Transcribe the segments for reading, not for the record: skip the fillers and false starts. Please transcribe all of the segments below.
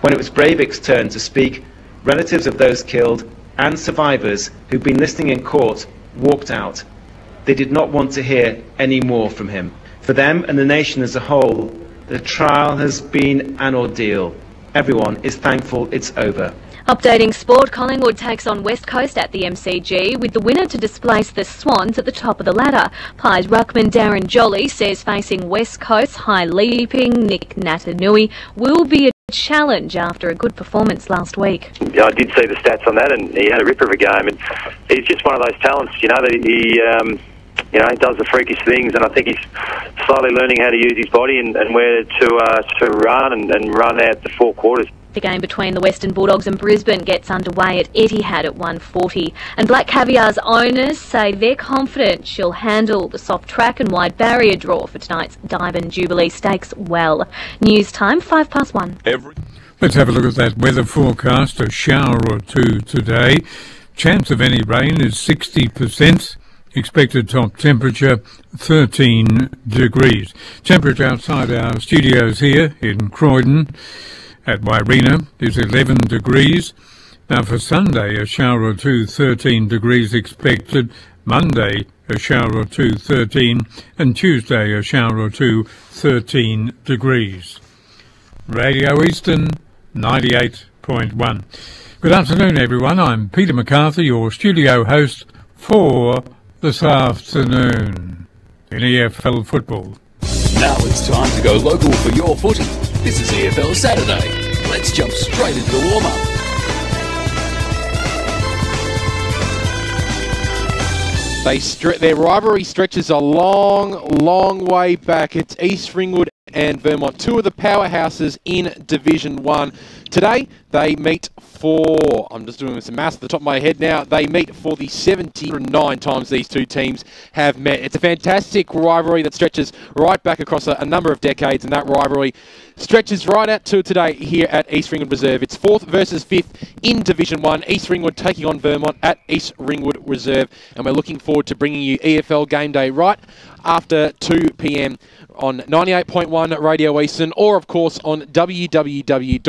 When it was Breivik's turn to speak, relatives of those killed and survivors who'd been listening in court walked out. They did not want to hear any more from him. For them and the nation as a whole, the trial has been an ordeal. Everyone is thankful it's over. Updating sport, Collingwood takes on West Coast at the MCG, with the winner to displace the Swans at the top of the ladder. Pies ruckman Darren Jolly says facing West Coast high-leaping Nick Natanui will be a challenge after a good performance last week. Yeah, I did see the stats on that, and he had a ripper of a game. And he's just one of those talents, that he does the freakish things, and I think he's slowly learning how to use his body and where to run and run out the four quarters. The game between the Western Bulldogs and Brisbane gets underway at Etihad at 1:40, and Black Caviar's owners say they're confident she'll handle the soft track and wide barrier draw for tonight's Diamond Jubilee Stakes well. News time, 1:05. Let's have a look at that weather forecast. A shower or two today. Chance of any rain is 60%. Expected top temperature 13 degrees. Temperature outside our studios here in Croydon at Wairina is 11 degrees. Now for Sunday, a shower or two, 13 degrees expected. Monday, a shower or two, 13. And Tuesday, a shower or two, 13 degrees. Radio Eastern 98.1. Good afternoon, everyone. I'm Peter McCarthy, your studio host for this afternoon in EFL football. Now it's time to go local for your footy. This is EFL Saturday. Let's jump straight into the warm-up. Their rivalry stretches a long way back. It's East Ringwood and Vermont, two of the powerhouses in Division 1. Today, they meet for, I'm just doing some maths at the top of my head now, they meet for the 79 times these two teams have met. It's a fantastic rivalry that stretches right back across a number of decades, and that rivalry stretches right out to today here at East Ringwood Reserve. It's 4th versus 5th in Division 1. East Ringwood taking on Vermont at East Ringwood Reserve, and we're looking forward to bringing you EFL Game Day right after 2 p.m. on 98.1 Radio Eastern, or of course on www.efl.org.au.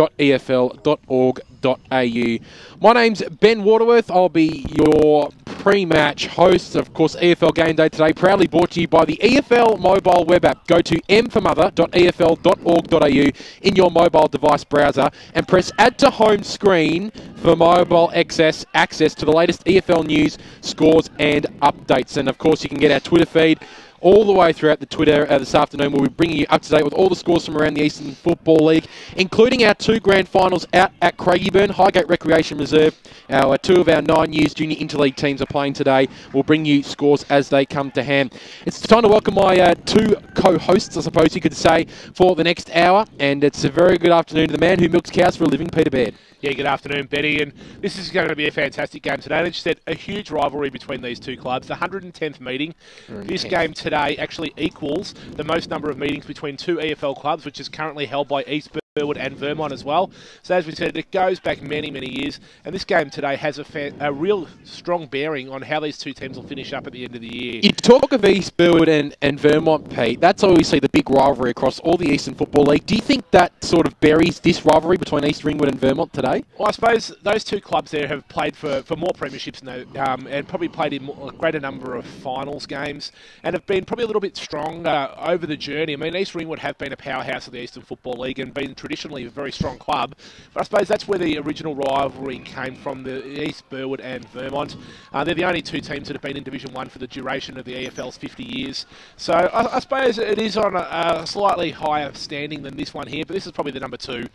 My name's Ben Waterworth. I'll be your pre-match host. Of course, EFL Game Day today, proudly brought to you by the EFL mobile web app. Go to mformother.efl.org.au in your mobile device browser and press Add to Home Screen for mobile access to the latest EFL news, scores and updates. And of course, you can get our Twitter feed all the way throughout the Twitter this afternoon. We'll be bringing you up to date with all the scores from around the Eastern Football League, including our 2 grand finals out at Craigieburn, Highgate Recreation Reserve. Our 2 of our 9 youth junior interleague teams are playing today. We'll bring you scores as they come to hand. It's time to welcome my 2 co-hosts, I suppose you could say, for the next hour. And it's a very good afternoon to the man who milks cows for a living, Peter Baird. Yeah, good afternoon, Betty. And this is going to be a fantastic game today. As you said, a huge rivalry between these two clubs. The 110th meeting. This game today actually equals the most number of meetings between 2 EFL clubs, which is currently held by East Ringwood and Vermont as well. So as we said, it goes back many years, and this game today has a real strong bearing on how these two teams will finish up at the end of the year. You talk of East Ringwood and Vermont, Pete. That's obviously the big rivalry across all the Eastern Football League. Do you think that sort of buries this rivalry between East Ringwood and Vermont today? Well, I suppose those two clubs there have played for more premierships and probably played in a greater number of finals games, and have been probably a little bit stronger over the journey. I mean, East Ringwood have been a powerhouse of the Eastern Football League and been traditionally a very strong club, but I suppose that's where the original rivalry came from, the East Ringwood and Vermont. They're the only two teams that have been in Division 1 for the duration of the EFL's 50 years. So I suppose it is on a slightly higher standing than this one here, but this is probably the number 2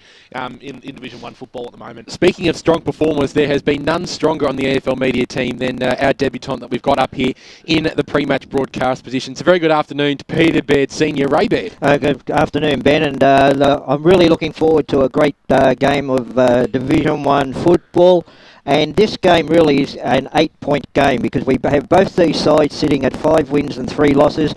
in Division 1 football at the moment. Speaking of strong performers, there has been none stronger on the EFL Media Team than our debutant that we've got up here in the pre-match broadcast position. It's a very good afternoon to Peter Baird Senior, Ray Baird. Good afternoon, Ben, and I'm really looking forward to a great game of Division 1 football. And this game really is an 8-point game because we have both these sides sitting at 5 wins and 3 losses.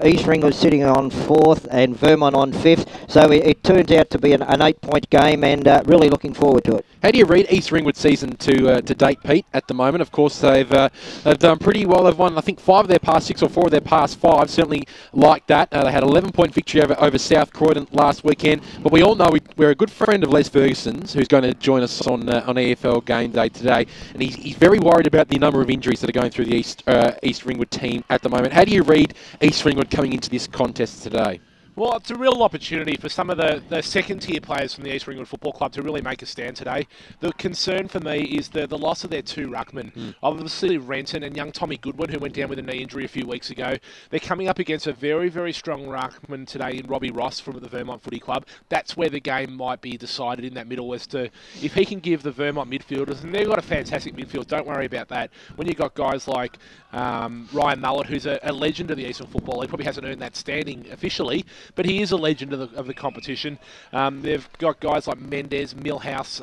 East Ringwood sitting on 4th and Vermont on 5th. So it turns out to be an 8-point game, and really looking forward to it. How do you read East Ringwood's season to date, Pete, at the moment? Of course, they've done pretty well. They've won, I think, 5 of their past 6 or 4 of their past 5, certainly like that. They had an 11-point victory over South Croydon last weekend. But we all know we're a good friend of Les Ferguson's, who's going to join us on EFL Game Day today. And he's very worried about the number of injuries that are going through the East Ringwood team at the moment. How do you read East Ringwood coming into this contest today? Well, it's a real opportunity for some of the second-tier players from the East Ringwood Football Club to really make a stand today. The concern for me is the loss of their 2 ruckmen. Obviously, Renton and young Tommy Goodwin, who went down with a knee injury a few weeks ago. They're coming up against a very, very strong ruckman today in Robbie Ross from the Vermont Footy Club. That's where the game might be decided in that middle as to if he can give the Vermont midfielders, and they've got a fantastic midfield, don't worry about that. When you've got guys like Ryan Mullett, who's a legend of the Eastern football, he probably hasn't earned that standing officially, but he is a legend of the competition. They've got guys like Mendes, Millhouse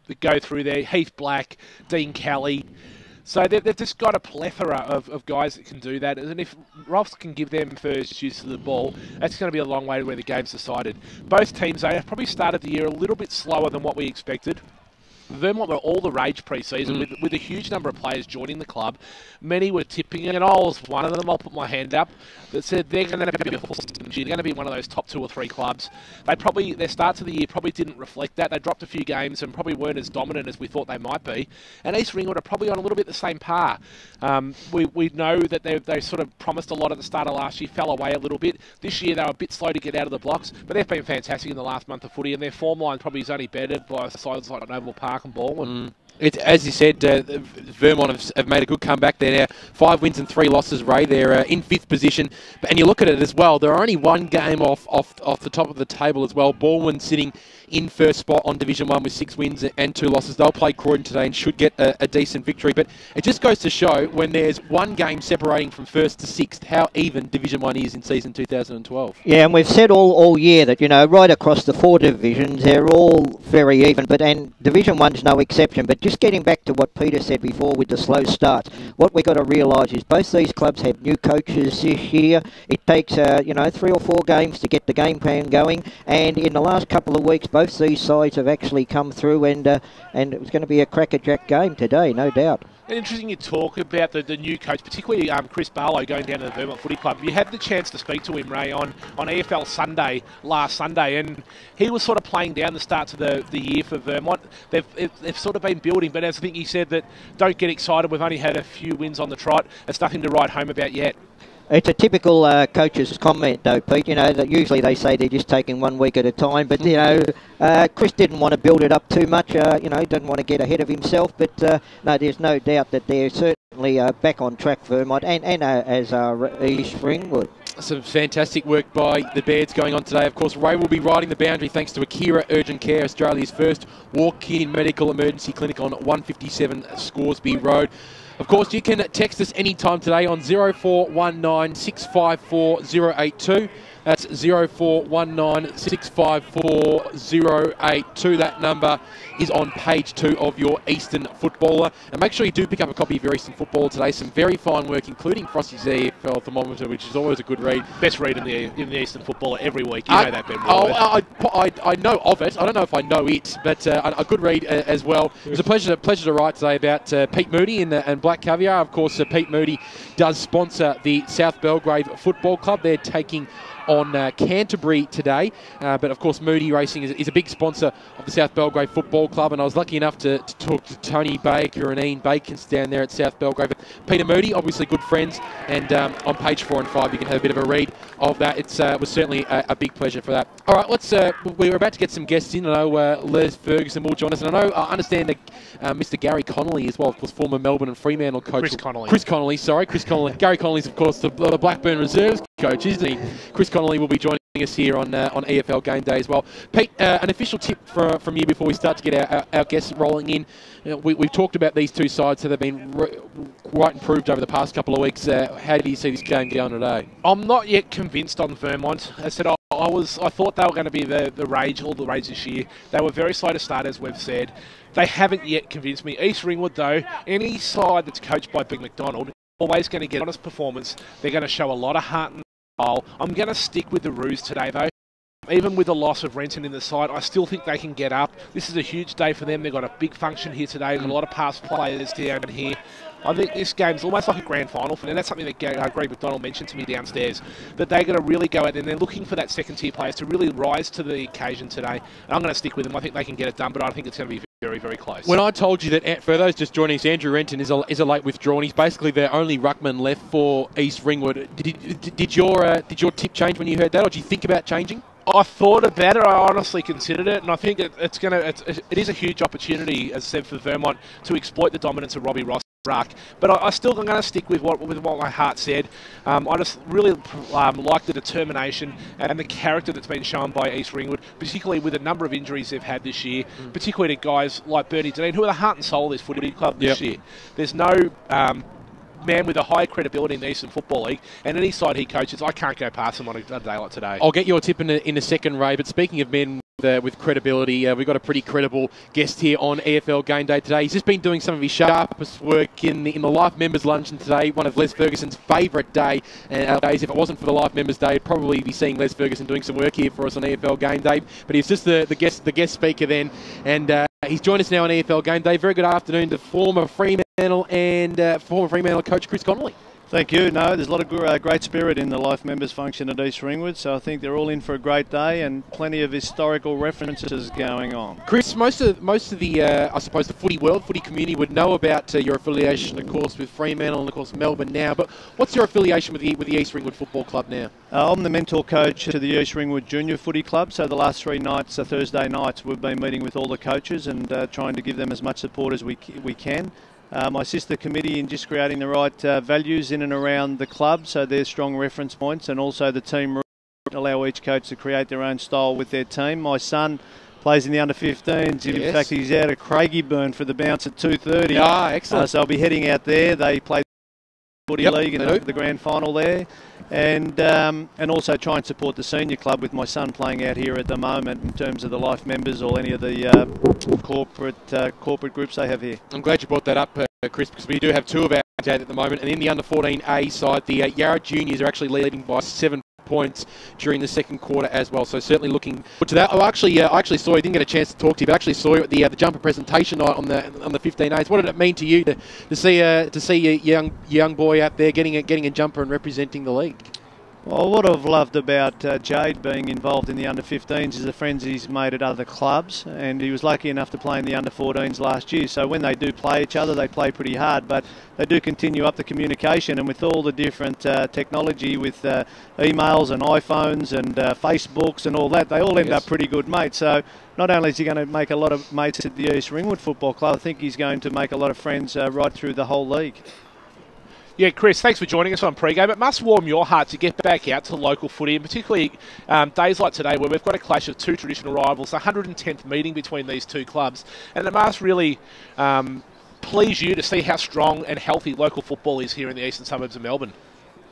that go through there, Heath Black, Dean Kelly. So they've just got a plethora of guys that can do that. And if Ross can give them first use of the ball, that's going to be a long way to where the game's decided. Both teams, they have probably started the year a little bit slower than what we expected. Vermont were all the rage pre-season with a huge number of players joining the club. Many were tipping, and I was one of them. I'll put my hand up that said they're going to be one of those top 2 or 3 clubs. Their start to the year probably didn't reflect that. They dropped a few games and probably weren't as dominant as we thought they might be. And East Ringwood are probably on a little bit the same par. We know that they sort of promised a lot at the start of last year, fell away a little bit. This year they were a bit slow to get out of the blocks, but they've been fantastic in the last month of footy, and their form line probably is only bettered by sides like Oval Park and Baldwin. It's, as you said, Vermont have made a good comeback. They're now 5 wins and 3 losses, Ray. They're in 5th position. And you look at it as well, they're only 1 game off the top of the table as well. Baldwin sitting in 1st spot on Division 1 with 6 wins and 2 losses. They'll play Croydon today and should get a decent victory. But it just goes to show when there's 1 game separating from 1st to 6th, how even Division 1 is in season 2012. Yeah, and we've said all year that, right across the 4 divisions, they're all very even. And Division 1's no exception. But just getting back to what Peter said before with the slow starts, what we've got to realise is both these clubs have new coaches this year. It takes, 3 or 4 games to get the game plan going. And in the last couple of weeks, both these sides have actually come through, and it was going to be a crackerjack game today, no doubt. Interesting you talk about the new coach, particularly Chris Barlow going down to the Vermont Footy Club. You had the chance to speak to him, Ray, on EFL Sunday, last Sunday, and he was sort of playing down the start to the year for Vermont. They've sort of been building, but as I think he said, that don't get excited, we've only had a few wins on the trot. It's nothing to write home about yet. It's a typical coach's comment, though, Pete. That usually they say they're just taking 1 week at a time. But Chris didn't want to build it up too much. Didn't want to get ahead of himself. But no, there's no doubt that they're certainly back on track, Vermont, and as are East Ringwood. Some fantastic work by the Bears going on today. Of course, Ray will be riding the boundary thanks to Akira Urgent Care, Australia's first walk-in medical emergency clinic on 157 Scoresby Road. Of course, you can text us anytime today on 0419 654 082. That's 0419 654 082. That number is on page 2 of your Eastern Footballer. And make sure you do pick up a copy of your Eastern Footballer today. Some very fine work, including Frosty's EFL thermometer, which is always a good read. Best read in the Eastern Footballer every week. You know that, Ben. I know of it. I don't know if I know it, but a good read as well. It was a pleasure to write today about Pete Moody and Black Caviar. Of course, Pete Moody does sponsor the South Belgrave Football Club. They're taking on Canterbury today, but of course Moody Racing is a big sponsor of the South Belgrave Football Club, and I was lucky enough to talk to Tony Baker and Ian Bacons down there at South Belgrave. Peter Moody, obviously good friends, and on page 4 and 5 you can have a bit of a read of that. It was certainly a big pleasure for that. All right, we're about to get some guests in. I know Les Ferguson will join us, and I understand that Mr. Gary Connolly as well, of course, former Melbourne and Fremantle coach. Chris Connolly. Gary Connolly's, of course, the Blackburn Reserves coach, isn't he? Chris Connolly will be joining us here on EFL Game Day as well. Pete, an official tip from you before we start to get our guests rolling in. We've talked about these two sides, so they've been quite improved over the past couple of weeks. How do you see this game going today? I'm not yet convinced on Vermont. I said I thought they were going to be the rage this year. They were very slow to start, as we've said. They haven't yet convinced me. East Ringwood, though, any side that's coached by Big McDonald, always going to get honest performance. They're going to show a lot of heart and I'm going to stick with the Roos today, though. Even with the loss of Renton in the side, I still think they can get up. This is a huge day for them. They've got a big function here today. Got a lot of past players down here. I think this game's almost like a grand final for them. That's something that Greg McDonald mentioned to me downstairs, that they're going to really go out there and they're looking for that second-tier players to really rise to the occasion today. And I'm going to stick with them. I think they can get it done, but I think it's going to be very, very close. When I told you that, for those just joining us, Andrew Renton is a late withdrawn. He's basically the only ruckman left for East Ringwood. Did your tip change when you heard that, or did you think about changing? I thought about it. I honestly considered it, and I think it is a huge opportunity, as I said, for Vermont to exploit the dominance of Robbie Ross. But I'm going to stick with what my heart said. I just really like the determination and the character that's been shown by East Ringwood, particularly with a number of injuries they've had this year, particularly to guys like Bernie Deneen, who are the heart and soul of this footy club this year. There's no man with a high credibility in the Eastern Football League, and any side he coaches, I can't go past him on a day like today. I'll get your tip in a second, Ray, but speaking of men with credibility, we've got a pretty credible guest here on EFL Game Day today. He's just been doing some of his sharpest work in the Life Members Luncheon today, one of Les Ferguson's favourite days. If it wasn't for the Life Members Day, I'd probably be seeing Les Ferguson doing some work here for us on EFL Game Day. But he's just the guest speaker then, and he's joined us now on EFL Game Day. Very good afternoon to former Fremantle coach Chris Connolly. Thank you. No, there's a lot of great spirit in the Life Members function at East Ringwood, so I think they're all in for a great day and plenty of historical references going on. Chris, most of the I suppose the footy community would know about your affiliation, of course, with Fremantle and of course Melbourne now. But what's your affiliation with the East Ringwood Football Club now? I'm the mentor coach to the East Ringwood Junior Footy Club. So the last 3 nights, Thursday nights, we've been meeting with all the coaches and trying to give them as much support as we can. I assist the committee in just creating the right values in and around the club, so there's strong reference points, and also the team rules allow each coach to create their own style with their team. My son plays in the under-15s. In fact, he's out at Craigieburn for the bounce at 2:30. Ah, excellent. So I'll be heading out there. They play Footy League in the grand final there. And also try and support the senior club with my son playing out here at the moment in terms of the Life Members or any of the corporate groups they have here. I'm glad you brought that up, Chris, because we do have 2 of our at the moment, and in the under-14A side, the Yarra Juniors are actually leading by 7 points during the second quarter as well. So certainly looking forward to that. I actually saw you. Didn't get a chance to talk to you, but actually saw you at the jumper presentation night on the 15As. What did it mean to you to see a young boy out there getting a jumper and representing the league? Well, what I've loved about Jade being involved in the under-15s is the friends he's made at other clubs, and he was lucky enough to play in the under-14s last year. So when they do play each other, they play pretty hard, but they do continue up the communication, and with all the different technology with emails and iPhones and Facebooks and all that, they all end up pretty good mates. So not only is he going to make a lot of mates at the East Ringwood Football Club, I think he's going to make a lot of friends right through the whole league. Yeah, Chris, thanks for joining us on pre-game. It must warm your heart to get back out to local footy, and particularly days like today where we've got a clash of 2 traditional rivals, the 110th meeting between these 2 clubs, and it must really please you to see how strong and healthy local football is here in the eastern suburbs of Melbourne.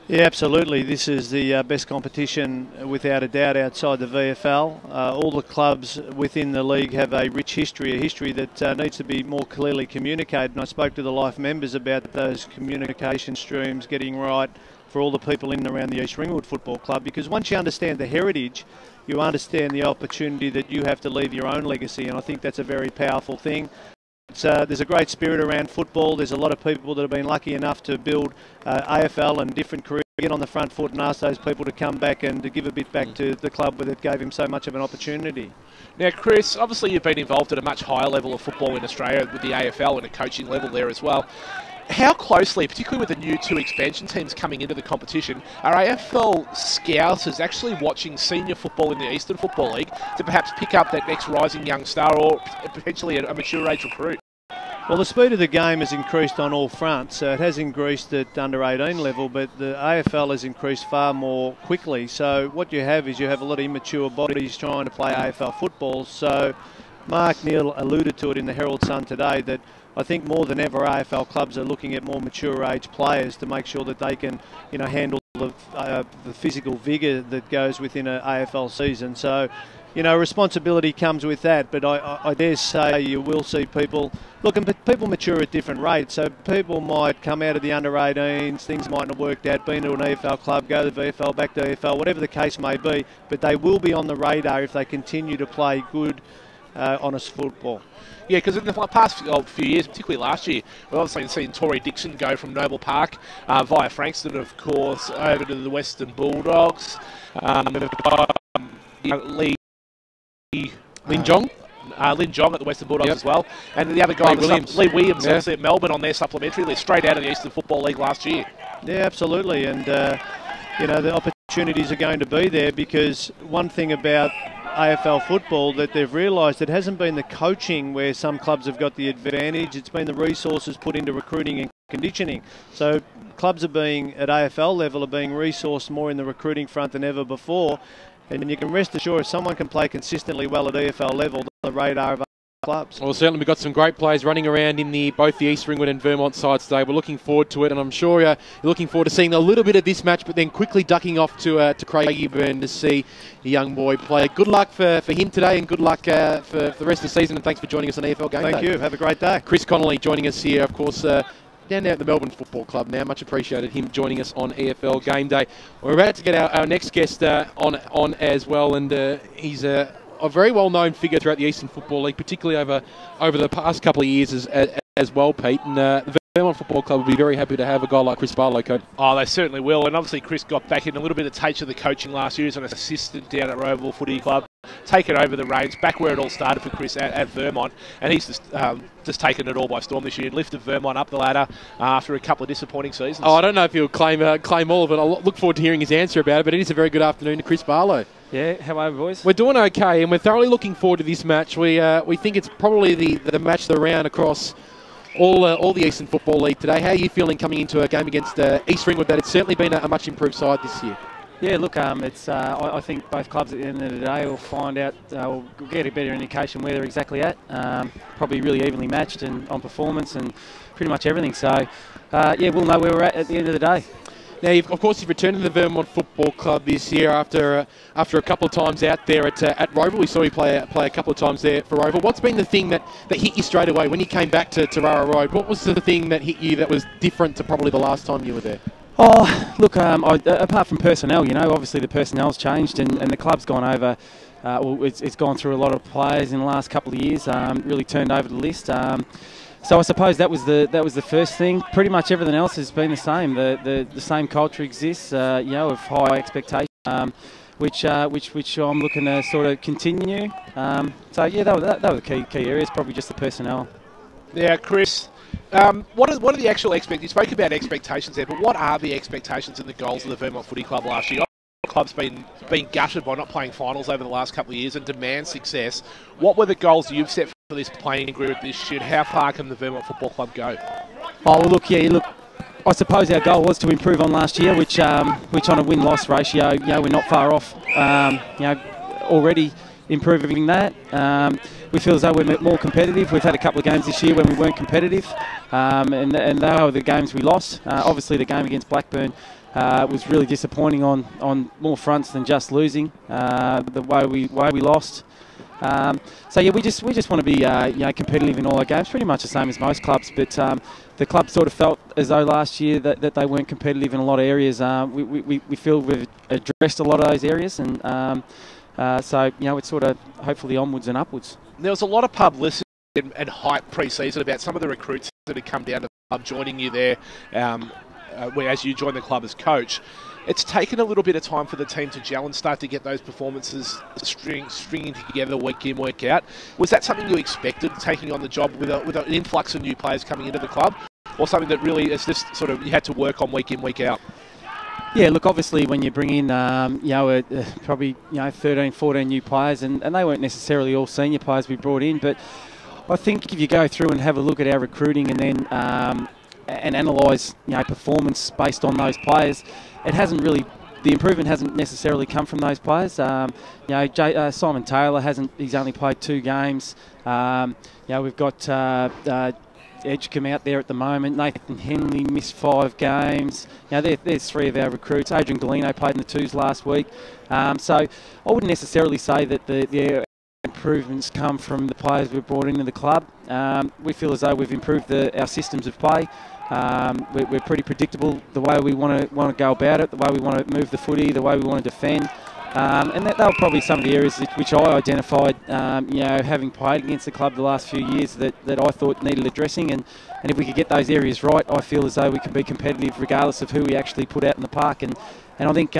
Yeah, absolutely. This is the best competition, without a doubt, outside the VFL. All the clubs within the league have a rich history, a history that needs to be more clearly communicated. And I spoke to the Life members about those communication streams getting right for all the people in and around the East Ringwood Football Club, because once you understand the heritage, you understand the opportunity that you have to leave your own legacy, and I think that's a very powerful thing. There's a great spirit around football. There's a lot of people that have been lucky enough to build AFL and different careers, get on the front foot and ask those people to come back and to give a bit back to the club that gave him so much of an opportunity. Now, Chris, obviously you've been involved at a much higher level of football in Australia with the AFL and a coaching level there as well. How closely, particularly with the new 2 expansion teams coming into the competition, are AFL scouters actually watching senior football in the Eastern Football League to perhaps pick up that next rising young star or potentially a mature age recruit? Well, the speed of the game has increased on all fronts. It has increased at under-18 level, but the AFL has increased far more quickly. So what you have is you have a lot of immature bodies trying to play AFL football. So Mark Neal alluded to it in the Herald Sun today that I think more than ever AFL clubs are looking at more mature age players to make sure that they can, handle the physical vigour that goes within an AFL season. So you know, responsibility comes with that, but I dare say you will see people, look, and people mature at different rates, so people might come out of the under-18s, things might not have worked out, been to an EFL club, go to the VFL, back to EFL, whatever the case may be, but they will be on the radar if they continue to play good, honest football. Yeah, because in the past few years, particularly last year, we've obviously seen Tory Dixon go from Noble Park via Frankston, of course, over to the Western Bulldogs. Lin Jong? Lin Jong at the Western Bulldogs as well. And the other guy, Lee Williams, obviously at Melbourne on their supplementary list, straight out of the Eastern Football League last year. Yeah, absolutely. And, you know, the opportunities are going to be there, because one thing about AFL football that they've realised, it hasn't been the coaching where some clubs have got the advantage, it's been the resources put into recruiting and conditioning. So clubs at AFL level are being resourced more in the recruiting front than ever before, and you can rest assured if someone can play consistently well at EFL level, the radar of clubs. Well, certainly we've got some great players running around in both the East Ringwood and Vermont sides today. We're looking forward to it, and I'm sure you're looking forward to seeing a little bit of this match, but then quickly ducking off to Craigieburn to see the young boy play. Good luck for him today, and good luck for the rest of the season, and thanks for joining us on EFL Game Day. Thank you. Have a great day. Chris Connolly joining us here, of course, down there at the Melbourne Football Club now. Much appreciated him joining us on EFL Game Day. We're about to get our next guest on as well, and he's a very well-known figure throughout the Eastern Football League, particularly over the past couple of years as well, Pete. And the Vermont Football Club will be very happy to have a guy like Chris Barlow, coach. Oh, they certainly will. And obviously Chris got back in a little bit of taste of the coaching last year as an assistant down at Roval Footy Club, taken over the reins, back where it all started for Chris at Vermont. And he's just taken it all by storm this year, lifted Vermont up the ladder after a couple of disappointing seasons. Oh, I don't know if he'll claim all of it. I'll look forward to hearing his answer about it, but it is a very good afternoon to Chris Barlow. Yeah, how are we, boys? We're doing okay, and we're thoroughly looking forward to this match. We think it's probably the match of the round across all the Eastern Football League today. How are you feeling coming into a game against East Ringwood? That it's certainly been a much improved side this year. Yeah, look, I think both clubs at the end of the day will find out, will get a better indication where they're exactly at. Probably really evenly matched and on performance and pretty much everything. So, yeah, we'll know where we're at the end of the day. Now, of course, you've returned to the Vermont Football Club this year after a couple of times out there at Roval. We saw you play a couple of times there for Roval. What's been the thing that hit you straight away when you came back to Rara Road? What was the thing that hit you that was different to probably the last time you were there? Oh, look, apart from personnel, you know, obviously the personnel's changed and the club's gone over. Well, it's gone through a lot of players in the last couple of years. Really turned over the list. So I suppose that was the first thing. Pretty much everything else has been the same. The same culture exists, you know, of high expectation, which I'm looking to sort of continue. So yeah, that were the key areas. Probably just the personnel. Yeah, Chris. What are the actual expectations? You spoke about expectations there, but what are the expectations and the goals of the Vermont Footy Club last year? The club's been gutted by not playing finals over the last couple of years and demand success. What were the goals you've set for this playing group this year? How far can the Vermont Football Club go? Oh, well, look, I suppose our goal was to improve on last year, which on a win-loss ratio, you know, we're not far off. You know, already improving that. We feel as though we're more competitive. We've had a couple of games this year when we weren't competitive, and they were the games we lost. Obviously, the game against Blackburn was really disappointing on more fronts than just losing. The way we lost. So yeah, we just want to be you know, competitive in all our games, pretty much the same as most clubs. But the club sort of felt as though last year that they weren't competitive in a lot of areas. We feel we've addressed a lot of those areas, and so you know, it's sort of hopefully onwards and upwards. There was a lot of publicity and hype pre-season about some of the recruits that had come down to the club joining you there, as you joined the club as coach. It's taken a little bit of time for the team to gel and start to get those performances stringing together week in, week out. Was that something you expected, taking on the job with an influx of new players coming into the club, or something that really is just sort of you had to work on week in, week out? Yeah, look, obviously when you bring in, you know, probably 13, 14 new players, and they weren't necessarily all senior players we brought in, but I think if you go through and have a look at our recruiting and then and analyse, you know, performance based on those players, it hasn't really, the improvement hasn't necessarily come from those players. You know, Simon Taylor he's only played 2 games. You know, we've got Edgecombe out there at the moment. Nathan Henley missed 5 games. There's 3 of our recruits. Adrian Galino played in the 2s last week. So I wouldn't necessarily say that the improvements come from the players we've brought into the club. We feel as though we've improved our systems of play. We're pretty predictable the way we want to go about it, the way we want to move the footy, the way we want to defend. And that were probably some of the areas which I identified, having played against the club the last few years that I thought needed addressing. And if we could get those areas right, I feel as though we can be competitive regardless of who we actually put out in the park. And I think,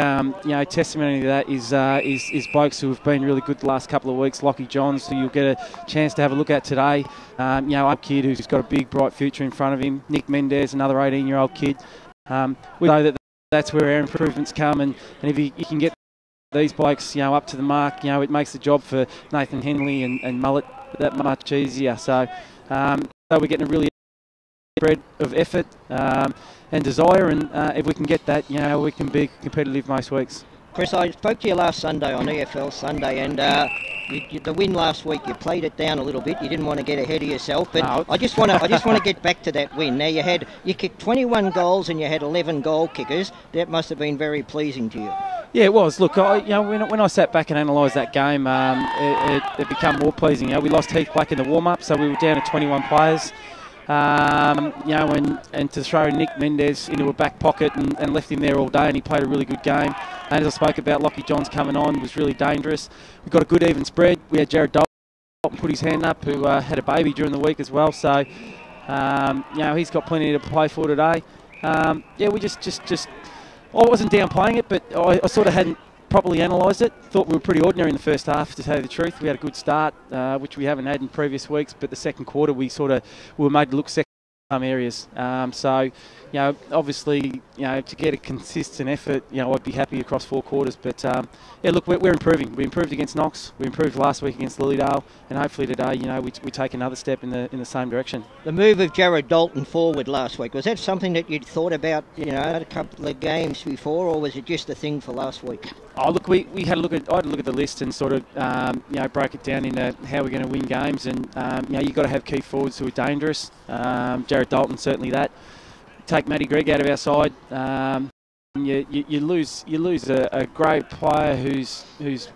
testimony to that is blokes who have been really good the last couple of weeks. Lockie Johns, who you'll get a chance to have a look at today. A kid who's got a big, bright future in front of him. Nick Mendez, another 18-year-old kid. We know that's where our improvements come. And if you can get these blokes, up to the mark, it makes the job for Nathan Henley and Mullet that much easier. So we're getting a really spread of effort and desire, and if we can get that, we can be competitive most weeks. Chris, I spoke to you last Sunday on EFL Sunday, and the win last week, you played it down a little bit. You didn't want to get ahead of yourself, but no. I just want to get back to that win. Now you kicked 21 goals and you had 11 goal kickers. That must have been very pleasing to you. Yeah, it was. Look, when I sat back and analysed that game, it became more pleasing. We lost Heath Black in the warm-up, so we were down to 21 players. And to throw Nick Mendez into a back pocket and left him there all day, and he played a really good game. And as I spoke about, Lockie Johns coming on was really dangerous. We got a good even spread. We had Jared Dalton put his hand up, who had a baby during the week as well. So, he's got plenty to play for today. We just I wasn't downplaying it, but I sort of hadn't properly analysed it. Thought we were pretty ordinary in the first half, to tell you the truth. We had a good start, which we haven't had in previous weeks, but the second quarter we were made to look second in some areas. Obviously, to get a consistent effort, I'd be happy across 4 quarters. But look, we're improving. We improved against Knox. We improved last week against Lilydale, and hopefully today, we take another step in the same direction. The move of Jared Dalton forward last week, was that something that you'd thought about, a couple of games before, or was it just a thing for last week? Oh, look, we had a look at. I had a look at the list and sort of, break it down into how we're going to win games, and you've got to have key forwards who are dangerous. Jared Dalton, certainly that. Take Matty Gregg out of our side. You lose a great player who's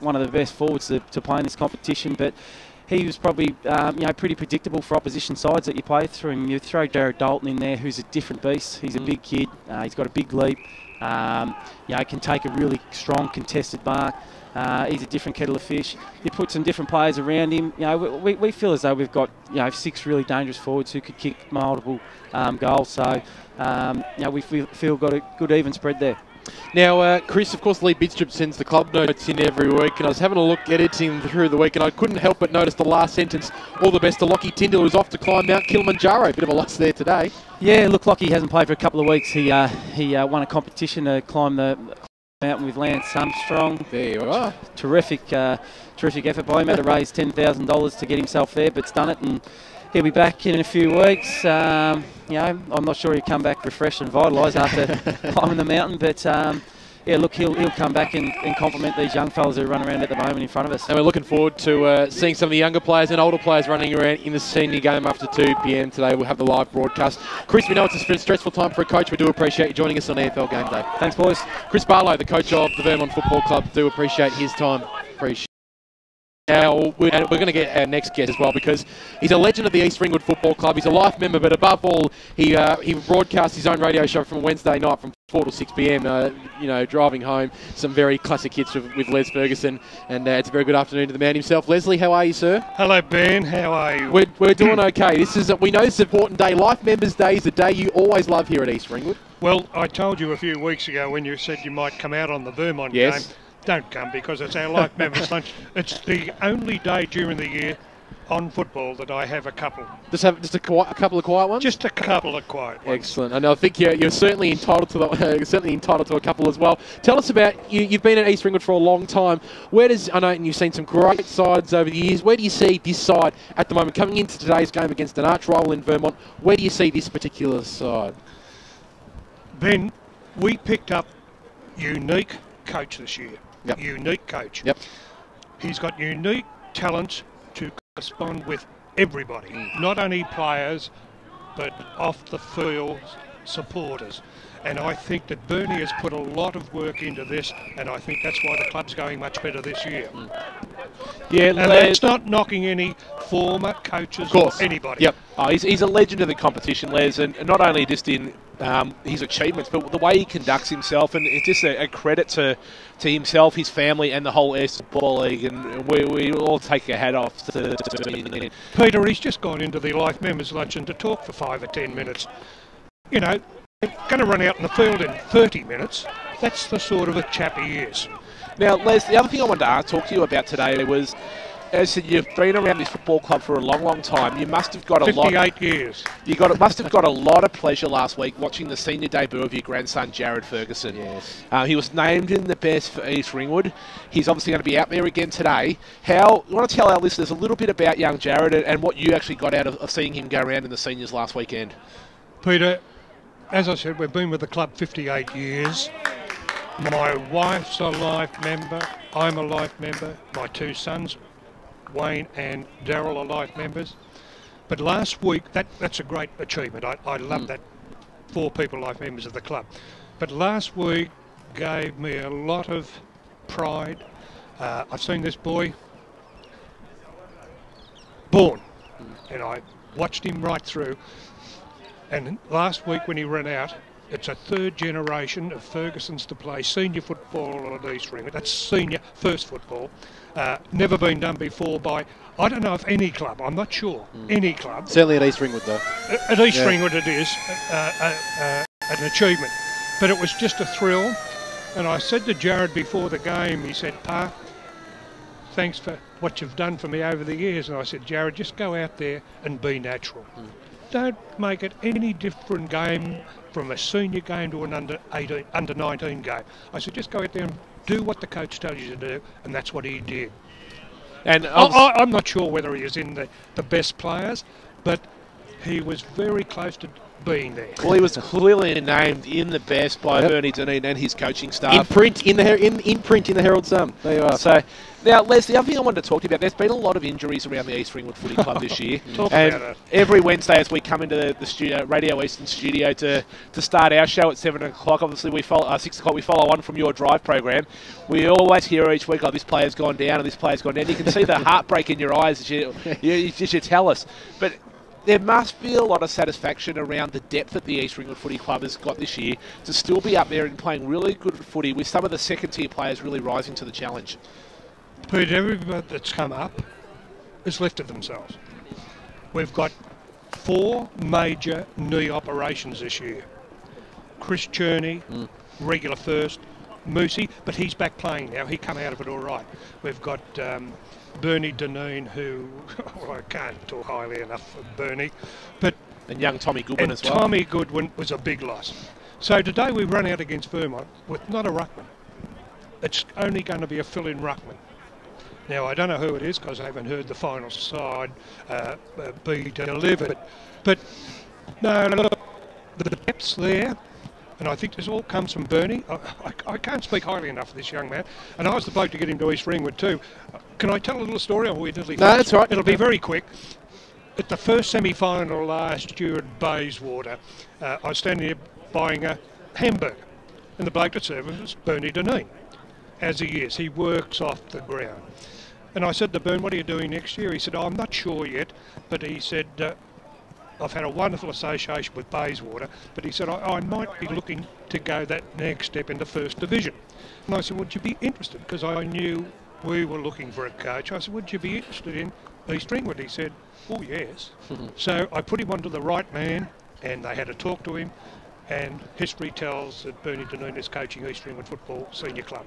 one of the best forwards to play in this competition, but he was probably pretty predictable for opposition sides that you play through. And you throw Jared Dalton in there, who's a different beast. He's a big kid. He's got a big leap. Can take a really strong contested mark. He's a different kettle of fish. You put some different players around him. We feel as though we've got 6 really dangerous forwards who could kick multiple goals. So we feel got a good even spread there. Now, Chris, of course, Lee Bidstrup sends the club notes in every week, and I was having a look, editing through the week, and I couldn't help but notice the last sentence, all the best to Lockie Tyndall, who's off to climb Mount Kilimanjaro. Bit of a loss there today. Yeah, look, Lockie hasn't played for a couple of weeks. He won a competition to climb the mountain with Lance Armstrong. There you are. Terrific effort by him. Had to raise $10,000 to get himself there, but's done it, and he'll be back in a few weeks. I'm not sure he'll come back refreshed and vitalised after climbing the mountain, but look, he'll come back and complement these young fellas who run around at the moment in front of us. And we're looking forward to seeing some of the younger players and older players running around in the senior game after 2 p.m. today. We'll have the live broadcast. Chris, we know it's a stressful time for a coach. We do appreciate you joining us on EFL Game Day. Thanks, boys. Chris Barlow, the coach of the Vermont Football Club, do appreciate his time. Appreciate. Now, we're going to get our next guest as well, because he's a legend of the East Ringwood Football Club. He's a life member, but above all, he broadcasts his own radio show from Wednesday night from 4 to 6 p.m, driving home some very classic hits with Les Ferguson. And it's a very good afternoon to the man himself. Leslie, how are you, sir? Hello, Ben. How are you? We're doing okay. We know this is an important day. Life Members Day is the day you always love here at East Ringwood. Well, I told you a few weeks ago when you said you might come out on the Vermont game. Don't come, because it's our life members' lunch. It's the only day during the year on football that I have a couple. Just a couple of quiet ones? Just a couple of quiet ones. Excellent. And I think you're certainly entitled to a couple as well. Tell us about you've been at East Ringwood for a long time. I know you've seen some great sides over the years. Where do you see this side at the moment coming into today's game against an arch rival in Vermont? Where do you see this particular side? Ben, we picked up unique coach this year. Yep. Unique coach. Yep. He's got unique talents to correspond with everybody, not only players, but off the field supporters. And I think that Bernie has put a lot of work into this, and I think that's why the club's going much better this year. Yeah, and that's not knocking any former coaches or anybody. Yep. Oh, he's a legend of the competition, Les, and not only just in his achievements, but the way he conducts himself, and it's just a credit to himself, his family, and the whole East Football League, and we all take a hat off to Peter, he's just gone into the Life Members Luncheon to talk for 5 or 10 minutes. You know, going to run out in the field in 30 minutes. That's the sort of a chap he is. Now, Les, the other thing I wanted to talk to you about today was, as I said, you've been around this football club for a long, long time. You must have got a 58 years. Must have got a lot of pleasure last week watching the senior debut of your grandson, Jared Ferguson. Yes. He was named in the best for East Ringwood. He's obviously going to be out there again today. You want to tell our listeners a little bit about young Jared and what you actually got out of seeing him go around in the seniors last weekend? Peter, as I said, we've been with the club 58 years. My wife's a life member. I'm a life member. My 2 sons, Wayne and Daryl, are life members. But last week, that's a great achievement. I love that 4 people life members of the club. But last week gave me a lot of pride. I've seen this boy born, and I watched him right through. And last week when he ran out, it's a 3rd generation of Fergusons to play senior football at East Ringwood. That's senior first football. Never been done before by, I don't know if any club, I'm not sure, any club. Certainly at East Ringwood though. At East Ringwood it is an achievement. But it was just a thrill. And I said to Jared before the game, he said, "Pa, thanks for what you've done for me over the years." And I said, "Jared, just go out there and be natural. Don't make it any different game from a senior game to an under 19 game." I said, "Just go out there and do what the coach tells you to do," and that's what he did. And I'm not sure whether he is in the best players, but he was very close to being there. Well, he was clearly named in the best by Bernie Deneen and his coaching staff. In print in the Herald Sun. There you are. So, now, Les, the other thing I wanted to talk to you about, there's been a lot of injuries around the East Ringwood Footy Club this year. And every Wednesday as we come into the studio, Radio Eastern studio to start our show at 7 o'clock, obviously we follow 6 o'clock, we follow on from your drive program. We always hear each week, "Oh, this player's gone down and this player's gone down." You can see the heartbreak in your eyes as you tell us. But there must be a lot of satisfaction around the depth that the East Ringwood Footy Club has got this year to still be up there and playing really good footy with some of the second-tier players really rising to the challenge. Pete, everybody that's come up has lifted themselves. We've got 4 major knee operations this year. Chris Cherney, regular first. Moosey, but he's back playing now. He come out of it all right. We've got Bernie Deneen, who I can't talk highly enough of Bernie, and young Tommy Goodwin as well. Tommy Goodwin was a big loss. So today we run out against Vermont with not a ruckman. It's only going to be a fill-in ruckman. Now I don't know who it is because I haven't heard the final side be delivered, but no, look, the depth's there. And I think this all comes from Bernie. I can't speak highly enough of this young man. And I was the bloke to get him to East Ringwood too. Can I tell a little story? Or no, that's right. It'll be very quick. At the first semi-final last year at Bayswater, I was standing there buying a hamburger. And the bloke that served was Bernie Deneen. As he is, he works off the ground. And I said to Bern, "What are you doing next year?" He said, "I'm not sure yet." But he said, "I've had a wonderful association with Bayswater," but he said, I might be looking to go that next step into First Division. And I said, "Would you be interested?" Because I knew we were looking for a coach. I said, "Would you be interested in East Ringwood?" He said, "Oh, yes." So I put him onto the right man, and they had to talk to him, and history tells that Bernie Deneen is coaching East Ringwood Football Senior Club.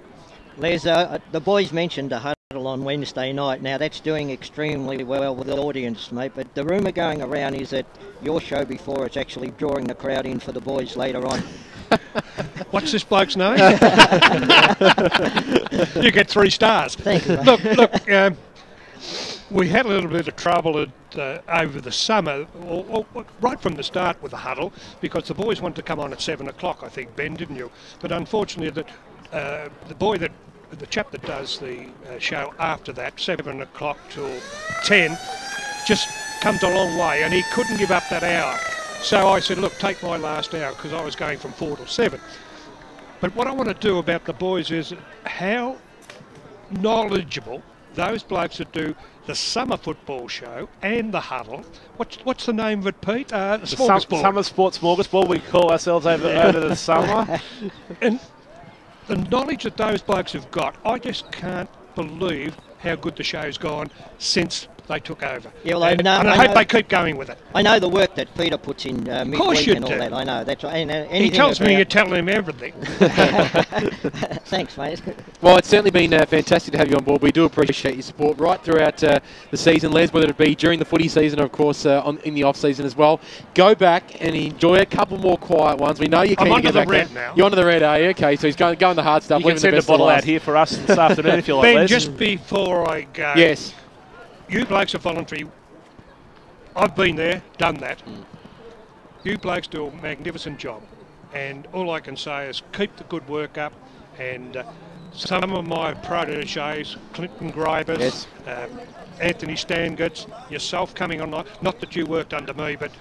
Les, the boys mentioned the huddle on Wednesday night. Now, that's doing extremely well with the audience, mate, but the rumour going around is that your show before it's actually drawing the crowd in for the boys later on. What's this bloke's name? You get 3 stars. Thank you, Look, we had a little bit of trouble over the summer, or right from the start with the huddle, because the boys wanted to come on at 7 o'clock, I think, Ben, didn't you? But unfortunately, the chap that does the show after that, 7 o'clock till 10, just comes a long way, and he couldn't give up that hour. So I said, look, take my last hour, because I was going from 4 till 7. But what I want to do about the boys is how knowledgeable those blokes that do the summer football show and the huddle. What's the name of it, Pete? The smorgasbord. Summer sports smorgasbord, we call ourselves over the summer. And the knowledge that those blokes have got, I just can't believe how good the show's gone since they took over. Yeah, well, and I hope they keep going with it. I know the work that Peter puts in midweek and all that. I know that's right. And he tells me you're telling him everything. Thanks, mate. Well, it's certainly been fantastic to have you on board. We do appreciate your support right throughout the season, Les, whether it be during the footy season or, of course, in the off-season as well. Go back and enjoy a couple more quiet ones. We know you can get back red now. You're onto the red, are you? Okay, so he's going the hard stuff. You can send a bottle out here for us this afternoon if you like, Ben, Les. just before I go... Yes. You blokes are voluntary. I've been there, done that. You blokes do a magnificent job. And all I can say is keep the good work up. And some of my proteges, Clinton Gravers, yes. Anthony Stangetts, yourself coming on, not that you worked under me, but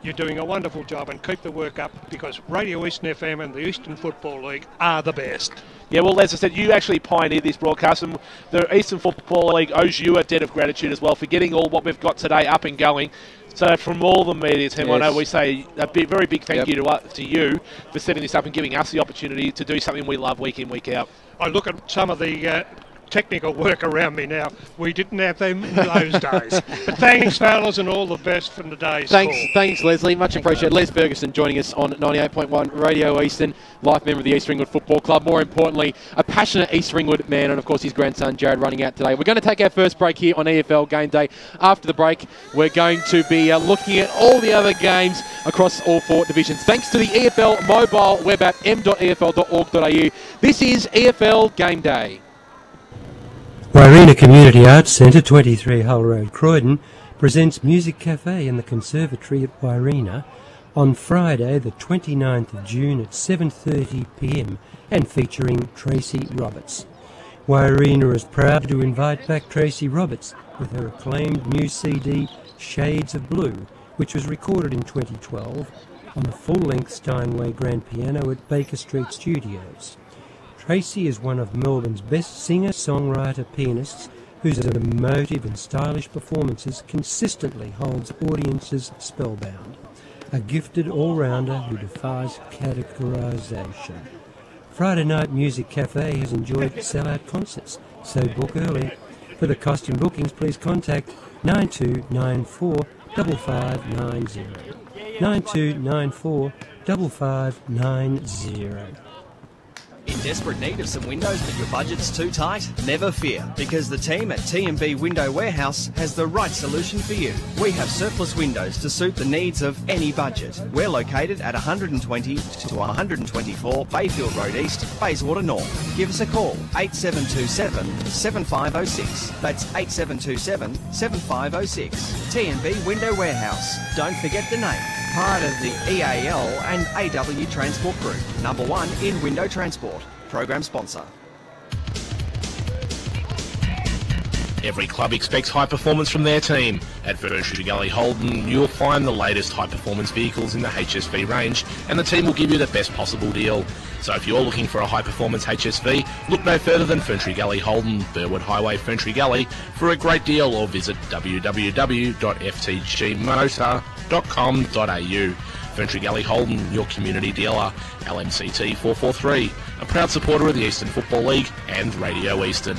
you're doing a wonderful job, and keep the work up, because Radio Eastern FM and the Eastern Football League are the best. Yeah, well, as I said, you actually pioneered this broadcast, and the Eastern Football League owes you a debt of gratitude as well for getting all what we've got today up and going. So from all the media team, yes. I know we say a very big thank you to you for setting this up and giving us the opportunity to do something we love week in, week out. I look at some of the technical work around me now. We didn't have them in those days. But thanks, fellas, and all the best from the day's Thanks, Leslie. Much appreciated. Les Ferguson joining us on 98.1 Radio Eastern, life member of the East Ringwood Football Club. More importantly, a passionate East Ringwood man, and of course his grandson Jared running out today. We're going to take our first break here on EFL Game Day. After the break, we're going to be looking at all the other games across all 4 divisions. Thanks to the EFL mobile web app, m.efl.org.au. This is EFL Game Day. Wyrena Community Arts Centre, 23 Hull Road, Croydon, presents Music Cafe in the Conservatory at Wyrena on Friday the 29th of June at 7:30 p.m. and featuring Tracy Roberts. Wyrena is proud to invite back Tracy Roberts with her acclaimed new CD Shades of Blue, which was recorded in 2012 on the full-length Steinway grand piano at Baker Street Studios. Tracy is one of Melbourne's best singer, songwriter, pianists whose emotive and stylish performances consistently holds audiences spellbound. A gifted all-rounder who defies categorisation. Friday Night Music Cafe has enjoyed sellout concerts, so book early. For the costume bookings, please contact 9294 5590. 9294 5590. In desperate need of some windows but your budget's too tight? Never fear, because the team at T&B Window Warehouse has the right solution for you. We have surplus windows to suit the needs of any budget. We're located at 120 to 124 Bayfield Road East, Bayswater North. Give us a call, 8727 7506. That's 8727 7506. T&B Window Warehouse. Don't forget the name. Part of the EAL and AW Transport Group. Number 1 in window transport. Program sponsor. Every club expects high performance from their team. At Ferntree Gully Holden, you'll find the latest high-performance vehicles in the HSV range, and the team will give you the best possible deal. So if you're looking for a high-performance HSV, look no further than Ferntree Gully Holden, Burwood Highway, Ferntree Gully, for a great deal, or visit www.ftgmotor.com.au. Ferntree Gully Holden, your community dealer. LMCT 443, a proud supporter of the Eastern Football League and Radio Eastern.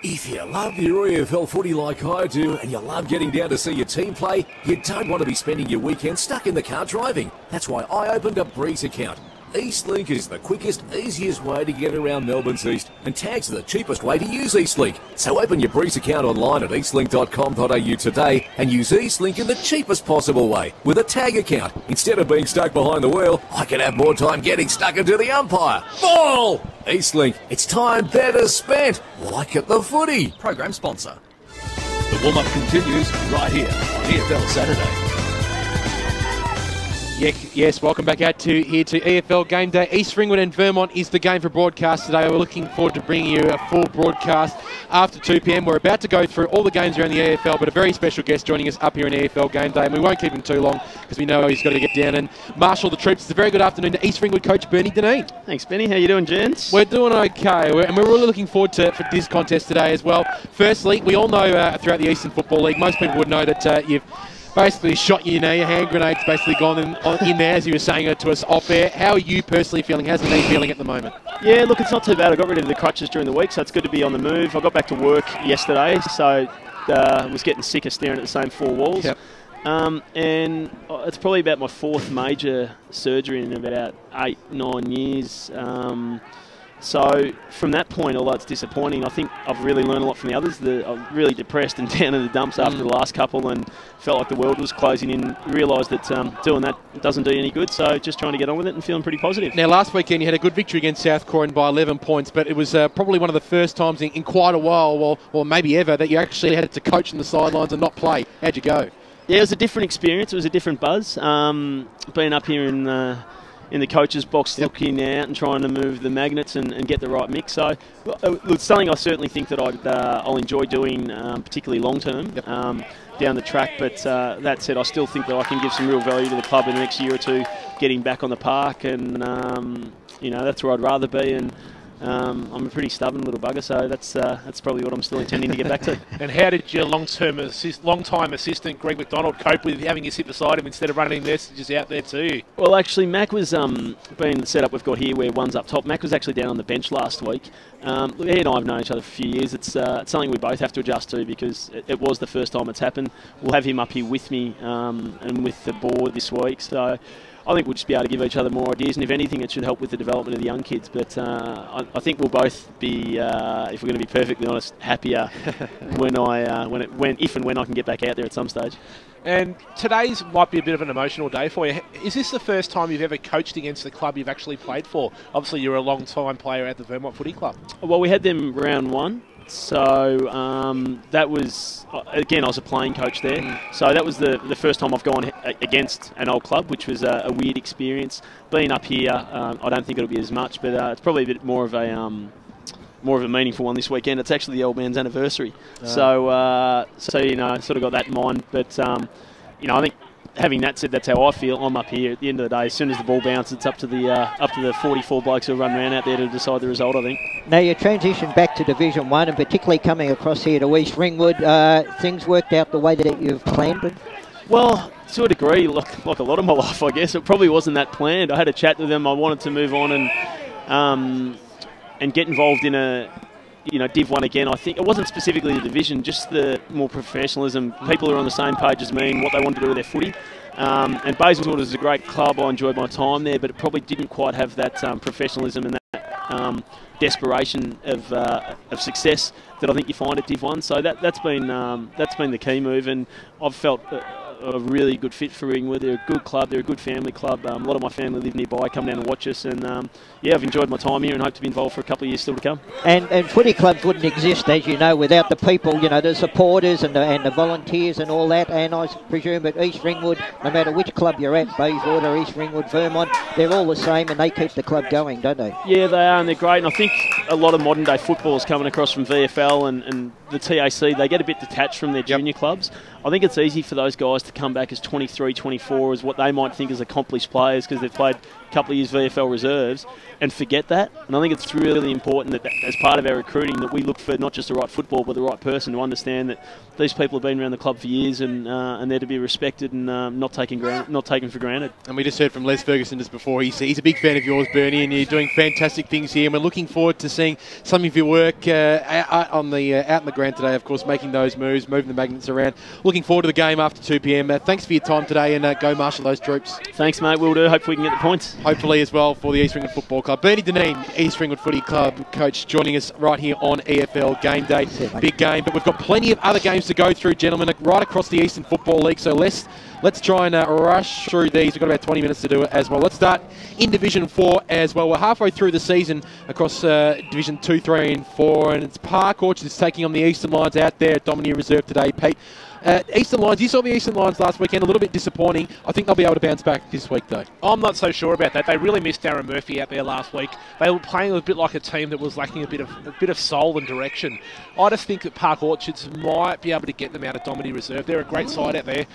If you love your EFL footy like I do, and you love getting down to see your team play, you don't want to be spending your weekend stuck in the car driving. That's why I opened a Breeze account. EastLink is the quickest, easiest way to get around Melbourne's East, and Tags are the cheapest way to use EastLink. So open your Breeze account online at eastlink.com.au today and use EastLink in the cheapest possible way with a Tag account. Instead of being stuck behind the wheel, I can have more time getting stuck into the umpire. Ball! EastLink, it's time better spent, like at the footy. Program sponsor. The warm-up continues right here on EFL Saturday. Yes, welcome back out here to EFL Game Day. East Ringwood and Vermont is the game for broadcast today. We're looking forward to bringing you a full broadcast after 2 p.m. We're about to go through all the games around the EFL, but a very special guest joining us up here in EFL Game Day, and we won't keep him too long because we know he's got to get down and marshal the troops. It's a very good afternoon to East Ringwood coach Bernie Deneen. Thanks, Benny. How you doing, gents? We're doing okay, and we're really looking forward to for this contest today as well. Firstly, we all know throughout the Eastern Football League, most people would know that you've basically shot your knee, your hand grenade's basically gone in there, as you were saying it to us off air. How are you personally feeling? How's the knee feeling at the moment? Yeah, look, it's not too bad. I got rid of the crutches during the week, so it's good to be on the move. I got back to work yesterday, so was getting sick of staring at the same four walls. Yep. And it's probably about my fourth major surgery in about 8-9 years. So from that point, although it's disappointing, I think I've really learned a lot from the others. I'm really depressed and down in the dumps after the last couple and felt like the world was closing in. Realised that doing that doesn't do any good, so just trying to get on with it and feeling pretty positive. Now, last weekend you had a good victory against South Croydon by 11 points, but it was probably one of the first times in quite a while, or maybe ever, that you actually had to coach on the sidelines and not play. How'd you go? Yeah, it was a different experience. It was a different buzz. Being up here in the coach's box, looking out and trying to move the magnets and get the right mix. So it's something I certainly think that I'll enjoy doing, particularly long term, down the track. But that said, I still think that I can give some real value to the club in the next year or two, getting back on the park, and that's where I'd rather be. And I'm a pretty stubborn little bugger, so that's probably what I'm still intending to get back to. And how did your long-time assistant Greg McDonald cope with having you sit beside him instead of running messages out there too? Well, actually, Mac was being the setup we've got here where one's up top. Mac was actually down on the bench last week. He and I have known each other for a few years. It's something we both have to adjust to because it was the first time it's happened. We'll have him up here with me and with the board this week. So I think we'll just be able to give each other more ideas, and if anything, it should help with the development of the young kids. But I think we'll both be, if we're going to be perfectly honest, happier if and when I can get back out there at some stage. And today's might be a bit of an emotional day for you. Is this the first time you've ever coached against the club you've actually played for? Obviously, you're a long-time player at the Vermont Footy Club. Well, we had them round one. So that was, again, I was a playing coach there. So that was the first time I've gone against an old club, which was a weird experience. Being up here, I don't think it'll be as much, but it's probably a bit more of a meaningful one this weekend. It's actually the old man's anniversary. So sort of got that in mind. But, I think having that said, that's how I feel. I'm up here at the end of the day. As soon as the ball bounces, it's up to the 44 blokes who run around out there to decide the result, I think. Now, you transitioned back to Division 1, and particularly coming across here to East Ringwood, things worked out the way that you've planned it? Well, to a degree, like a lot of my life, I guess. It probably wasn't that planned. I had a chat with them. I wanted to move on and get involved in a Div 1 again. I think it wasn't specifically the division, just the more professionalism. People who are on the same page as me and what they want to do with their footy. And Bayswater is a great club. I enjoyed my time there, but it probably didn't quite have that professionalism and that desperation of success that I think you find at Div 1. So that's been the key move, and I've felt a really good fit for Ringwood. They're a good club. They're a good family club. A lot of my family live nearby, come down and watch us, and I've enjoyed my time here and hope to be involved for a couple of years still to come. And footy clubs wouldn't exist, as you know, without the people, the supporters and the volunteers and all that. And I presume at East Ringwood, no matter which club you're at, Bayswater, East Ringwood, Vermont, they're all the same and they keep the club going, don't they? Yeah, they are, and they're great. And I think a lot of modern day footballers coming across from VFL and the TAC, they get a bit detached from their junior clubs. I think it's easy for those guys to come back as 23, 24, as what they might think as accomplished players because they've played a couple of years VFL reserves and forget that. And I think it's really important that as part of our recruiting that we look for not just the right football but the right person to understand that these people have been around the club for years and they're to be respected and not taken for granted. And we just heard from Les Ferguson just before. He's a big fan of yours, Bernie, and you're doing fantastic things here. And we're looking forward to seeing some of your work out in the ground today, of course, making those moves, moving the magnets around. Looking forward to the game after 2 p.m. Thanks for your time today and go marshal those troops. Thanks, mate. We'll do. Hopefully we can get the points. Hopefully as well for the East Ringwood Football Club. Bernie Deneen, East Ringwood Footy Club coach, joining us right here on EFL Game Day. Big game, but we've got plenty of other games to go through, gentlemen, right across the Eastern Football League. So let's try and rush through these. We've got about 20 minutes to do it as well. Let's start in Division 4 as well. We're halfway through the season across Division 2, 3 and 4, and it's Park Orchards taking on the Eastern Lions out there at Domineer Reserve today, Pete. Eastern Lions, you saw the Eastern Lions last weekend, a little bit disappointing. I think they'll be able to bounce back this week, though. I'm not so sure about that. They really missed Darren Murphy out there last week. They were playing a bit like a team that was lacking a bit of soul and direction. I just think that Park Orchards might be able to get them out of Domini Reserve. They're a great side out there.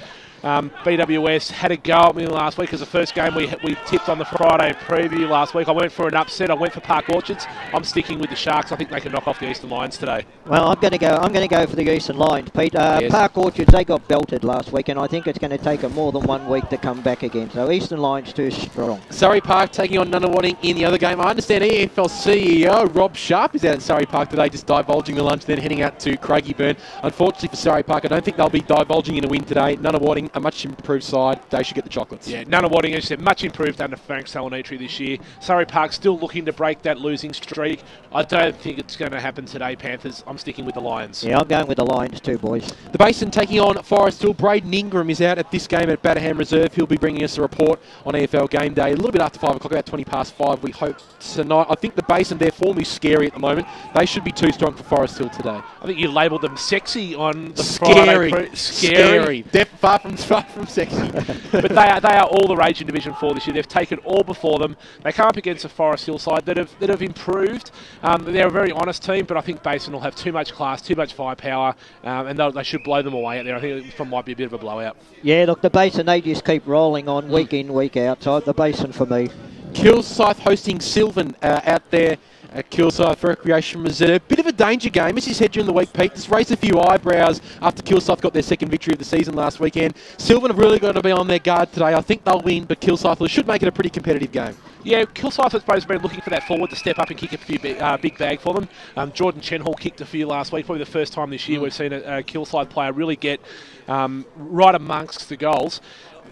BWS had a go at me last week as the first game we tipped on the Friday preview last week. I went for an upset. I went for Park Orchards. I'm sticking with the Sharks. I think they can knock off the Eastern Lions today. Well, I'm going to go for the Eastern Lions, Pete. Yes. Park Orchards, they got belted last week, and I think it's going to take them more than 1 week to come back again. So Eastern Lions too strong. Surrey Park taking on Nunawading in the other game. I understand EFL CEO Rob Sharp is out at Surrey Park today, just divulging the lunch, then heading out to Craigieburn. Unfortunately for Surrey Park, I don't think they'll be divulging in a win today. Nunawading, a much improved side, they should get the chocolates. Yeah, Nunawading, as you said, much improved under Frank Salinitri this year. Surrey Park still looking to break that losing streak. I don't think it's going to happen today, Panthers. I'm sticking with the Lions. Yeah, I'm going with the Lions too, boys. The Basin taking on Forest Hill. Braden Ingram is out at this game at Batterham Reserve. He'll be bringing us a report on EFL Game Day a little bit after 5 o'clock, about 20 past 5, we hope tonight. I think the Basin, their form is scary at the moment. They should be too strong for Forest Hill today. I think you labelled them sexy on the Scary. Friday. Scary. They're far from sexy. But they are all the rage in Division 4 this year. They've taken all before them. They come up against a Forest Hill side that have improved. They're a very honest team, but I think Basin will have too much class, too much firepower, and they should blow them away out there. I think it might be a bit of a blowout. Yeah, look, the Basin, they just keep rolling on week in, week out. So the Basin for me. Kilsyth hosting Sylvan out there at Kilsyth Recreation Reserve. Bit of a danger game, as you said during the week, Pete. This raised a few eyebrows after Kilsyth got their second victory of the season last weekend. Sylvan have really got to be on their guard today. I think they'll win, but Kilsyth should make it a pretty competitive game. Yeah, Kilsyth has supposed to be looking for that forward to step up and kick a few big bag for them. Jordan Chenhall kicked a few last week. Probably the first time this year we've seen a Kilsyth player really get right amongst the goals.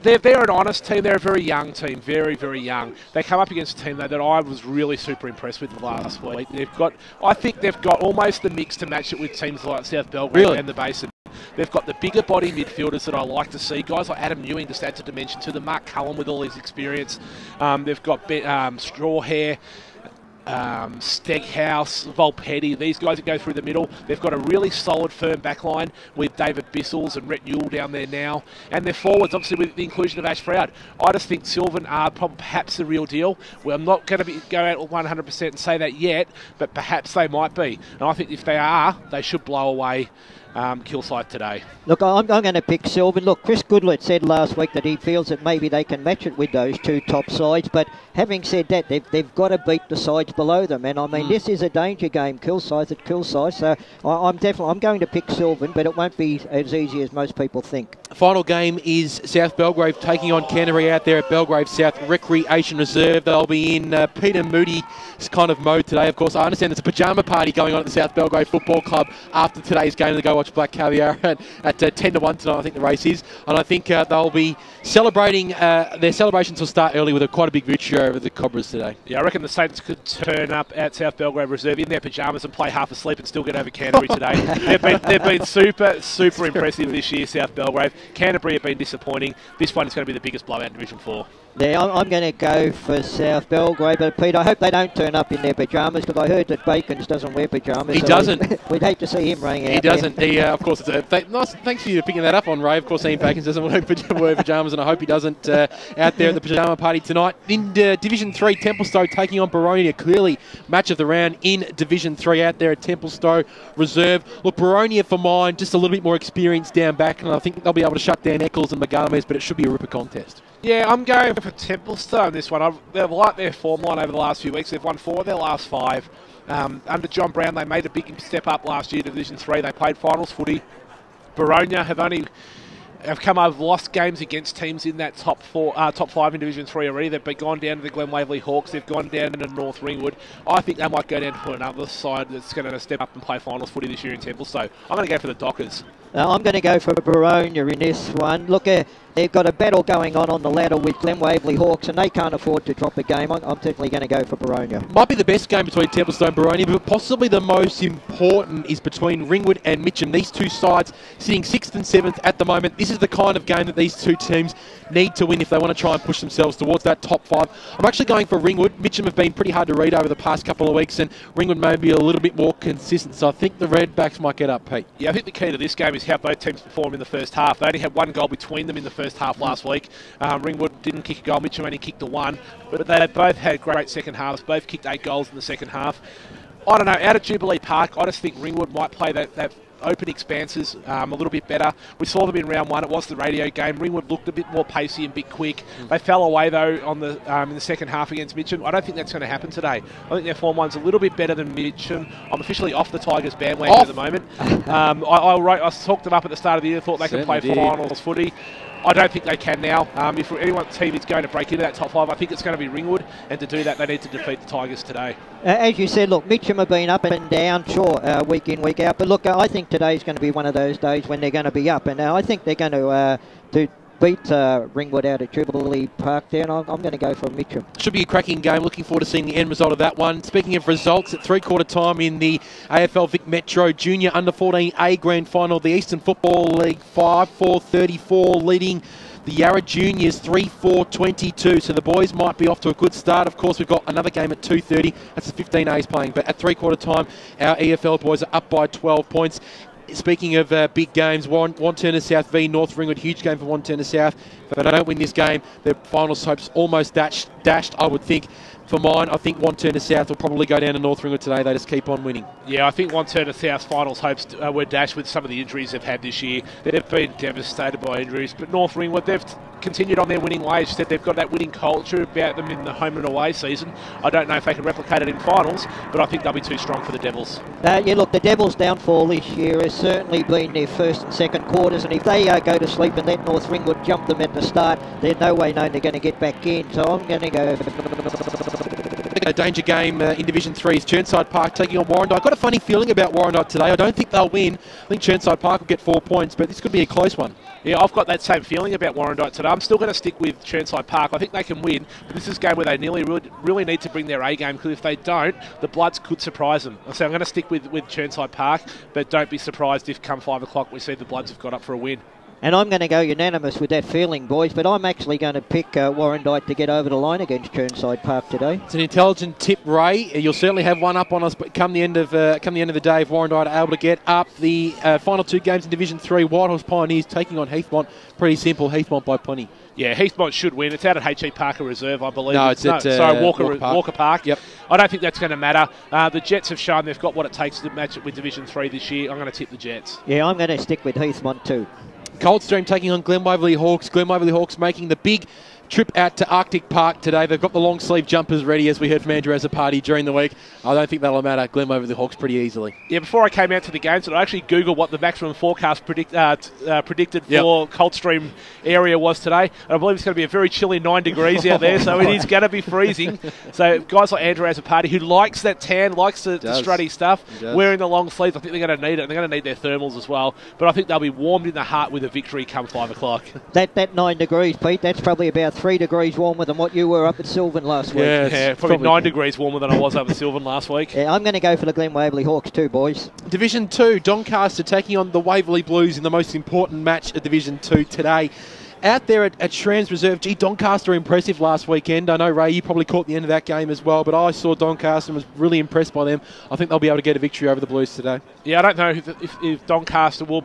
They're an honest team. They're a very young team, very, very young. They come up against a team that I was really super impressed with last week. I think they've got almost the mix to match it with teams like South Belgrade and the Basin. They've got the bigger body midfielders that I like to see. Guys like Adam Ewing just adds a dimension to them. Mark Cullen with all his experience. They've got Strawhair, Steghouse, Volpetti, these guys that go through the middle. They've got a really solid, firm backline with David Bissels and Rhett Newell down there now. And their forwards, obviously, with the inclusion of Ash Froud. I just think Sylvan are perhaps the real deal. Well, I'm not going to go out 100% and say that yet, but perhaps they might be. And I think if they are, they should blow away Kilsyth today. Look, I'm going to pick Sylvan. Look, Chris Goodlett said last week that he feels that maybe they can match it with those two top sides, but having said that, they've got to beat the sides below them, and I mean, this is a danger game, Kilsyth at Kilsyth, so I'm going to pick Sylvan, but it won't be as easy as most people think. Final game is South Belgrave taking on Canterbury out there at Belgrave South Recreation Reserve. They'll be in Peter Moody's kind of mode today. Of course, I understand there's a pyjama party going on at the South Belgrave Football Club after today's game to go watch Black Caviar at 10 to 1 tonight, I think the race is. And I think they'll be celebrating, their celebrations will start early with quite a big victory over the Cobras today. Yeah, I reckon the Saints could turn up at South Belgrave Reserve in their pyjamas and play half asleep and still get over Canterbury today. They've been super impressive this year, South Belgrave. Canterbury have been disappointing. This one is going to be the biggest blowout in Division 4. Yeah, I'm going to go for South Belgrave, but Pete, I hope they don't turn up in their pyjamas, because I heard that Bacons doesn't wear pyjamas. He doesn't. We'd hate to see him running out. He doesn't. He, of course, nice. Thanks for you picking that up on, Ray. Of course, Ian Bacons doesn't wear pyjamas, and I hope he doesn't out there at the pyjama party tonight. In Division 3, Templestowe taking on Baronia. Clearly, match of the round in Division 3 out there at Templestowe Reserve. Look, Baronia for mine, just a little bit more experience down back, and I think they'll be able to shut down Eccles and Magames, but it should be a ripper contest. Yeah, I'm going for Templestowe on this one. They've liked their form line over the last few weeks. They've won 4 of their last 5. Under John Brown, they made a big step up last year to Division 3. They played finals footy. Baronia have lost games against teams in that top 5 in Division 3 already. They've gone down to the Glen Waverley Hawks. They've gone down to North Ringwood. I think they might go down to another side that's going to step up and play finals footy this year in Templestowe. I'm going to go for the Dockers. I'm going to go for Baronia in this one. Look, they've got a battle going on the ladder with Glen Waverley Hawks, and they can't afford to drop a game. I'm definitely going to go for Baronia. Might be the best game between Templestowe and Baronia, but possibly the most important is between Ringwood and Mitcham. These two sides sitting 6th and 7th at the moment. This is the kind of game that these two teams need to win if they want to try and push themselves towards that top 5. I'm actually going for Ringwood. Mitcham have been pretty hard to read over the past couple of weeks, and Ringwood may be a little bit more consistent, so I think the Redbacks might get up, Pete. Yeah, I think the key to this game is how both teams perform in the first half. They only had one goal between them in the first half last week. Ringwood didn't kick a goal, Mitcham only kicked the one, but they both had great second halves, both kicked 8 goals in the second half. I don't know, out at Jubilee Park, I just think Ringwood might play that open expanses a little bit better. We saw them in round 1. It was the radio game. Ringwood looked a bit more pacey and a bit quick. They fell away though on the in the second half against Mitcham. I don't think that's going to happen today. I think their form one's a little bit better than Mitcham. I'm officially off the Tigers bandwagon at the moment. I talked them up at the start of the year. Thought they could play finals footy. I don't think they can now. If anyone's team is going to break into that top 5, I think it's going to be Ringwood, and to do that they need to defeat the Tigers today. As you said, look, Mitcham have been up and down, sure, week in, week out, but look, I think today's going to be one of those days when they're going to be up, and I think they're going to beat Ringwood out at Jubilee Park there, and I'm going to go for Mitcham. Should be a cracking game. Looking forward to seeing the end result of that one. Speaking of results, at 3/4 time in the AFL Vic Metro Junior Under-14A Grand Final, the Eastern Football League 5-4-34 leading the Yarra Juniors 3-4-22. So the boys might be off to a good start. Of course, we've got another game at 2:30. That's the 15A's playing. But at 3/4 time, our EFL boys are up by 12 points. Speaking of big games, Wanturna South v North Ringwood, huge game for Wanturna South. If they don't win this game, their finals hopes almost dashed, I would think. For mine, I think Wanturna South will probably go down to North Ringwood today. They just keep on winning. Yeah, I think Wanturna South's finals hopes were dashed with some of the injuries they've had this year. They've been devastated by injuries, but North Ringwood, they've continued on their winning ways. Said they've got that winning culture about them in the home and away season. I don't know if they can replicate it in finals, but I think they'll be too strong for the Devils. Yeah, look, the Devils' downfall this year has certainly been their first and second quarters, and if they go to sleep and let North Ringwood jump them at the start, there's no way known they're going to get back in. So I'm going to go. A danger game in Division 3 is Churnside Park taking on Warrandyte. I've got a funny feeling about Warrandyte today. I don't think they'll win. I think Churnside Park will get 4 points, but this could be a close one. Yeah, I've got that same feeling about Warrandyte today. I'm still going to stick with Churnside Park. I think they can win, but this is a game where they really need to bring their A game, because if they don't, the Bloods could surprise them. So I'm going to stick with Churnside Park, but don't be surprised if come 5 o'clock we see the Bloods have got up for a win. And I'm going to go unanimous with that feeling, boys, but I'm actually going to pick Warrandyte to get over the line against Churnside Park today. It's an intelligent tip, Ray. You'll certainly have one up on us, but come the end of the day, if Warrandyte are able to get up, the final 2 games in Division 3, Whitehorse Pioneers taking on Heathmont. Pretty simple, Heathmont by plenty. Yeah, Heathmont should win. It's out at H.E. Parker Reserve, I believe. No, it's at Walker Park. Yep. I don't think that's going to matter. The Jets have shown they've got what it takes to match it with Division 3 this year. I'm going to tip the Jets. Yeah, I'm going to stick with Heathmont too. Coldstream taking on Glen Waverley Hawks. Glen Waverley Hawks making the big trip out to Arctic Park today. They've got the long sleeve jumpers ready, as we heard from Andrew as a party during the week. I don't think that'll matter. Glen Waverley Hawks pretty easily. Yeah, before I came out to the games, I actually Googled what the maximum forecast predicted for Coldstream area was today. And I believe it's going to be a very chilly 9 degrees out there, so it is going to be freezing. So guys like Andrew as a party, who likes that tan, likes the strutty stuff, wearing the long sleeves, I think they're going to need it. They're going to need their thermals as well. But I think they'll be warmed in the heart with a victory come 5 o'clock. That 9 degrees, Pete, that's probably about 3 degrees warmer than what you were up at Sylvan last week. Yeah, probably 9 degrees warmer than I was up at Sylvan last week. Yeah, I'm going to go for the Glen Waverley Hawks too, boys. Division 2, Doncaster taking on the Waverley Blues in the most important match of Division 2 today. Out there at Shrams Reserve, Doncaster impressive last weekend. I know, Ray, you probably caught the end of that game as well, but I saw Doncaster and was really impressed by them. I think they'll be able to get a victory over the Blues today. Yeah, I don't know if Doncaster will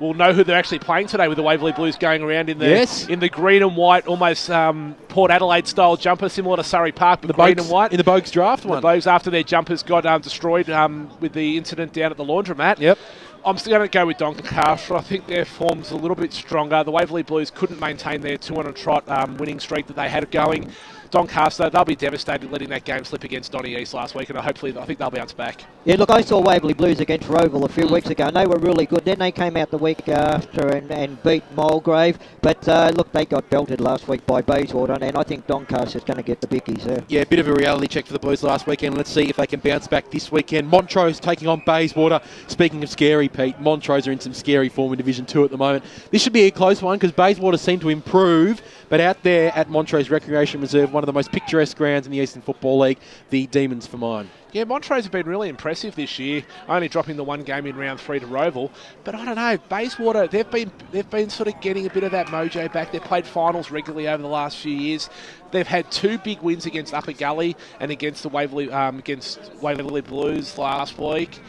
know who they're actually playing today, with the Waverley Blues going around in the green and white, almost Port Adelaide style jumper, similar to Surrey Park, but green and white. In the Bogues draft one. The Bogues, after their jumpers got destroyed with the incident down at the laundromat. Yep. I'm still going to go with Doncaster. I think their form's a little bit stronger. The Waverley Blues couldn't maintain their 200 trot winning streak that they had going. Doncaster, they'll be devastated letting that game slip against Donny East last week, and I think they'll bounce back. Yeah, look, I saw Waverley Blues against Roval a few weeks ago, and they were really good. Then they came out the week after and beat Mulgrave, but look, they got belted last week by Bayswater, and I think Doncaster's going to get the bickies there. Yeah, a bit of a reality check for the Blues last weekend. Let's see if they can bounce back this weekend. Montrose taking on Bayswater. Speaking of scary, Pete, Montrose are in some scary form in Division 2 at the moment. This should be a close one because Bayswater seem to improve, but out there at Montrose Recreation Reserve, one of the most picturesque grounds in the Eastern Football League, the Demons for mine. Yeah, Montrose have been really impressive this year, only dropping the one game in round 3 to Roval. But I don't know, Bayswater, they've been sort of getting a bit of that mojo back. They've played finals regularly over the last few years. They've had 2 big wins against Upper Gully and against the Waverley Blues last week.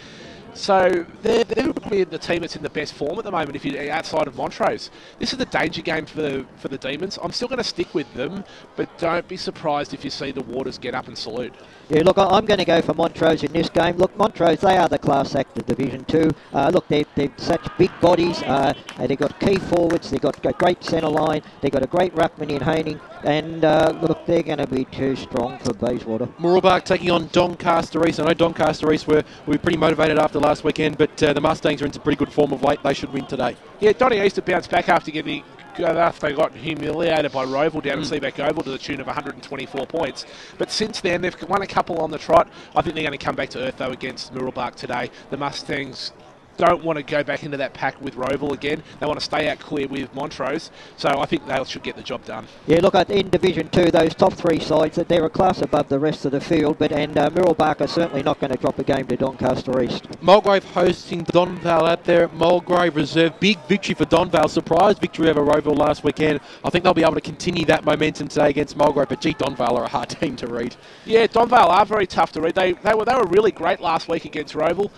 So they're probably the team that's in the best form at the moment if you're outside of Montrose. This is the danger game for the Demons. I'm still going to stick with them, but don't be surprised if you see the Waters get up and salute. Yeah, look, I'm going to go for Montrose in this game. Look, Montrose, they are the class act of Division 2. Look, they're such big bodies. They've got key forwards. They've got a great centre line. They've got a great ruckman in Haining. And look, they're going to be too strong for Bayswater. Mooroolbark taking on Doncaster East. I know Doncaster East were pretty motivated after last weekend, but the Mustangs are in some pretty good form of late. They should win today. Yeah, Donny East have bounced back after they got humiliated by Roval down at Seaback Oval to the tune of 124 points. But since then, they've won a couple on the trot. I think they're going to come back to earth, though, against Mooroolbark today. The Mustangs don't want to go back into that pack with Roval again. They want to stay out clear with Montrose. So I think they should get the job done. Yeah, look, in Division 2, those top 3 sides, they're a class above the rest of the field, and Mooroolbark are certainly not going to drop a game to Doncaster East. Mulgrave hosting Donvale out there at Mulgrave Reserve. Big victory for Donvale. Surprise victory over Roval last weekend. I think they'll be able to continue that momentum today against Mulgrave, but gee, Donvale are a hard team to read. Yeah, Donvale are very tough to read. They were really great last week against Roval.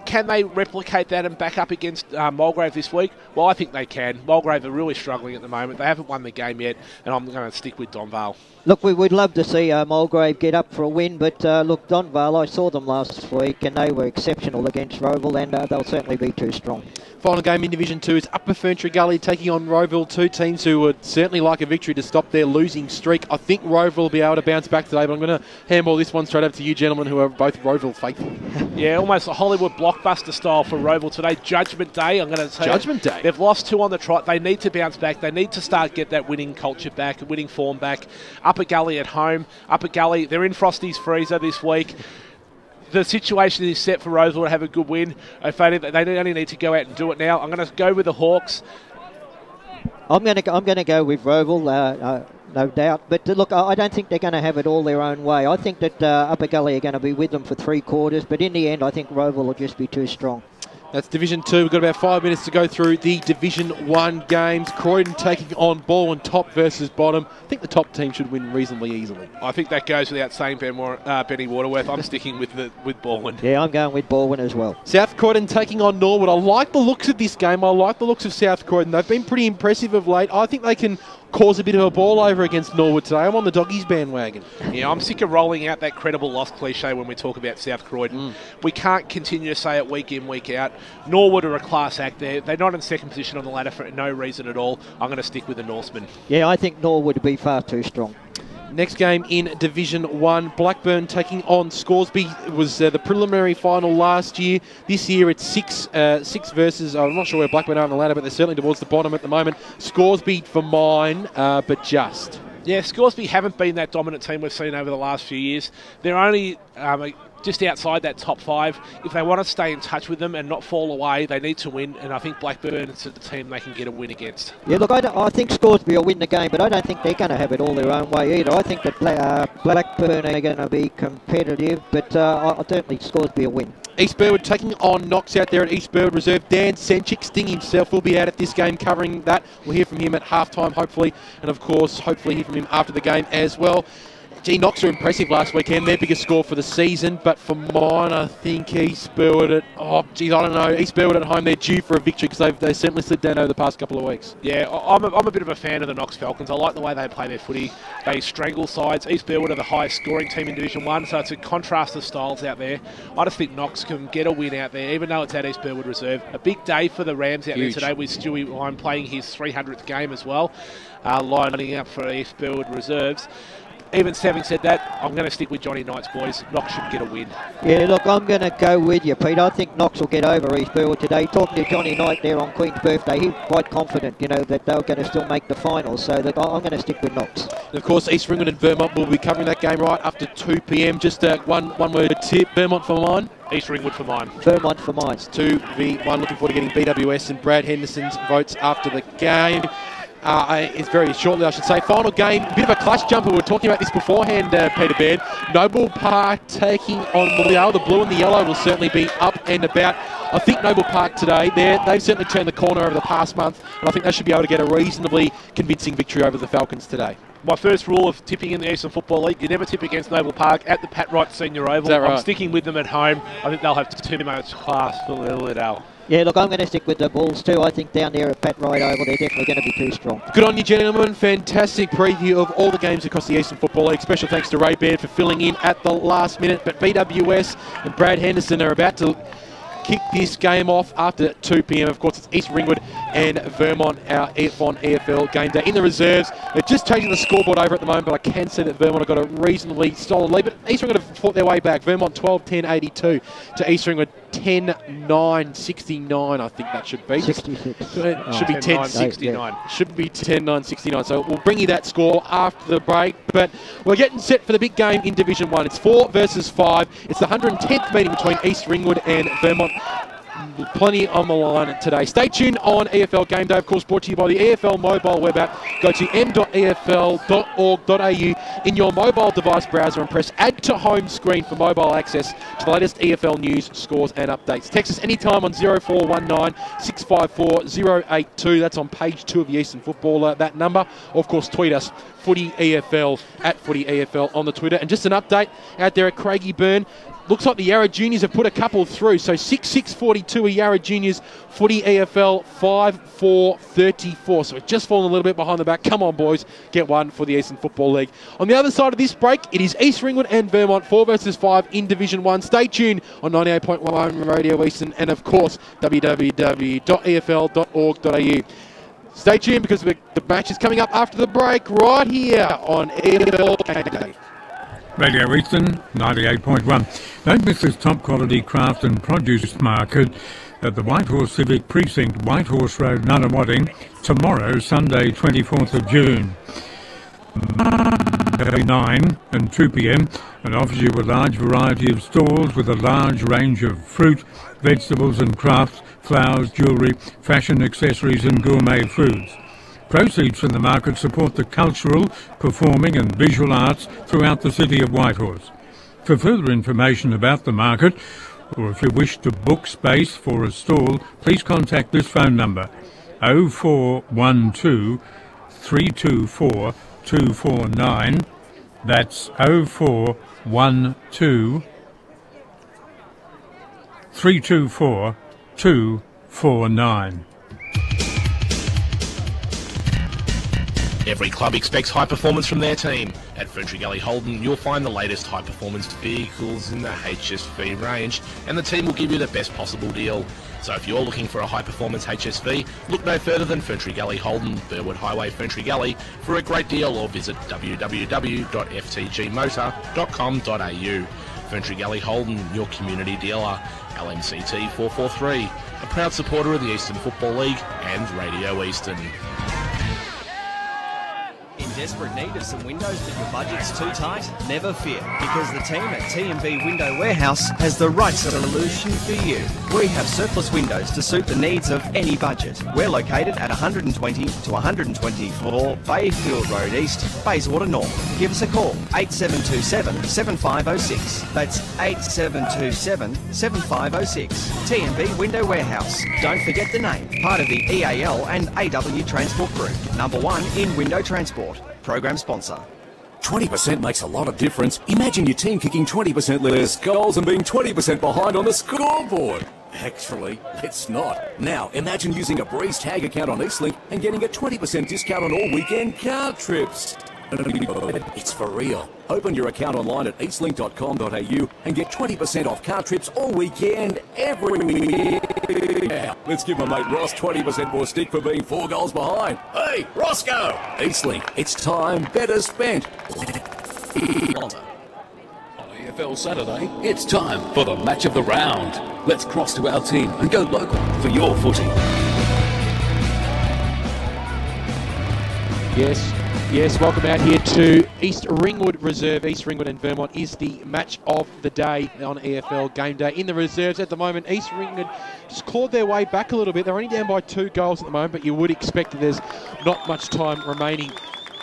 Can they replicate that and back up against Mulgrave this week? Well, I think they can. Mulgrave are really struggling at the moment. They haven't won the game yet, and I'm going to stick with Donvale. Look, we would love to see Mulgrave get up for a win, but look, Donvale, I saw them last week, and they were exceptional against Roval, and they'll certainly be too strong. Final game in Division 2 is Upper Ferntree Gully taking on Roval, 2 teams who would certainly like a victory to stop their losing streak. I think Roval will be able to bounce back today, but I'm going to handball this one straight over to you gentlemen who are both Roval faithful. Yeah, almost a Hollywood blockbuster style for Roval today. Judgment Day, I'm going to say. Judgment Day. They've lost 2 on the trot. They need to bounce back. They need to get that winning culture back, winning form back. Upper Gully at home. Upper Gully, they're in Frosty's freezer this week. The situation is set for Roval to have a good win. If they only need to go out and do it now. I'm going to go with the Hawks. I'm going to go with Roval, no doubt. But look, I don't think they're going to have it all their own way. I think that Upper Gully are going to be with them for 3 quarters. But in the end, I think Roval will just be too strong. That's Division 2. We've got about 5 minutes to go through the Division 1 games. Croydon taking on Baldwin, top versus bottom. I think the top team should win reasonably easily. I think that goes without saying, Benny Waterworth. I'm sticking with Baldwin. Yeah, I'm going with Baldwin as well. South Croydon taking on Norwood. I like the looks of this game. I like the looks of South Croydon. They've been pretty impressive of late. I think they can cause a bit of a ball over against Norwood today. I'm on the Doggies bandwagon. Yeah, I'm sick of rolling out that credible loss cliche when we talk about South Croydon. We can't continue to say it week in, week out. Norwood are a class act there. They're not in second position on the ladder for no reason at all. I'm going to stick with the Norsemen. Yeah, I think Norwood would be far too strong. Next game in Division 1, Blackburn taking on Scoresby. It was the preliminary final last year. This year it's 6 versus, I'm not sure where Blackburn are on the ladder, but they're certainly towards the bottom at the moment. Scoresby for mine, but just. Yeah, Scoresby haven't been that dominant team we've seen over the last few years. They're only just outside that top 5. If they want to stay in touch with them and not fall away, they need to win, and I think Blackburn is the team they can get a win against. Yeah, look, I think Scoresby will win the game, but I don't think they're going to have it all their own way either. I think that Blackburn are going to be competitive, but I don't think Scoresby will win. East Burwood taking on Knox out there at East Burwood Reserve. Dan Senchik, Sting himself, will be out at this game covering that. We'll hear from him at halftime, hopefully, and of course, hopefully hear from him after the game as well. Gee, Knox are impressive last weekend. Their biggest score for the season, but for mine, I think East Burwood I don't know. East Burwood at home, they're due for a victory because they've certainly slid down over the past couple of weeks. Yeah, I'm a bit of a fan of the Knox Falcons. I like the way they play their footy. They strangle sides. East Burwood are the highest scoring team in Division 1, so it's a contrast of styles out there. I just think Knox can get a win out there, even though it's at East Burwood Reserve. A big day for the Rams out there today with Stewie Lyon playing his 300th game as well, lining up for East Burwood Reserves. even having said that, I'm going to stick with Johnny Knight's boys. Knox should get a win. Yeah, look, I'm going to go with you, Pete. I think Knox will get over East Burwood today. Talking to Johnny Knight there on Queen's birthday, he's quite confident, you know, that they're going to still make the finals. So look, I'm going to stick with Knox. And of course, East Ringwood and Vermont will be covering that game right after 2 p.m. Just one word tip: Vermont for mine. East Ringwood for mine. Vermont for mine. It's 2v1. Looking forward to getting BWS and Brad Henderson's votes after the game. It's very shortly, I should say. Final game, a bit of a clutch jumper. We were talking about this beforehand, Peter Baird. Noble Park taking on Mulliola. The blue and the yellow will certainly be up and about. I think Noble Park today, they've certainly turned the corner over the past month, and I think they should be able to get a reasonably convincing victory over the Falcons today. My first rule of tipping in the Eastern Football League, you never tip against Noble Park at the Pat Wright Senior Oval. Is that right? I'm sticking with them at home. I think they'll have too much class for Liddell. Yeah, look, I'm going to stick with the Bulls too. I think down there at Pat Wright Oval, they're definitely going to be too strong. Good on you, gentlemen. Fantastic preview of all the games across the Eastern Football League. Special thanks to Ray Baird for filling in at the last minute. But BWS and Brad Henderson are about to kick this game off after 2 p.m. Of course, it's East Ringwood and Vermont, our on EFL Game Day. In the reserves, they're just changing the scoreboard over at the moment, but I can see that Vermont have got a reasonably solid lead. But East Ringwood have fought their way back. Vermont 12-10-82 to East Ringwood 10-9-69, I think that should be. 66. It should be 10-9-69. Should be 10-9-69. So we'll bring you that score after the break. But we're getting set for the big game in Division 1. It's 4 versus 5. It's the 110th meeting between East Ringwood and Vermont. Plenty on the line today. Stay tuned on EFL Game Day, of course, brought to you by the EFL mobile web app. Go to m.efl.org.au in your mobile device browser and press Add to Home Screen for mobile access to the latest EFL news, scores and updates. Text us anytime on 0419 654 082. That's on page 2 of the Eastern Footballer, that number. Or, of course, tweet us, Footy EFL, at Footy EFL on the Twitter. And just an update out there at Craigieburn. Looks like the Yarra Juniors have put a couple through. So 6-6-42 are Yarra Juniors, Footy EFL 5-4-34. So it's just fallen a little bit behind the back. Come on, boys, get one for the Eastern Football League. On the other side of this break, it is East Ringwood and Vermont 4 versus 5 in Division 1. Stay tuned on 98.1 Radio Eastern and, of course, www.efl.org.au. Stay tuned because the match is coming up after the break right here on EFL Game Day. Radio Eastern 98.1. Don't miss this top quality craft and produce market at the Whitehorse Civic Precinct, Whitehorse Road, Nunawading, tomorrow, Sunday 24th of June. 9 and 2 p.m. and offers you a large variety of stalls with a large range of fruit, vegetables and crafts, flowers, jewellery, fashion accessories and gourmet foods. Proceeds from the market support the cultural, performing and visual arts throughout the city of Whitehorse. For further information about the market, or if you wish to book space for a stall, please contact this phone number, 0412 324 249. That's 0412 324 249. Every club expects high performance from their team. At Ferntree Gully Holden, you'll find the latest high-performance vehicles in the HSV range, and the team will give you the best possible deal. So if you're looking for a high-performance HSV, look no further than Ferntree Gully Holden, Burwood Highway, Ferntree Gully, for a great deal, or visit www.ftgmotor.com.au. Ferntree Gully Holden, your community dealer. LMCT 443, a proud supporter of the Eastern Football League and Radio Eastern. In desperate need of some windows but your budget's too tight? Never fear, because the team at T&B Window Warehouse has the right solution for you. We have surplus windows to suit the needs of any budget. We're located at 120 to 124 Bayfield Road East, Bayswater North. Give us a call, 8727 7506. That's 8727 7506. T&B Window Warehouse. Don't forget the name, part of the EAL and AW Transport Group. #1 in window transport. Program sponsor. 20% makes a lot of difference. Imagine your team kicking 20% less goals and being 20% behind on the scoreboard. Actually, it's not. Now, imagine using a Breeze Tag account on Eastlink and getting a 20% discount on all weekend car trips. It's for real. Open your account online at eastlink.com.au and get 20% off car trips all weekend, every week. Yeah, let's give my mate Ross 20% more stick for being 4 goals behind. Hey, Roscoe! Eastlink, it's time better spent. On EFL Saturday, it's time for the match of the round. Let's cross to our team and go local for your footy. Yes, welcome out here to East Ringwood Reserve. East Ringwood and Vermont is the match of the day on EFL Game Day. In the reserves at the moment, East Ringwood just clawed their way back a little bit. They're only down by 2 goals at the moment, but you would expect that there's not much time remaining,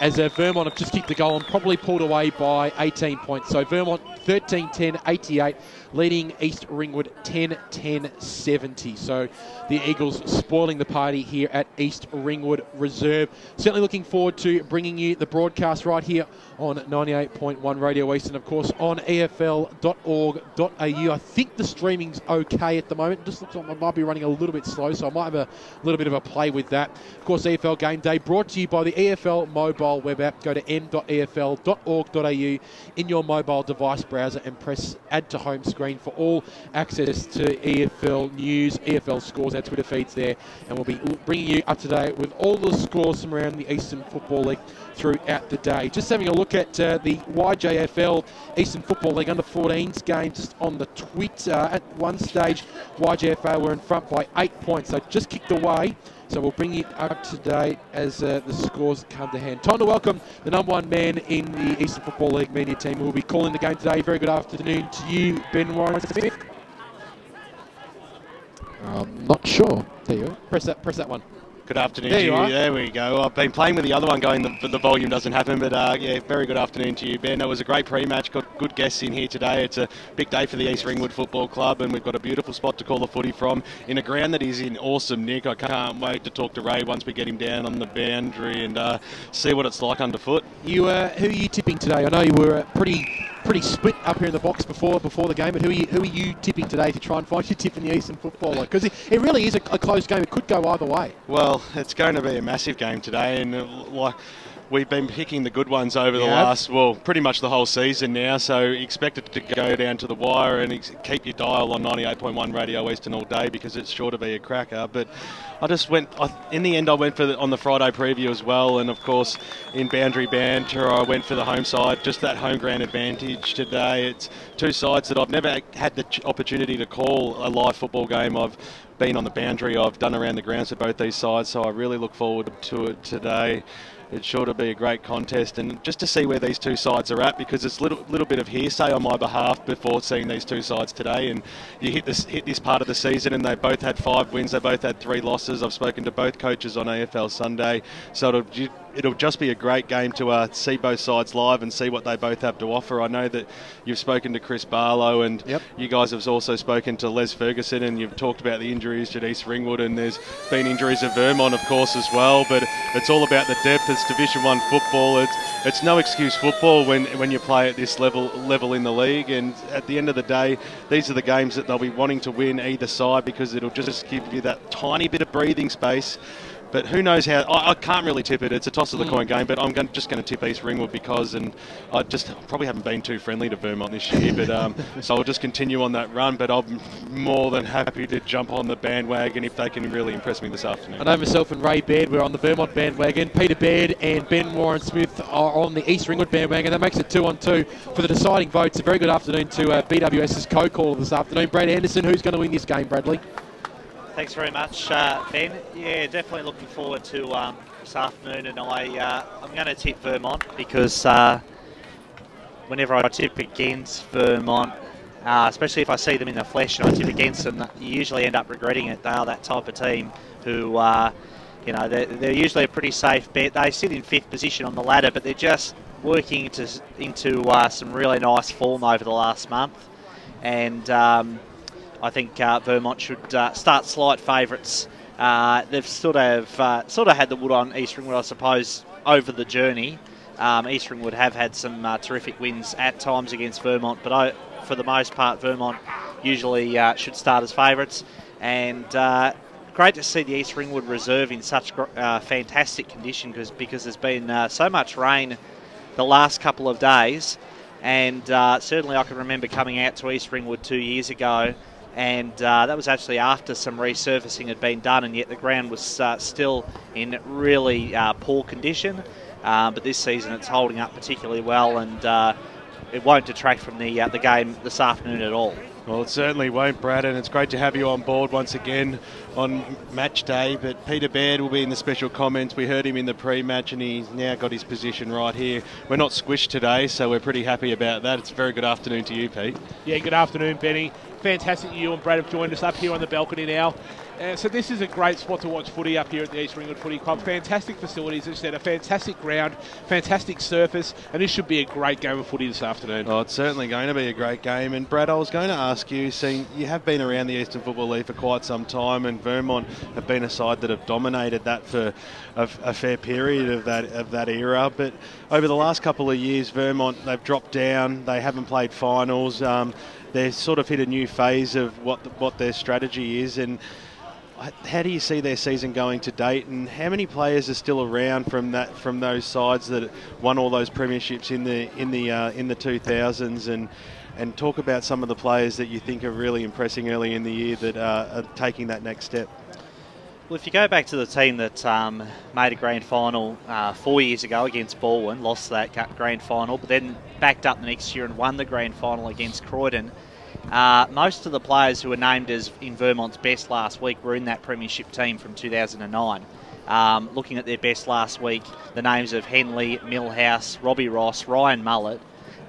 as Vermont have just kicked the goal and probably pulled away by 18 points. So Vermont 13-10-88, leading East Ringwood 10-10-70. So the Eagles spoiling the party here at East Ringwood Reserve. Certainly looking forward to bringing you the broadcast right here on 98.1 Radio East, and of course on EFL.org.au. I think the streaming's okay at the moment. Just looks like I might be running a little bit slow, so I might have a little bit of a play with that. Of course, EFL Game Day brought to you by the EFL mobile web app. Go to m.efl.org.au in your mobile device browser and press add to home screen for all access to EFL news, EFL scores, our Twitter feeds there, and we'll be bringing you up to date with all the scores from around the Eastern Football League throughout the day. Just having a look at the YJFL Eastern Football League under-14s game just on the tweet. At one stage, YJFL were in front by 8 points. So just kicked away. So we'll bring you up to date as the scores come to hand. Time to welcome the #1 man in the Eastern Football League media team who will be calling the game today. Very good afternoon to you, Ben Warren-Smith. I'm not sure. There you go. Press that one. Good afternoon to you. There we go. I've been playing with the other one going, the volume doesn't happen, but yeah, very good afternoon to you, Ben. It was a great pre-match, got good guests in here today. It's a big day for the East Ringwood Football Club, and we've got a beautiful spot to call the footy from in a ground that is in awesome nick. I can't wait to talk to Ray once we get him down on the boundary and see what it's like underfoot. Who are you tipping today? I know you were pretty split up here in the box before the game, but who are you tipping today to try and find your tip in the Eastern Football League? Because it really is a close game. It could go either way. Well, it's going to be a massive game today, and we've been picking the good ones over the last, pretty much the whole season now, so expect it to go down to the wire, and keep your dial on 98.1 Radio Eastern all day, because it's sure to be a cracker. But I just went, in the end I went on the Friday preview as well, and of course in Boundary Banter I went for the home side, just that home ground advantage today. It's two sides that I've never had the opportunity to call a live football game. I've been on the boundary, I've done around the grounds of both these sides, so I really look forward to it today. It's sure to be a great contest, and just to see where these two sides are at, because it's a little bit of hearsay on my behalf before seeing these two sides today. And you hit this part of the season, and they both had 5 wins, they both had 3 losses. I've spoken to both coaches on AFL Sunday, so it'll just be a great game to see both sides live and see what they both have to offer. I know that you've spoken to Chris Barlow, and you guys have also spoken to Les Ferguson, and you've talked about the injuries at East Ringwood, and there's been injuries at Vermont, of course, as well. But it's all about the depth. It's Division 1 football. It's no excuse football when you play at this level in the league. And at the end of the day, these are the games that they'll be wanting to win either side, because it'll just give you that tiny bit of breathing space. But who knows how... I can't really tip it. It's a toss of the coin game, but I'm just going to tip East Ringwood because... And I probably haven't been too friendly to Vermont this year, but so I'll just continue on that run. But I'm more than happy to jump on the bandwagon if they can really impress me this afternoon. I know myself and Ray Baird, we're on the Vermont bandwagon. Peter Baird and Ben Warren-Smith are on the East Ringwood bandwagon. That makes it 2-on-2 for the deciding votes. A very good afternoon to BWS's co-caller this afternoon, Brad Anderson. Who's going to win this game, Bradley? Thanks very much, Ben. Yeah, definitely looking forward to this afternoon, and I'm going to tip Vermont because whenever I tip against Vermont, especially if I see them in the flesh and I tip against them, you usually end up regretting it. They are that type of team who, they're usually a pretty safe bet. They sit in 5th position on the ladder, but they're just working into some really nice form over the last month, and I think Vermont should start slight favourites. They've sort of had the wood on East Ringwood, I suppose, over the journey. East Ringwood have had some terrific wins at times against Vermont, but for the most part, Vermont usually should start as favourites. And great to see the East Ringwood Reserve in such fantastic condition, because there's been so much rain the last couple of days. And certainly I can remember coming out to East Ringwood 2 years ago, and that was actually after some resurfacing had been done, and yet the ground was still in really poor condition. but this season it's holding up particularly well, and it won't detract from the game this afternoon at all. Well, it certainly won't, Brad, and it's great to have you on board once again on match day. But Peter Baird will be in the special comments. We heard him in the pre-match, and he's now got his position right here. We're not squished today, so we're pretty happy about that. It's a very good afternoon to you, Pete. Yeah, good afternoon, Benny. Fantastic you and Brad have joined us up here on the balcony now. So this is a great spot to watch footy up here at the East Ringwood Footy Club. Fantastic facilities, as I said, a fantastic ground, fantastic surface, and this should be a great game of footy this afternoon. Oh, it's certainly going to be a great game. And Brad, I was going to ask you, seeing you have been around the Eastern Football League for quite some time, and Vermont have been a side that have dominated that for a fair period of that era. But over the last couple of years, Vermont, they've dropped down. They haven't played finals. They've sort of hit a new phase of what their strategy is. And how do you see their season going to date, and how many players are still around from those sides that won all those premierships in the 2000s, and talk about some of the players that you think are really impressing early in the year that are taking that next step? Well, if you go back to the team that made a grand final 4 years ago against Baldwin, lost that grand final, but then backed up the next year and won the grand final against Croydon. Most of the players who were named as in Vermont's best last week were in that premiership team from 2009. Looking at their best last week, the names of Henley, Millhouse, Robbie Ross, Ryan Mullett,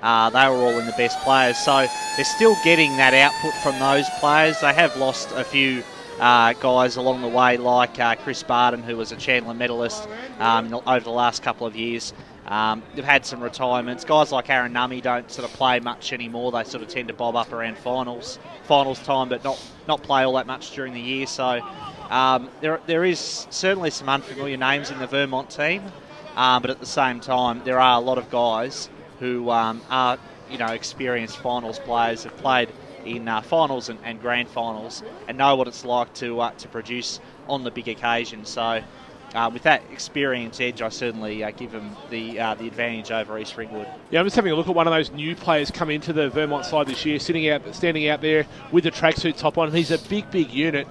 they were all in the best players. So they're still getting that output from those players. They have lost a few guys along the way, like Chris Barton, who was a Chandler medalist over the last couple of years. They've had some retirements. Guys like Aaron Nummy don't sort of play much anymore. They sort of tend to bob up around finals time, but not play all that much during the year. So there is certainly some unfamiliar names in the Vermont team, but at the same time, there are a lot of guys who are experienced finals players, have played in finals and grand finals, and know what it's like to produce on the big occasion. So. With that experience edge, I certainly give them the advantage over East Ringwood. Yeah, I'm just having a look at one of those new players come into the Vermont side this year, standing out there with the tracksuit top on. He's a big unit.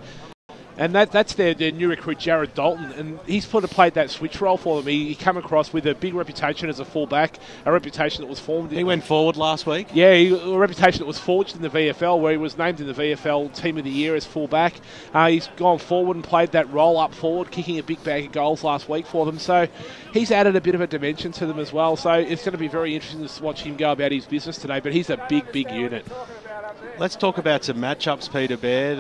And that's their new recruit, Jared Dalton, and he's sort of played that switch role for them. He came across with a big reputation as a fullback, a reputation that was formed. He went forward last week. Yeah, a reputation that was forged in the VFL, where he was named in the VFL Team of the Year as fullback. He's gone forward and played that role up forward, kicking a big bag of goals last week for them. So he's added a bit of a dimension to them as well. So it's going to be very interesting to watch him go about his business today. But he's a big unit. Let's talk about some matchups, Peter Baird.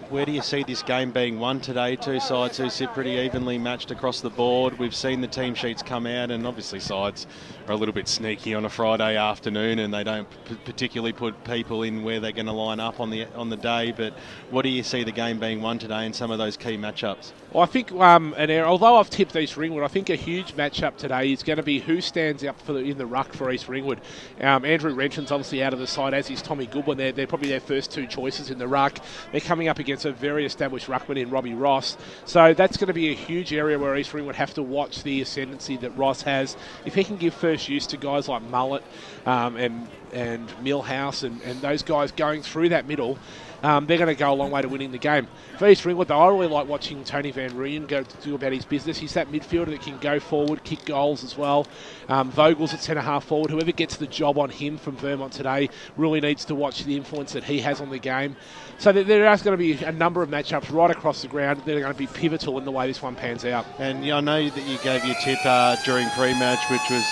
Where do you see this game being won today? Two sides who sit pretty evenly matched across the board. We've seen the team sheets come out, and obviously sides are a little bit sneaky on a Friday afternoon, and they don't particularly put people in where they're going to line up on the day. But what do you see the game being won today in some of those key matchups? Well, I think although I've tipped East Ringwood, I think a huge matchup today is going to be who stands up in the ruck for East Ringwood. Andrew Renton's obviously out of the side, as is Tommy Goodwin. They're probably their first two choices in the ruck. They're coming up against a very established ruckman in Robbie Ross. So that's going to be a huge area where East Ringwood have to watch the ascendancy that Ross has. If he can give first use to guys like Mullett and Millhouse and those guys going through that middle, they're going to go a long way to winning the game. For East Ringwood, though, I really like watching Tony Van Rooyen go to do about his business. He's that midfielder that can go forward, kick goals as well. Vogel's at centre-half forward. Whoever gets the job on him from Vermont today really needs to watch the influence that he has on the game. So there is going to be a number of matchups right across the ground that are going to be pivotal in the way this one pans out. And I know that you gave your tip during pre-match, which was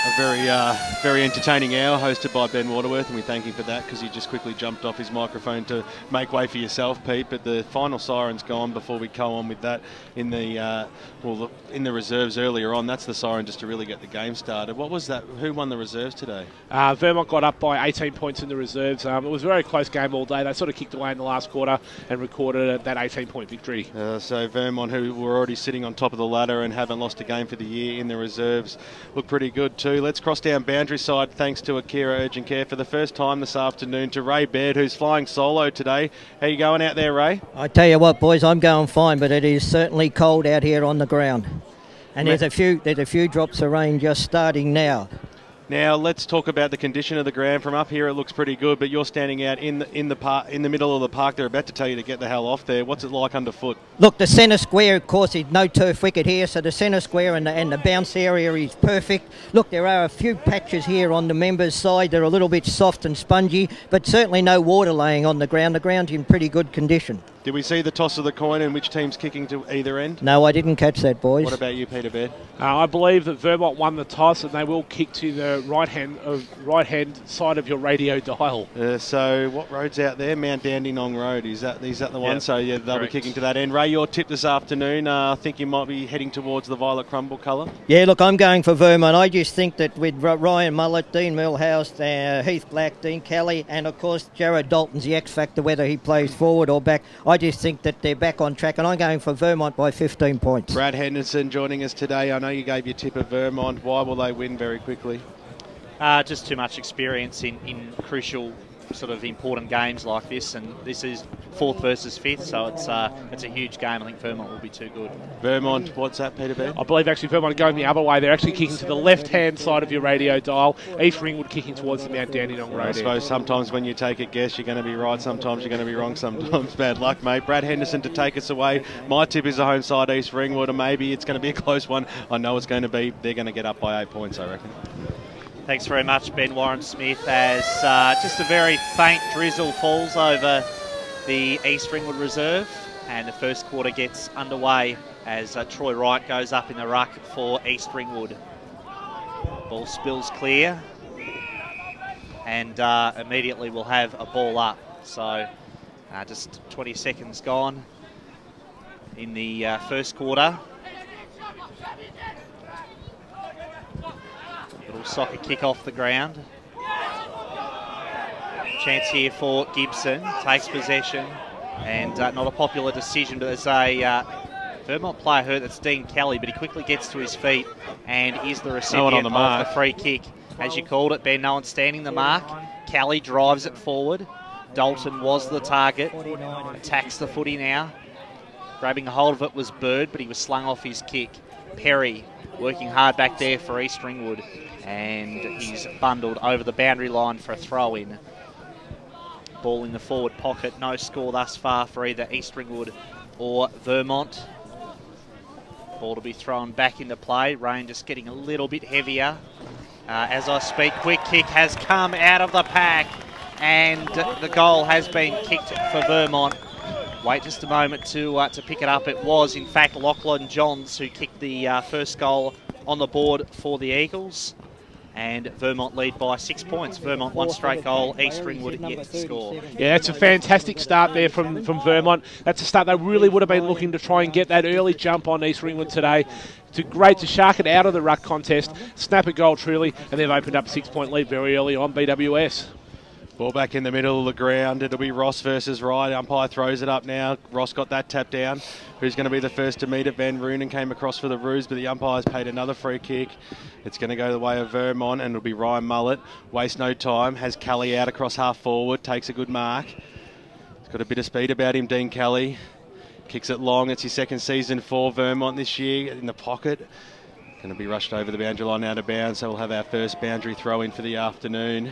a very entertaining hour hosted by Ben Waterworth, and we thank him for that because he just quickly jumped off his microphone to make way for yourself, Pete. But the final siren's gone before we go on with that in the reserves earlier on. That's the siren just to really get the game started. What was that? Who won the reserves today? Vermont got up by 18 points in the reserves. It was a very close game all day. They sort of kicked away in the last quarter and recorded that 18-point victory. So Vermont, who were already sitting on top of the ladder and haven't lost a game for the year in the reserves, look pretty good too. Let's cross down boundary side thanks to Akira Urgent Care for the first time this afternoon to Ray Baird, who's flying solo today. How you going out there, Ray? I tell you what, boys, I'm going fine, but it is certainly cold out here on the ground. And there's a few drops of rain just starting now. Now let's talk about the condition of the ground. From up here, it looks pretty good, but you're standing out in the middle of the park. They're about to tell you to get the hell off there. What's it like underfoot? Look, the centre square, of course, is no turf wicket here, so the centre square and the bounce area is perfect. Look, there are a few patches here on the members' side. They're a little bit soft and spongy, but certainly no water laying on the ground. The ground's in pretty good condition. Did we see the toss of the coin and which team's kicking to either end? No, I didn't catch that, boys. What about you, Peter Baird? I believe that Vermont won the toss and they will kick to the right hand side of your radio dial. So what road's out there? Mount Dandenong Road. Is that the one? Yep. So yeah, they'll Correct. be kicking to that end. Ray, your tip this afternoon. I think you might be heading towards the violet crumble colour. Yeah, look, I'm going for Vermont. I just think that with Ryan Mullett, Dean Millhouse, Heath Black, Dean Kelly, and of course Jared Dalton's the X factor, whether he plays forward or back, I just think that they're back on track, and I'm going for Vermont by 15 points. Brad Henderson joining us today. I know you gave your tip of Vermont. Why will they win very quickly? Just too much experience in crucial, sort of important games like this, and this is 4th versus 5th, so it's a huge game. I think Vermont will be too good. Vermont, what's that, Peter Baird? I believe actually Vermont are going the other way. They're actually kicking to the left-hand side of your radio dial. East Ringwood kicking towards the Mount Dandenong Road. I suppose sometimes when you take a guess, you're going to be right. Sometimes you're going to be wrong. Sometimes bad luck, mate. Brad Henderson to take us away. My tip is the home side, East Ringwood, and maybe it's going to be a close one. I know it's going to be. They're going to get up by 8 points, I reckon. Thanks very much, Ben Warren-Smith, as just a very faint drizzle falls over the East Ringwood Reserve, and the first quarter gets underway as Troy Wright goes up in the ruck for East Ringwood. Ball spills clear, and immediately we'll have a ball up. So just 20 seconds gone in the first quarter. Little soccer kick off the ground. Chance here for Gibson. Takes possession. And not a popular decision, but there's a Vermont player hurt. That's Dean Kelly, but he quickly gets to his feet and is the recipient of the free kick. As you called it, Ben, no one standing the mark. Kelly drives it forward. Dalton was the target. Attacks the footy now. Grabbing a hold of it was Bird, but he was slung off his kick. Perry working hard back there for East Ringwood, and he's bundled over the boundary line for a throw-in. Ball in the forward pocket, no score thus far for either East Ringwood or Vermont. Ball to be thrown back into play. Rain just getting a little bit heavier. As I speak, quick kick has come out of the pack, and the goal has been kicked for Vermont. Wait just a moment to pick it up. It was, in fact, Lachlan Johns who kicked the first goal on the board for the Eagles. And Vermont lead by 6 points. Vermont one straight goal, East Ringwood yet to score. Yeah, that's a fantastic start there from Vermont. That's a start they really would have been looking to try and get that early jump on East Ringwood today. It's great to shark it out of the ruck contest, snap a goal truly, and they've opened up a 6-point lead very early on BWS. Ball back in the middle of the ground. It'll be Ross versus Wright. Umpire throws it up now. Ross got that tap down. Who's going to be the first to meet it? Van Roonen came across for the Roos, but the umpire's paid another free kick. It's going to go the way of Vermont, and it'll be Ryan Mullett. Waste no time. Has Kelly out across half forward. Takes a good mark. He's got a bit of speed about him, Dean Kelly. Kicks it long. It's his second season for Vermont this year in the pocket. Going to be rushed over the boundary line out of bounds, so we'll have our first boundary throw in for the afternoon.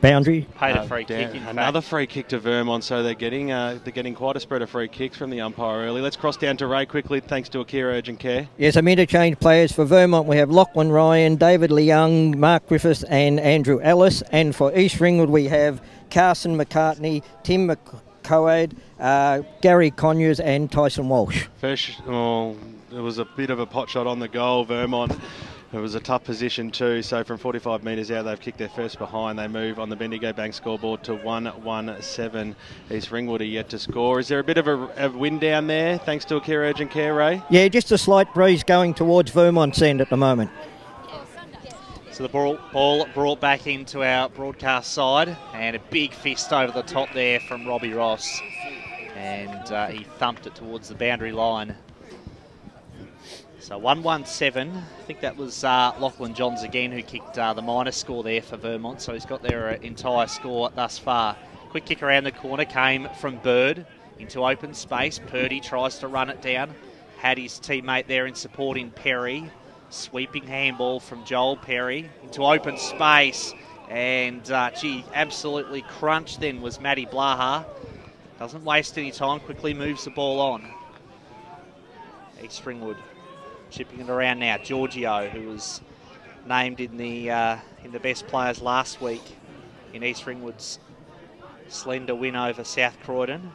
Boundary. Paid a free kick. Another free kick to Vermont, so they're getting quite a spread of free kicks from the umpire early. Let's cross down to Ray quickly, thanks to Akira Urgent Care. Yes, some interchange players for Vermont. We have Lachlan Ryan, David Leung, Mark Griffiths and Andrew Ellis. And for East Ringwood we have Carson McCartney, Tim McCoad, Gary Conyers and Tyson Walsh. There was a bit of a pot shot on the goal, Vermont. It was a tough position too, so from 45 metres out they've kicked their first behind. They move on the Bendigo Bank scoreboard to 1-1-7. East Ringwood are yet to score. Is there a bit of a wind down there thanks to Akira Urgent Care, Ray? Yeah, just a slight breeze going towards Vermont's end at the moment. So the ball brought back into our broadcast side, and a big fist over the top there from Robbie Ross, and he thumped it towards the boundary line. So 1-1-7. I think that was Lachlan Johns again who kicked the minus score there for Vermont. So he's got their entire score thus far. Quick kick around the corner came from Bird into open space. Purdy tries to run it down. Had his teammate there in support in Perry. Sweeping handball from Joel Perry into open space. And, gee, absolutely crunched then was Matty Blaha. Doesn't waste any time, quickly moves the ball on. East Ringwood chipping it around now. Giorgio, who was named in the best players last week in East Ringwood's slender win over South Croydon.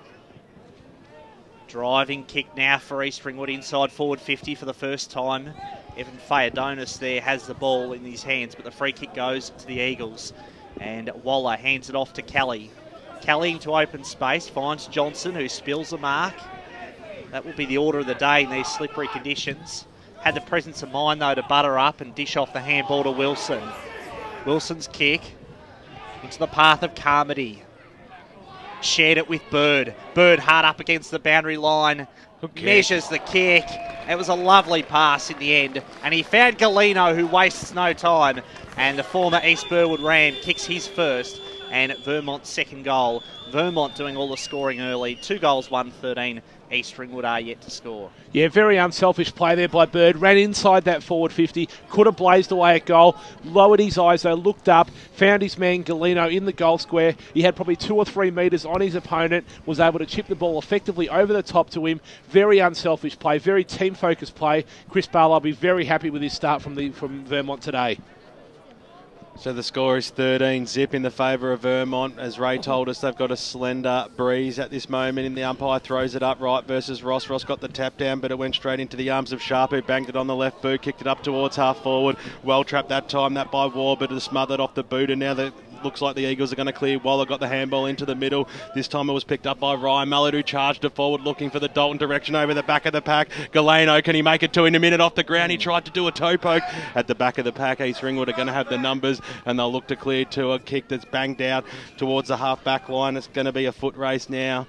Driving kick now for East Ringwood inside forward 50 for the first time. Evan Fayadonis there has the ball in his hands, but the free kick goes to the Eagles. And Waller hands it off to Kelly. Kelly into open space, finds Johnson, who spills the mark. That will be the order of the day in these slippery conditions. Had the presence of mind, though, to butter up and dish off the handball to Wilson. Wilson's kick into the path of Carmody. Shared it with Bird. Bird hard up against the boundary line. Measures the kick. It was a lovely pass in the end. And he found Galeno, who wastes no time. And the former East Burwood Ram kicks his first. And Vermont's second goal. Vermont doing all the scoring early. 2 goals, 1-13. East Ringwood are yet to score. Yeah, very unselfish play there by Bird. Ran inside that forward 50. Could have blazed away at goal. Lowered his eyes though, looked up, found his man Galeno in the goal square. He had probably 2 or 3 metres on his opponent. Was able to chip the ball effectively over the top to him. Very unselfish play. Very team-focused play. Chris Bale, I'll be very happy with his start from Vermont today. So the score is 13-zip in the favour of Vermont. As Ray told us, they've got a slender breeze at this moment, and the umpire throws it up right versus Ross. Ross got the tap down, but it went straight into the arms of Sharp, who banged it on the left boot, kicked it up towards half forward. Well trapped that time, that by War, but it smothered off the boot, and now the looks like the Eagles are going to clear. Waller got the handball into the middle. This time it was picked up by Ryan Mallett, who charged it forward looking for the Dalton direction over the back of the pack. Galeno, can he make it 2 in a minute off the ground? He tried to do a toe poke at the back of the pack. East Ringwood are going to have the numbers, and they'll look to clear to a kick that's banged out towards the half back line. It's going to be a foot race now.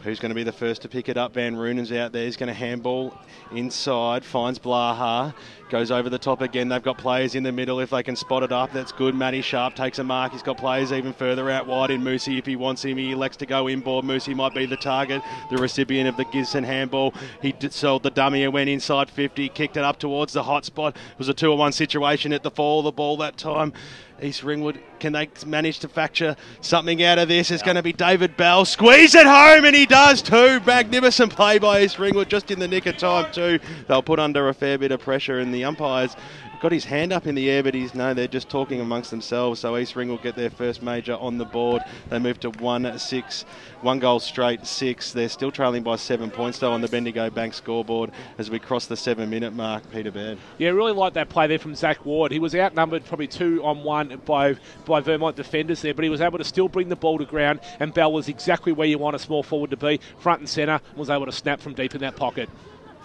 Who's going to be the first to pick it up? Van Roonen's out there. He's going to handball inside, finds Blaha, goes over the top again. They've got players in the middle. If they can spot it up, that's good. Matty Sharp takes a mark. He's got players even further out wide in Moosey. If he wants him, he elects to go inboard. Moosey might be the target, the recipient of the Gibson handball. He sold the dummy and went inside 50, kicked it up towards the hot spot. It was a 2-on-1 situation at the fall of the ball that time. East Ringwood, can they manage to factor something out of this? It's going to be David Bell. Squeeze it home, and he does too. Magnificent play by East Ringwood, just in the nick of time too. They'll put under a fair bit of pressure, and the umpires got his hand up in the air, but they're just talking amongst themselves. So East Ringwood get their first major on the board. They move to 1-6, 1 goal straight, 6. They're still trailing by 7 points though on the Bendigo Bank scoreboard as we cross the 7-minute mark. Peter Baird. Yeah, really like that play there from Zach Ward. He was outnumbered probably 2-on-1 by Vermont defenders there, but he was able to still bring the ball to ground, and Bell was exactly where you want a small forward to be, front and centre, and was able to snap from deep in that pocket.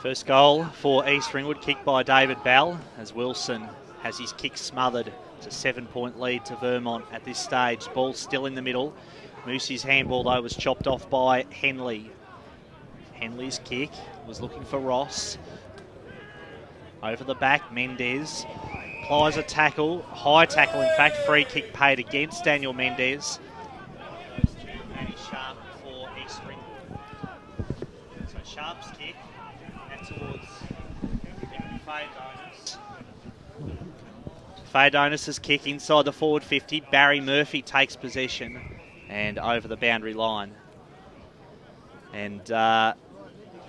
First goal for East Ringwood, kicked by David Bell, as Wilson has his kick smothered. It's a 7-point lead to Vermont at this stage. Ball still in the middle. Moosey's handball, though, was chopped off by Henley. Henley's kick was looking for Ross. Over the back, Mendez applies a tackle, high tackle in fact, free kick paid against Daniel Mendez. Matty Sharp for East Ringwood. So Sharp's kick, and towards Fayadonis. Fayadonis' kick inside the forward 50. Barry Murphy takes possession and over the boundary line. And I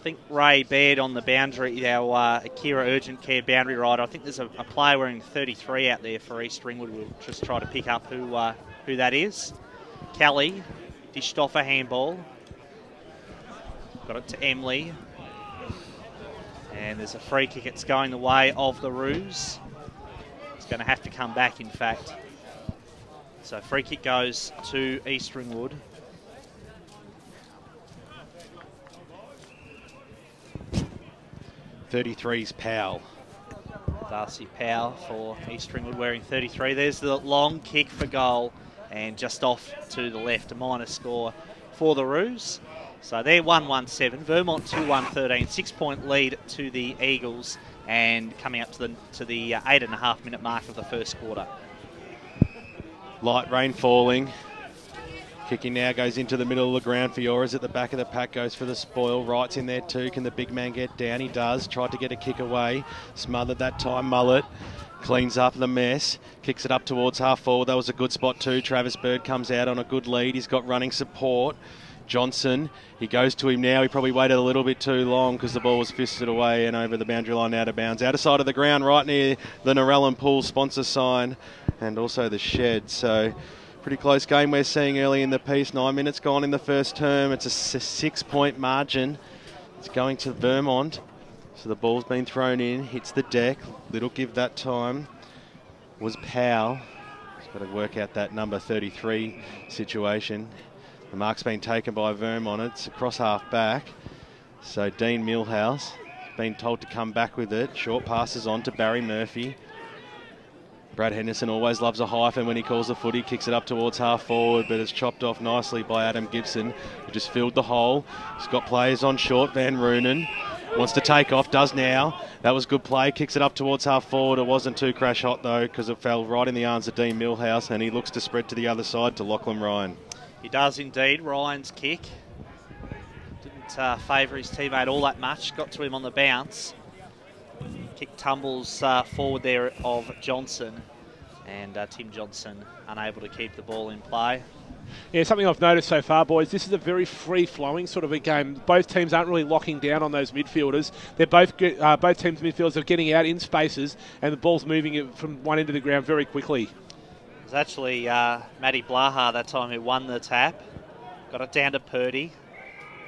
think Ray Baird on the boundary, our Akira Urgent Care boundary rider. I think there's a player wearing 33 out there for East Ringwood. We'll just try to pick up who that is. Kelly dished off a handball. Got it to Emily. And there's a free kick. It's going the way of the Roos. It's going to have to come back, in fact. So free kick goes to East Ringwood. .33's Powell. Darcy Powell for East Ringwood wearing 33. There's the long kick for goal, and just off to the left, a minor score for the Roos. So they're 1-1-7. Vermont 2-1-13. 6-point lead to the Eagles, and coming up to the 8.5-minute mark of the first quarter. Light rain falling. Kicking now goes into the middle of the ground. Fiora's at the back of the pack, goes for the spoil. Wright's in there too. Can the big man get down? He does. Tried to get a kick away. Smothered that time. Mullet cleans up the mess. Kicks it up towards half forward. That was a good spot too. Travis Bird comes out on a good lead. He's got running support. Johnson, he goes to him now. He probably waited a little bit too long because the ball was fisted away and over the boundary line out of bounds. Out of sight of the ground, right near the Narellan Pool sponsor sign and also the shed. So pretty close game we're seeing early in the piece. 9 minutes gone in the first term. It's a 6-point margin. It's going to Vermont. So the ball's been thrown in, hits the deck. Little give that time was Powell. He's got to work out that number 33 situation. The mark's been taken by Vermont. It's across half back. So Dean Millhouse been told to come back with it. Short passes on to Barry Murphy. Brad Henderson always loves a hyphen when he calls the footy, kicks it up towards half forward, but it's chopped off nicely by Adam Gibson, who just filled the hole. He's got players on short. Van Roonen wants to take off, does now. That was good play, kicks it up towards half forward. It wasn't too crash hot though, because it fell right in the arms of Dean Millhouse, and he looks to spread to the other side to Lachlan Ryan. He does indeed. Ryan's kick didn't favour his teammate all that much, got to him on the bounce. Kick tumbles forward there of Johnson, and Tim Johnson unable to keep the ball in play. Yeah, something I've noticed so far, boys, this is a very free-flowing sort of a game. Both teams aren't really locking down on those midfielders. They're both teams' midfielders are getting out in spaces, and the ball's moving it from one end of the ground very quickly. It was actually Matty Blaha that time who won the tap. Got it down to Purdy,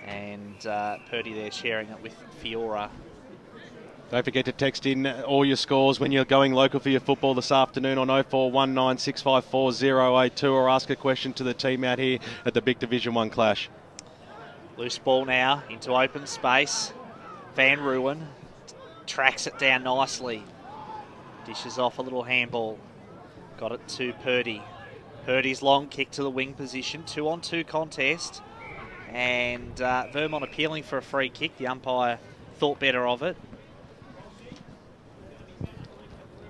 and Purdy there sharing it with Fiora. Don't forget to text in all your scores when you're going local for your football this afternoon on 0419654082 or ask a question to the team out here at the big Division 1 clash. Loose ball now into open space. Van Rooyen tracks it down nicely. Dishes off a little handball. Got it to Purdy. Purdy's long kick to the wing position. 2-on-2 contest. And Vermont appealing for a free kick. The umpire thought better of it.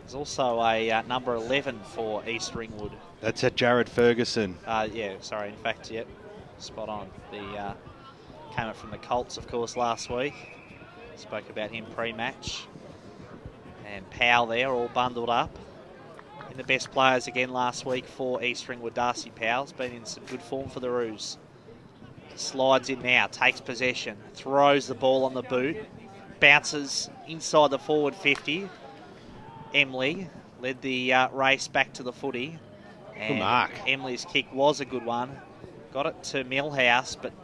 There's also a number 11 for East Ringwood. That's at Jared Ferguson. Yeah, sorry. In fact, yep, spot on. The came up from the Colts, of course, last week. Spoke about him pre-match. And Powell there, all bundled up. And the best players again last week for East Ringwood. Darcy Powell's been in some good form for the Roos. Slides in now, takes possession, throws the ball on the boot, bounces inside the forward 50. Emily led the race back to the footy. And good mark. Emily's kick was a good one. Got it to Millhouse, but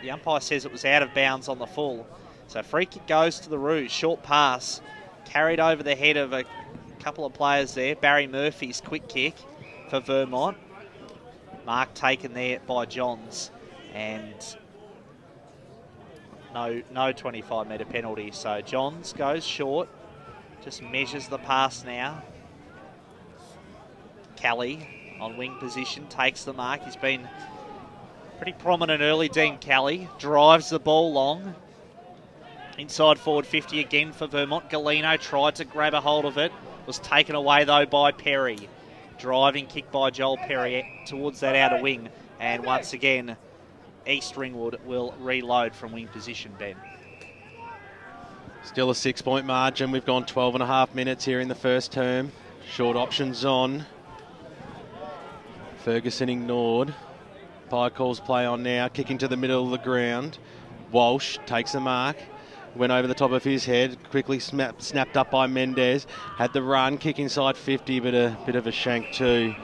the umpire says it was out of bounds on the full. So free kick goes to the Roos. Short pass carried over the head of a couple of players there. Barry Murphy's quick kick for Vermont. Mark taken there by Johns. And no 25-metre penalty. So Johns goes short. Just measures the pass now. Kelly on wing position takes the mark. He's been pretty prominent early, Dean Kelly. Drives the ball long. Inside forward 50 again for Vermont. Galeno tried to grab a hold of it. Was taken away though by Perry. Driving kick by Joel Perry towards that outer wing. And once again, East Ringwood will reload from wing position, Ben. Still a 6-point margin. We've gone 12.5 minutes here in the first term. Short options on. Ferguson ignored. Pye calls play on now. Kicking to the middle of the ground. Walsh takes the mark. Went over the top of his head. Quickly snapped up by Mendez. Had the run. Kick inside 50, but a bit of a shank too.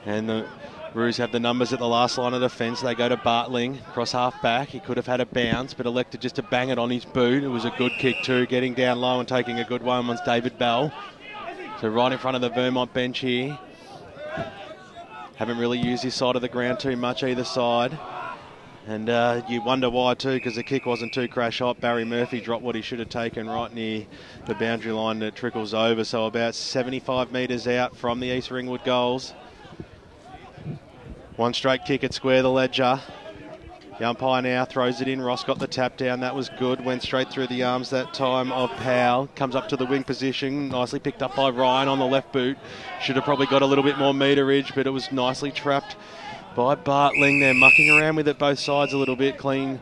And the Roos have the numbers at the last line of defence. They go to Bartling, cross half back. He could have had a bounce, but elected just to bang it on his boot. It was a good kick too, getting down low and taking a good one was David Bell. So right in front of the Vermont bench here. Haven't really used his side of the ground too much either side. And you wonder why too, because the kick wasn't too crash hot. Barry Murphy dropped what he should have taken right near the boundary line that trickles over. So about 75 metres out from the East Ringwood goals. One straight kick at square the ledger. The umpire now throws it in. Ross got the tap down. That was good. Went straight through the arms that time of Powell. Comes up to the wing position. Nicely picked up by Ryan on the left boot. Should have probably got a little bit more meterage, but it was nicely trapped by Bartling. They're mucking around with it both sides a little bit. Clean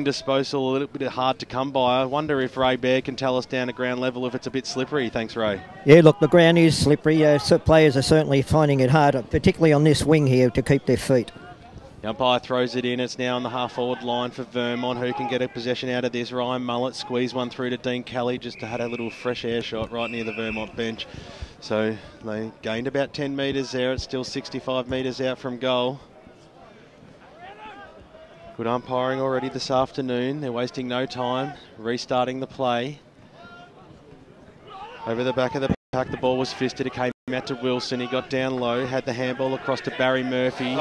disposal, a little bit hard to come by. I wonder if Ray Bear can tell us down at ground level if it's a bit slippery. Thanks, Ray. Yeah, look, the ground is slippery. So players are certainly finding it hard, particularly on this wing here, to keep their feet. The umpire throws it in. It's now on the half-forward line for Vermont. Who can get a possession out of this? Ryan Mullett squeezed one through to Dean Kelly. Just had a little fresh air shot right near the Vermont bench. So they gained about 10 metres there. It's still 65 metres out from goal. Good umpiring already this afternoon. They're wasting no time. Restarting the play. Over the back of the pack, the ball was fisted. It came out to Wilson. He got down low, had the handball across to Barry Murphy.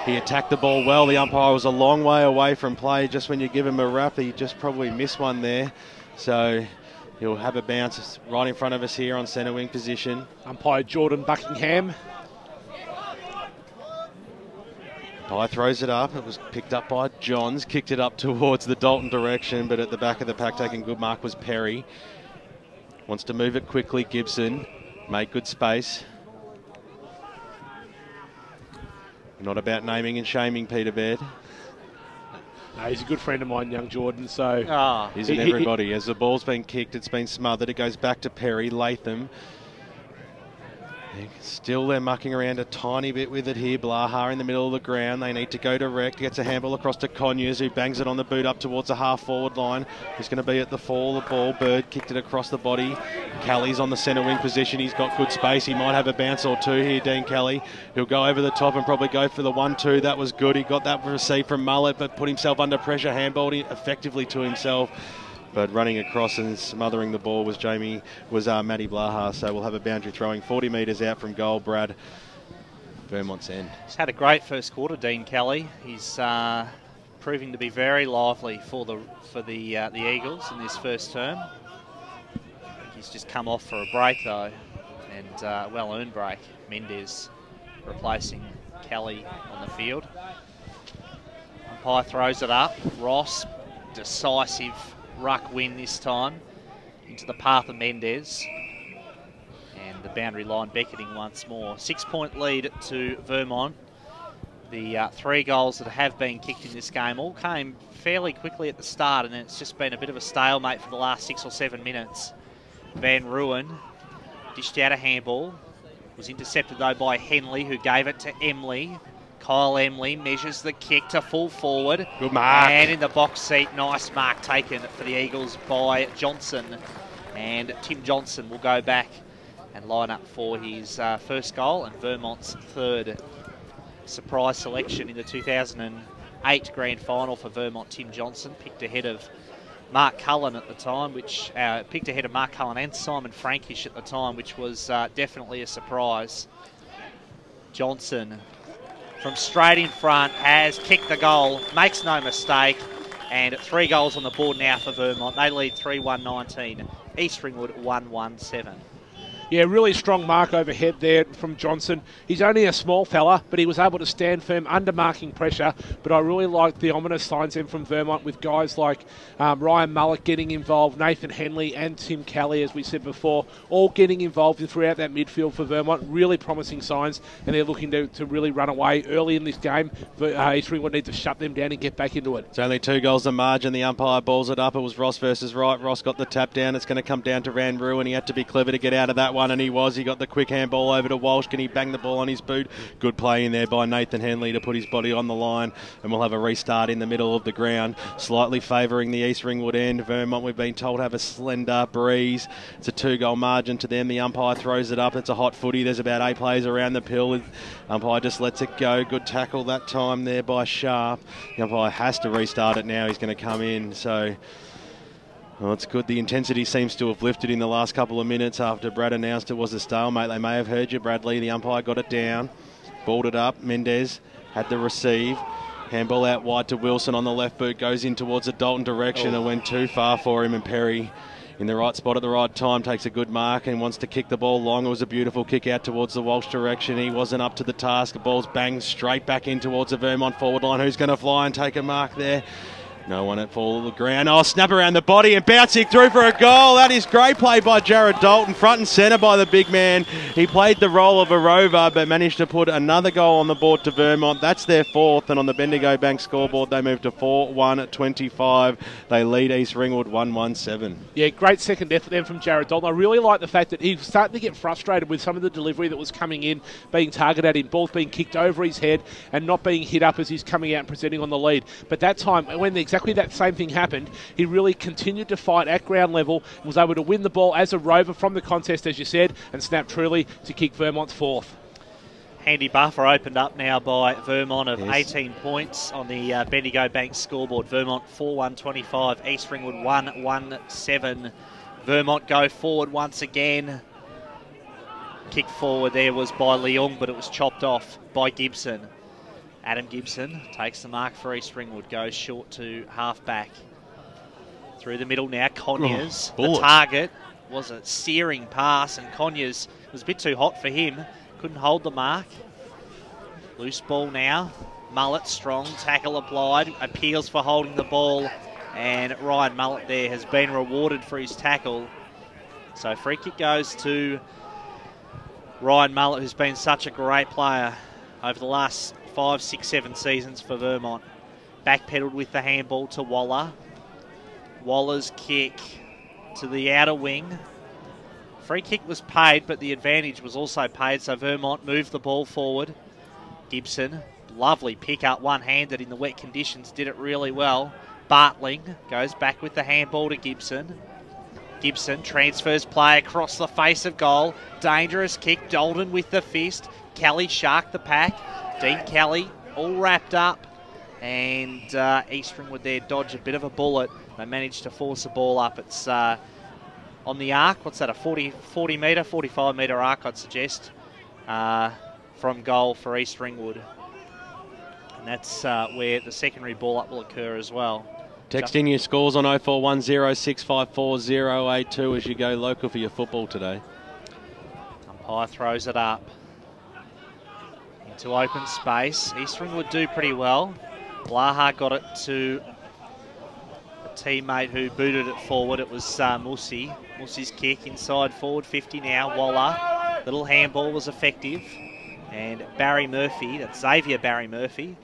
He attacked the ball well. The umpire was a long way away from play. Just when you give him a rap, he just probably missed one there. So he'll have a bounce right in front of us here on centre wing position. Umpire Jordan Buckingham. Umpire throws it up. It was picked up by Johns. Kicked it up towards the Dalton direction, but at the back of the pack taking good mark was Perry. Wants to move it quickly, Gibson. Make good space. Not about naming and shaming, Peter Baird. No, he's a good friend of mine, young Jordan, so... Isn't everybody? As the ball's been kicked, it's been smothered. It goes back to Perry, Latham. Still they're mucking around a tiny bit with it here. Blaha in the middle of the ground. They need to go direct. Gets a handball across to Conyers, who bangs it on the boot up towards the half-forward line. He's going to be at the fall. The ball, Bird kicked it across the body. Kelly's on the centre wing position. He's got good space. He might have a bounce or two here, Dean Kelly. He'll go over the top and probably go for the 1-2. That was good. He got that receive from Mullett, but put himself under pressure. Handballed it effectively to himself. But running across and smothering the ball was Matty Blaha. So we'll have a boundary throwing 40 metres out from goal, Brad. Vermont's end. He's had a great first quarter, Dean Kelly. He's proving to be very lively for the Eagles in this first term. He's just come off for a break though, and well-earned break. Mendez replacing Kelly on the field. Umpire throws it up. Ross, decisive ruck win this time into the path of Mendez, and the boundary line beckoning once more. 6-point lead to Vermont. The 3 goals that have been kicked in this game all came fairly quickly at the start, and it's just been a bit of a stalemate for the last 6 or 7 minutes. Van Ruin dished out a handball, was intercepted though by Henley, who gave it to Emley. Kyle Emley measures the kick to full forward. Good mark. And in the box seat, nice mark taken for the Eagles by Johnson. And Tim Johnson will go back and line up for his first goal and Vermont's third. Surprise selection in the 2008 grand final for Vermont. Tim Johnson picked ahead of Mark Cullen at the time, which picked ahead of Mark Cullen and Simon Frankish at the time, which was definitely a surprise. Johnson from straight in front has kicked the goal, makes no mistake, and 3 goals on the board now for Vermont. They lead 3-1-19. East Ringwood 1-1-7. Yeah, really strong mark overhead there from Johnson. He's only a small fella, but he was able to stand firm under marking pressure. But I really like the ominous signs in from Vermont with guys like Ryan Mullett getting involved, Nathan Henley and Tim Kelly, as we said before, all getting involved throughout that midfield for Vermont. Really promising signs, and they're looking to really run away early in this game. But East Ringwood need to shut them down and get back into it. It's only 2 goals to margin. The umpire balls it up. It was Ross versus Wright. Ross got the tap down. It's going to come down to Van Ruin. He had to be clever to get out of that one, and he was. He got the quick handball over to Walsh. Can he bang the ball on his boot? Good play in there by Nathan Henley to put his body on the line, and we'll have a restart in the middle of the ground, slightly favouring the East Ringwood end. Vermont, we've been told, have a slender breeze. It's a 2-goal margin to them. The umpire throws it up. It's a hot footy. There's about 8 players around the pill. Umpire just lets it go. Good tackle that time there by Sharp. The umpire has to restart it now. He's going to come in, so... Well, it's good. The intensity seems to have lifted in the last couple of minutes after Brad announced it was a stalemate. They may have heard you, Bradley. The umpire got it down, balled it up. Mendez had the receive. Handball out wide to Wilson on the left boot. Goes in towards the Dalton direction. It went too far for him, and Perry in the right spot at the right time takes a good mark and wants to kick the ball long. It was a beautiful kick out towards the Walsh direction. He wasn't up to the task. The ball's banged straight back in towards the Vermont forward line. Who's going to fly and take a mark there? No one at full the ground. Oh, snap around the body and bouncing through for a goal. That is great play by Jared Dalton, front and centre by the big man. He played the role of a rover but managed to put another goal on the board to Vermont. That's their fourth, and on the Bendigo Bank scoreboard they move to 4-1-25. They lead East Ringwood 1-1-7. Yeah, great second effort then from Jared Dalton. I really like the fact that he was starting to get frustrated with some of the delivery that was coming in, being targeted at him, balls being kicked over his head and not being hit up as he's coming out and presenting on the lead. But that time, when exactly that same thing happened, he really continued to fight at ground level, was able to win the ball as a rover from the contest, as you said, and snap truly to kick Vermont's fourth. Handy buffer opened up now by Vermont of 18 points on the Bendigo Bank scoreboard. Vermont 4-1-25, East Ringwood 1-1-7. Vermont go forward once again. Kick forward there was by Leung, but it was chopped off by Gibson. Adam Gibson takes the mark for East Ringwood, goes short to half-back. Through the middle now, Conyers. The target was a searing pass, and Conyers was a bit too hot for him. Couldn't hold the mark. Loose ball now. Mullet strong, tackle applied, appeals for holding the ball, and Ryan Mullet there has been rewarded for his tackle. So free kick goes to Ryan Mullet, who's been such a great player over the last 5, 6, 7 seasons for Vermont. Backpedaled with the handball to Waller. Waller's kick to the outer wing. Free kick was paid, but the advantage was also paid, so Vermont moved the ball forward. Gibson, lovely pick up, one-handed in the wet conditions, did it really well. Bartling goes back with the handball to Gibson. Gibson transfers play across the face of goal. Dangerous kick, Dalton with the fist. Kelly sharked the pack. Dean Kelly all wrapped up, and East Ringwood there dodged a bit of a bullet. They managed to force the ball up. It's on the arc. What's that, a 40 metre, 45 metre arc, I'd suggest, from goal for East Ringwood. And that's where the secondary ball up will occur as well. Text in your scores on 0410654082 as you go local for your football today. Umpire throws it up into open space. East Ringwood do pretty well. Blaha got it to a teammate who booted it forward. It was Musi. Musi's kick inside forward 50 now. Waller. Little handball was effective. And Barry Murphy, that's Xavier Barry Murphy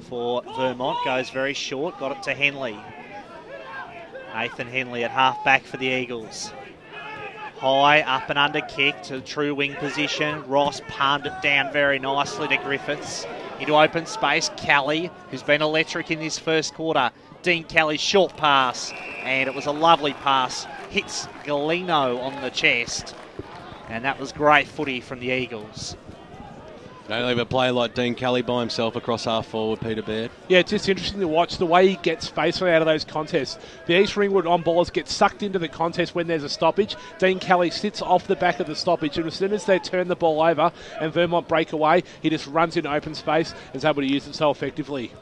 for Vermont, goes very short. Got it to Henley. Nathan Henley at half back for the Eagles. High up and under kick to true wing position. Ross palmed it down very nicely to Griffiths. Into open space, Kelly, who's been electric in this first quarter. Dean Kelly's short pass, and it was a lovely pass. Hits Galino on the chest, and that was great footy from the Eagles. Don't leave a player like Dean Kelly by himself across half forward, Peter Baird. Yeah, it's just interesting to watch the way he gets space out of those contests. The East Ringwood on-ballers get sucked into the contest when there's a stoppage. Dean Kelly sits off the back of the stoppage, and as soon as they turn the ball over and Vermont break away, he just runs into open space and is able to use it so effectively.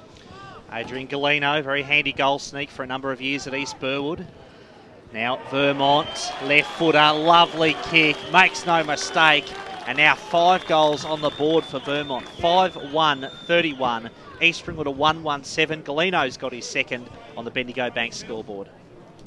Adrian Galino, very handy goal sneak for a number of years at East Burwood. Now Vermont, left footer, lovely kick, makes no mistake. And now 5 goals on the board for Vermont. 5-1-31. East Ringwood a 1-1-7. Galino's got his second on the Bendigo Bank scoreboard.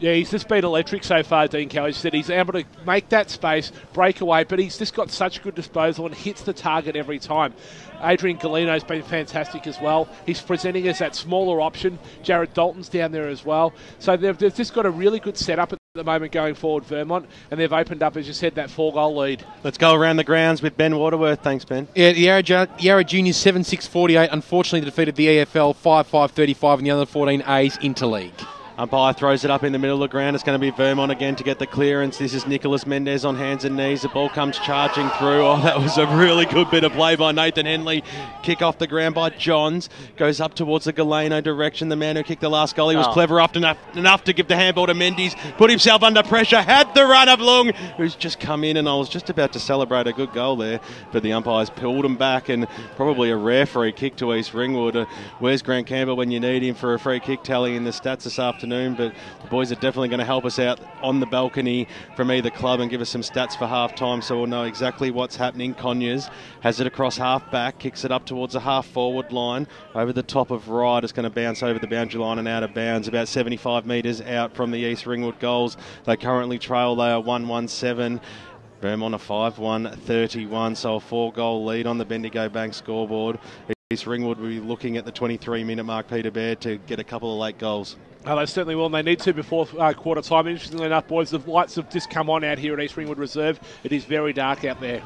Yeah, he's just been electric so far, Dean Kelly said. He's able to make that space, break away, but he's just got such good disposal and hits the target every time. Adrian Galino's been fantastic as well. He's presenting as that smaller option. Jared Dalton's down there as well. So they've just got a really good setup at the moment going forward, Vermont, and they've opened up, as you said, that 4-goal lead. Let's go around the grounds with Ben Waterworth. Thanks, Ben. Yeah, Yarra Juniors 7-6-48 unfortunately defeated the EFL 5-5-35 and the other 14As interleague. Umpire throws it up in the middle of the ground. It's going to be Vermont again to get the clearance. This is Nicholas Mendez on hands and knees. The ball comes charging through. Oh, that was a really good bit of play by Nathan Henley. Kick off the ground by Johns. Goes up towards the Galeno direction. The man who kicked the last goal, he was clever enough to give the handball to Mendes. Put himself under pressure. Had the run of Lung, who's just come in, and I was just about to celebrate a good goal there. But the umpires pulled him back, and probably a rare free kick to East Ringwood. Where's Grant Campbell when you need him for a free kick tally in the stats this afternoon? afternoon, but the boys are definitely going to help us out on the balcony from either club and give us some stats for half-time, so we'll know exactly what's happening. Conyers has it across half-back, kicks it up towards the half-forward line, over the top of right. It's going to bounce over the boundary line and out of bounds, about 75 metres out from the East Ringwood goals. They currently trail. They are 1-1-7. Vermont a 5-1-31, so a 4-goal lead on the Bendigo Bank scoreboard. East Ringwood will be looking at the 23-minute mark, Peter Baird, to get a couple of late goals. Oh, they certainly will, and they need to before quarter time. Interestingly enough, boys, the lights have just come on out here at East Ringwood Reserve. It is very dark out there.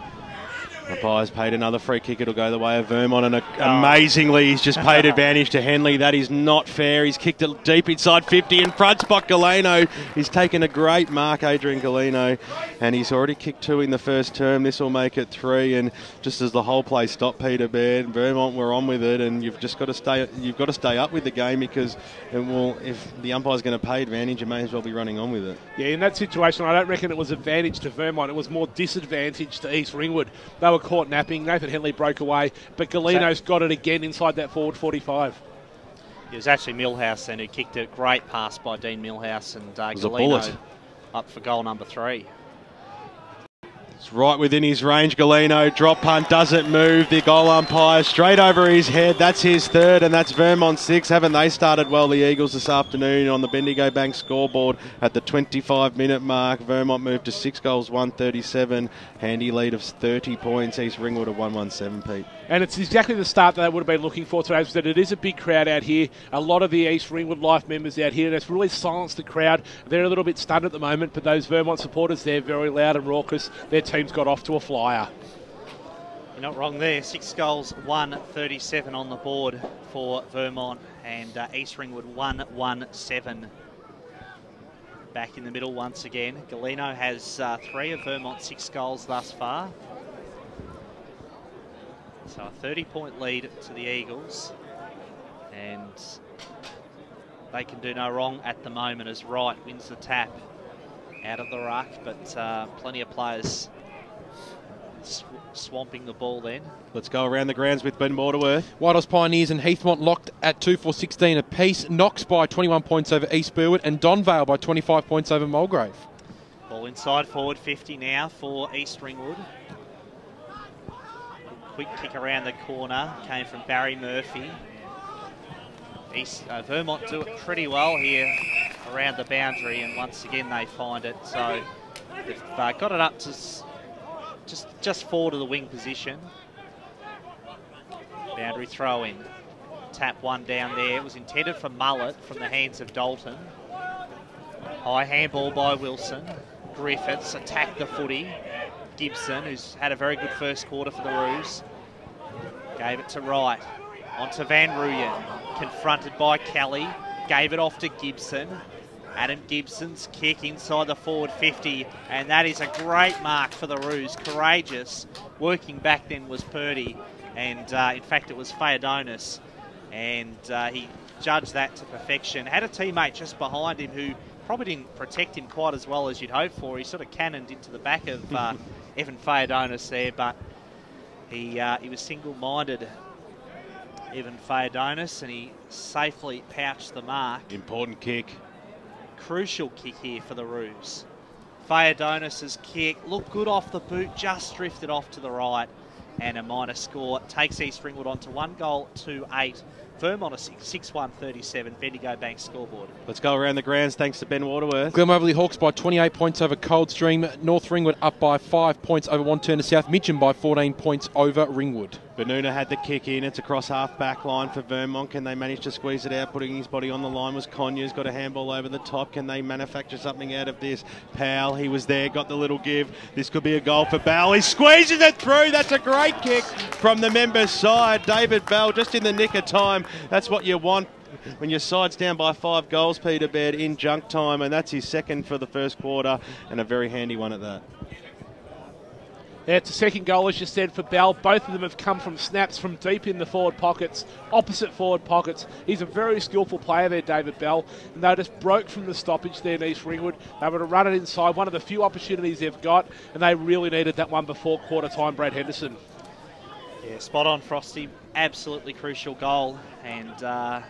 Mackay's paid another free kick. It'll go the way of Vermont, and amazingly, he's just paid advantage to Henley. That is not fair. He's kicked it deep inside 50 in front spot. Galeno, he's taken a great mark, Adrian Galeno, and he's already kicked 2 in the first term. This will make it 3, and just as the whole play stopped, Peter Baird, Vermont were on with it, and you've just got to stay. You've got to stay up with the game, because if the umpire's going to pay advantage, you may as well be running on with it. Yeah, in that situation, I don't reckon it was advantage to Vermont. It was more disadvantage to East Ringwood. They were caught napping. Nathan Henley broke away, but Galeno's got it again inside that forward 45. It was actually Millhouse then who kicked it. Great pass by Dean Millhouse, and Galeno up for goal number 3. It's right within his range. Galeno, drop punt, doesn't move. The goal umpire straight over his head. That's his 3rd, and that's Vermont's 6th. Haven't they started well, the Eagles, this afternoon on the Bendigo Bank scoreboard at the 25-minute mark? Vermont moved to 6 goals, 137. Handy lead of 30 points. East Ringwood at 117, Pete. And it's exactly the start that they would have been looking for today. As I said, it is a big crowd out here. A lot of the East Ringwood Life members out here, and it's really silenced the crowd. They're a little bit stunned at the moment, but those Vermont supporters, they're very loud and raucous. Their team's got off to a flyer. You're not wrong there. 6 goals, 137 on the board for Vermont, and East Ringwood 117. Back in the middle once again. Galeno has 3 of Vermont's 6 goals thus far. So a 30-point lead to the Eagles, and they can do no wrong at the moment as Wright wins the tap out of the ruck, but plenty of players swamping the ball then. Let's go around the grounds with Ben Waterworth. Whitehorse Pioneers and Heathmont locked at 2-4-16 apiece. Knox by 21 points over East Burwood, and Donvale by 25 points over Mulgrave. Ball inside forward 50 now for East Ringwood. Quick kick around the corner came from Barry Murphy. Vermont do it pretty well here around the boundary, and once again they find it. So they've got it up to just forward of the wing position. Boundary throw in. Tap one down there. It was intended for Mullet from the hands of Dalton. High handball by Wilson. Griffiths attacked the footy. Gibson, who's had a very good first quarter for the Roos, gave it to Wright. Onto Van Rooyen. Confronted by Kelly. Gave it off to Gibson. Adam Gibson's kick inside the forward 50, and that is a great mark for the Roos. Courageous. Working back then was Purdy, and in fact it was Theodonis, and he judged that to perfection. Had a teammate just behind him who probably didn't protect him quite as well as you'd hope for. He sort of cannoned into the back of Evan Theodonis there, but he was single-minded, Evan Theodonis, and he safely pouched the mark. Important kick. Crucial kick here for the Roos. Theodonis' kick looked good off the boot, just drifted off to the right, and a minor score takes East Ringwood on to 1 goal, 2-8. Vermont a 6-1-37 Bendigo Bank scoreboard. Let's go around the grounds thanks to Ben Waterworth. Glen Waverley Hawks by 28 points over Coldstream. North Ringwood up by 5 points over Wantirna South. Mitcham by 14 points over Ringwood. Benuna had the kick in. It's across half back line for Vermont. Can they manage to squeeze it out? Putting his body on the line was Conyers. Got a handball over the top. Can they manufacture something out of this? Powell, he was there, got the little give. This could be a goal for Bell. He squeezes it through. That's a great kick from the members' side. David Bell just in the nick of time. That's what you want when your side's down by 5 goals, Peter Baird, in junk time, and that's his 2nd for the first quarter, and a very handy one at that. Yeah, it's a second goal, as you said, for Bell. Both of them have come from snaps from deep in the forward pockets, opposite forward pockets. He's a very skillful player there, David Bell. And they just broke from the stoppage there in East Ringwood. They were to run it inside, one of the few opportunities they've got, and they really needed that one before quarter time, Brad Henderson. Yeah, spot on, Frosty. Absolutely crucial goal, and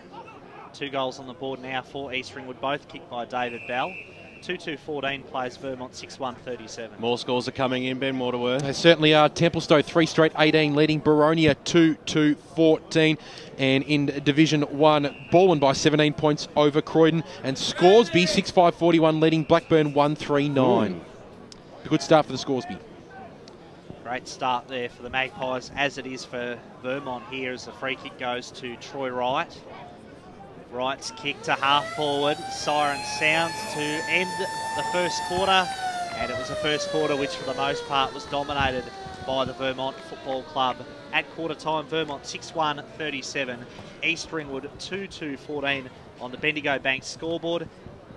2 goals on the board now for East Ringwood, both kicked by David Bell. 2-2-14 plays Vermont 6-1-37. More scores are coming in, Ben Waterworth. They certainly are. Templestowe 3 straight 18, leading Baronia 2-2-14. And in Division 1, Baldwin by 17 points over Croydon. And Scoresby 6-5-41, leading Blackburn 1-3-9. A good start for the Scoresby. Great start there for the Magpies, as it is for Vermont here, as the free kick goes to Troy Wright. Wright's kick to half forward. Siren sounds to end the first quarter. And it was a first quarter which for the most part was dominated by the Vermont Football Club. At quarter time, Vermont 6-1-37. East Ringwood 2-2-14 on the Bendigo Bank scoreboard.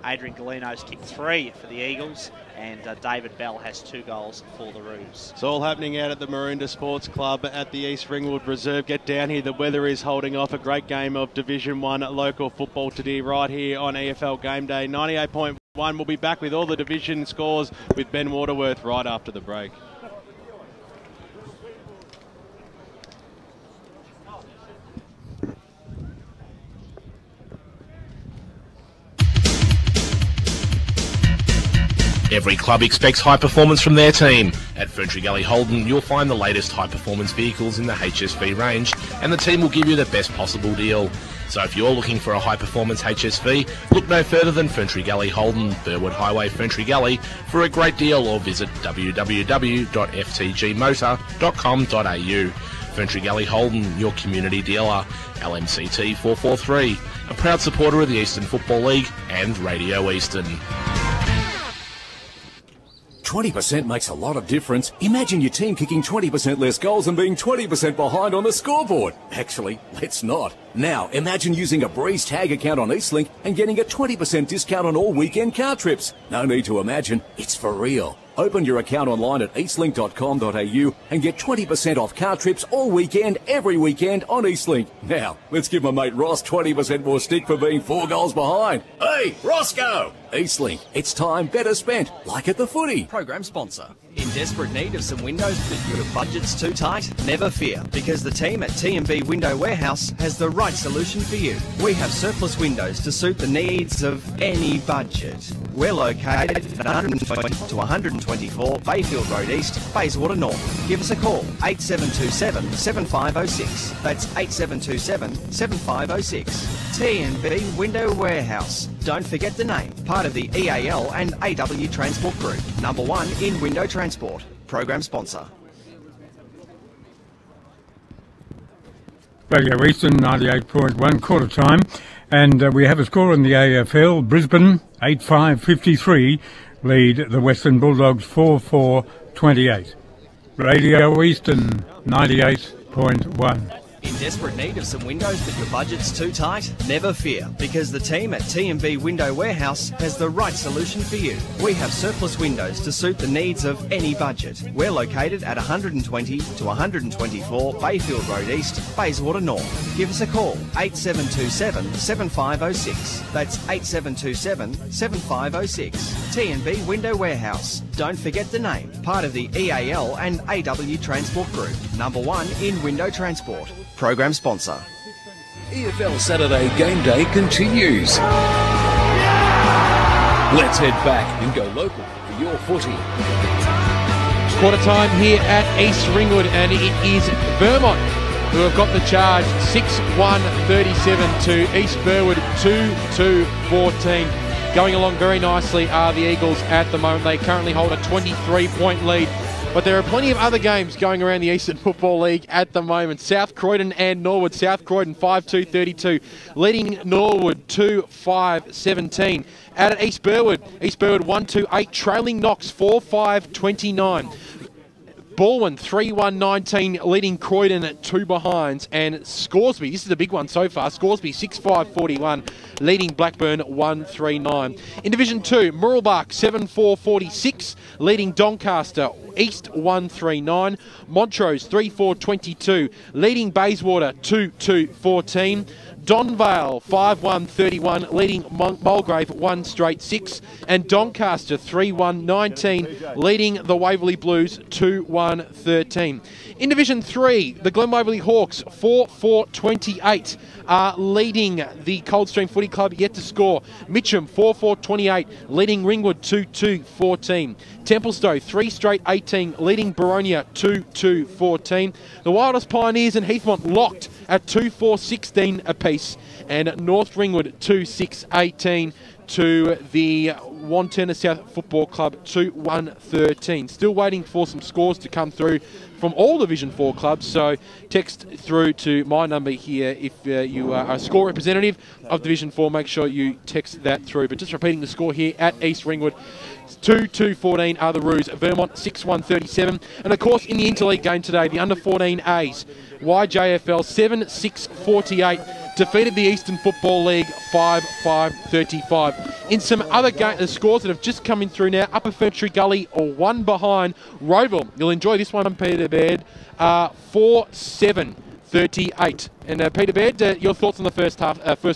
Adrian Galino's kicked 3 for the Eagles, and David Bell has 2 goals for the Roos. It's all happening out at the Maroondah Sports Club at the East Ringwood Reserve. Get down here, the weather is holding off. A great game of Division 1 local football today right here on EFL Game Day. 98.1, we'll be back with all the division scores with Ben Waterworth right after the break. Every club expects high performance from their team. At Ferntree Gully Holden, you'll find the latest high-performance vehicles in the HSV range, and the team will give you the best possible deal. So if you're looking for a high-performance HSV, look no further than Ferntree Gully Holden, Burwood Highway, Ferntree Gully, for a great deal, or visit www.ftgmotor.com.au. Ferntree Gully Holden, your community dealer. LMCT 443, a proud supporter of the Eastern Football League and Radio Eastern. 20% makes a lot of difference. Imagine your team kicking 20% less goals and being 20% behind on the scoreboard. Actually, let's not. Now, imagine using a Breeze Tag account on Eastlink and getting a 20% discount on all weekend car trips. No need to imagine, it's for real. Open your account online at eastlink.com.au and get 20% off car trips all weekend, every weekend on Eastlink. Now, let's give my mate Ross 20% more stick for being 4 goals behind. Hey, Roscoe! Eastlink, it's time better spent, like at the footy. Program sponsor. In desperate need of some windows but your budget's too tight? Never fear, because the team at T&B Window Warehouse has the right solution for you. We have surplus windows to suit the needs of any budget. We're located at 120 to 124 Bayfield Road East, Bayswater North. Give us a call, 8727 7506. That's 8727 7506. T&B Window Warehouse. Don't forget the name, part of the EAL and AW Transport Group. Number 1 in window transport. Program sponsor. Radio Eastern 98.1 quarter time, and we have a score in the AFL. Brisbane 8-5-53 lead the Western Bulldogs 4-4-28. Radio Eastern 98.1. In desperate need of some windows but your budget's too tight? Never fear, because the team at T&B Window Warehouse has the right solution for you. We have surplus windows to suit the needs of any budget. We're located at 120 to 124 Bayfield Road East, Bayswater North. Give us a call, 8727 7506. That's 8727 7506. T&B Window Warehouse. Don't forget the name, part of the EAL and AW Transport Group. Number 1 in window transport. Program sponsor. EFL Saturday Game Day continues. Let's head back and go local for your footy. Quarter time here at East Ringwood, and it is Vermont who have got the charge. 6-1-37 to East Burwood 2-2-14. Going along very nicely are the Eagles at the moment. They currently hold a 23-point lead. But there are plenty of other games going around the Eastern Football League at the moment. South Croydon and Norwood. South Croydon 5-2-32, leading Norwood 2-5-17. Out at East Burwood. East Burwood 1-2-8, trailing Knox 4-5-29. Baldwin 3-1-19, leading Croydon at 2 behinds. And Scoresby, this is a big one so far, Scoresby 6-5-41, leading Blackburn 1-3-9. In Division 2, Murrelbach 7-4-46, leading Doncaster East 1-3-9. Montrose 3-4-22, leading Bayswater 2-2-14. Donvale 5-1-31, leading Mulgrave 1 straight 6. And Doncaster 3-1-19, leading the Waverley Blues 2-1-13. In Division 3, the Glen Waverley Hawks 4-4-28 are leading the Coldstream Footy Club, yet to score. Mitcham 4-4-28, leading Ringwood 2-2-14. Templestowe 3 straight 18, leading Baronia 2-2-14. The Wildest Pioneers and Heathmont locked at 2-4-16 apiece, and North Ringwood 2-6-18 to the Wantirna South Football Club 2-1-13. Still waiting for some scores to come through from all Division 4 clubs, so text through to my number here if you are a score representative of Division 4. Make sure you text that through. But just repeating the score here at East Ringwood, 2-2-14 are the Roos. Vermont 6-1-37. And of course in the interleague game today, the under-14As, YJFL 7-6-48 defeated the Eastern Football League 5-5-35. In some other scores that have just come in through now, Upper Ferntree Gully 1 behind Roeville. You'll enjoy this one, Peter Baird, 4-7-38. And Peter Baird, your thoughts on the first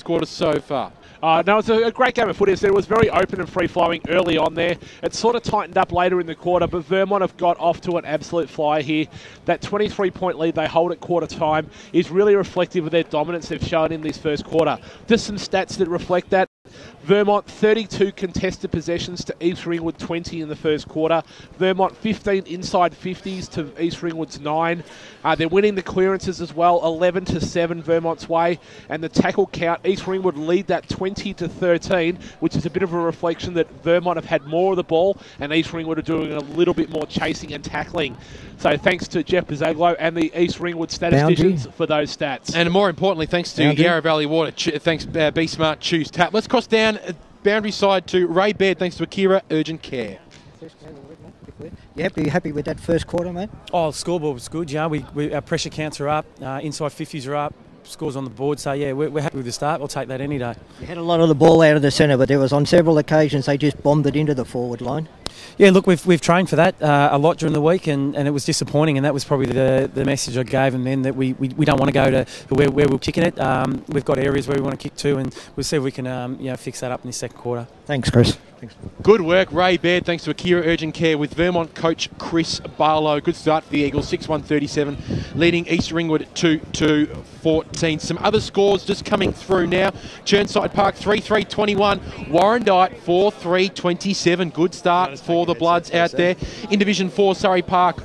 quarter so far? No, it's a great game of footy. It was very open and free-flowing early on there. It sort of tightened up later in the quarter, but Vermont have got off to an absolute flyer here. That 23-point lead they hold at quarter time is really reflective of their dominance they've shown in this first quarter. Just some stats that reflect that. Vermont 32 contested possessions to East Ringwood 20 in the first quarter. Vermont 15 inside 50s to East Ringwood's 9. They're winning the clearances as well, 11-7 Vermont's way. And the tackle count, East Ringwood lead that 20-13, which is a bit of a reflection that Vermont have had more of the ball and East Ringwood are doing a little bit more chasing and tackling. So thanks to Jeff Pizzaglo and the East Ringwood statisticians for those stats. And more importantly, thanks to Yarra Valley Water. Thanks, Be Smart, Choose Tap. Let's cross down boundary side to Ray Baird, thanks to Akira Urgent Care. You happy with that first quarter, mate? Oh, the scoreboard was good. Yeah, our pressure counts are up, inside 50s are up, scores on the board. So yeah, we're happy with the start. We'll take that any day. You had a lot of the ball out of the centre, but there was on several occasions they just bombed it into the forward line. Yeah, look, we've trained for that a lot during the week, and it was disappointing, and that was probably the message I gave them then, that we don't want to go to where we're kicking it. We've got areas where we want to kick to, and we'll see if we can fix that up in the second quarter. Thanks, Chris. Thanks. Good work, Ray Baird. Thanks to Akira Urgent Care with Vermont coach Chris Barlow. Good start for the Eagles, 6-1-37, leading East Ringwood 2-2-14. Some other scores just coming through now. Churnside Park 3-3-21, Warrandyte 4-3-27. Good start for the Bloods out there. In Division 4, Surrey Park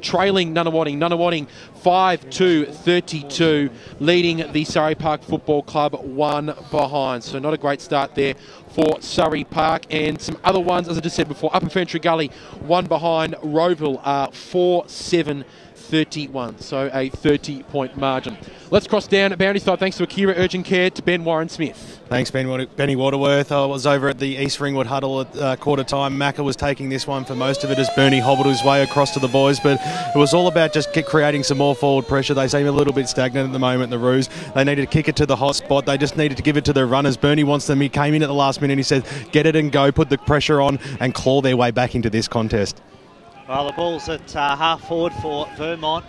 trailing Nunawading 5-2-32, leading the Surrey Park Football Club 1 behind. So not a great start there for Surrey Park. And some other ones, as I just said before, Upper Ferntree Gully 1 behind Roeville, 4-7-31, so a 30-point margin. Let's cross down at boundary side, thanks to Akira Urgent Care, to Ben Warren-Smith. Thanks, Benny Waterworth. I was over at the East Ringwood huddle at quarter time. Macca was taking this one for most of it as Bernie hobbled his way across to the boys, but it was all about just creating some more forward pressure. They seem a little bit stagnant at the moment, the Roos. They needed to kick it to the hot spot. They just needed to give it to their runners. Bernie wants them. He came in at the last minute and he said, get it and go, put the pressure on and claw their way back into this contest. Well, the ball's at half forward for Vermont,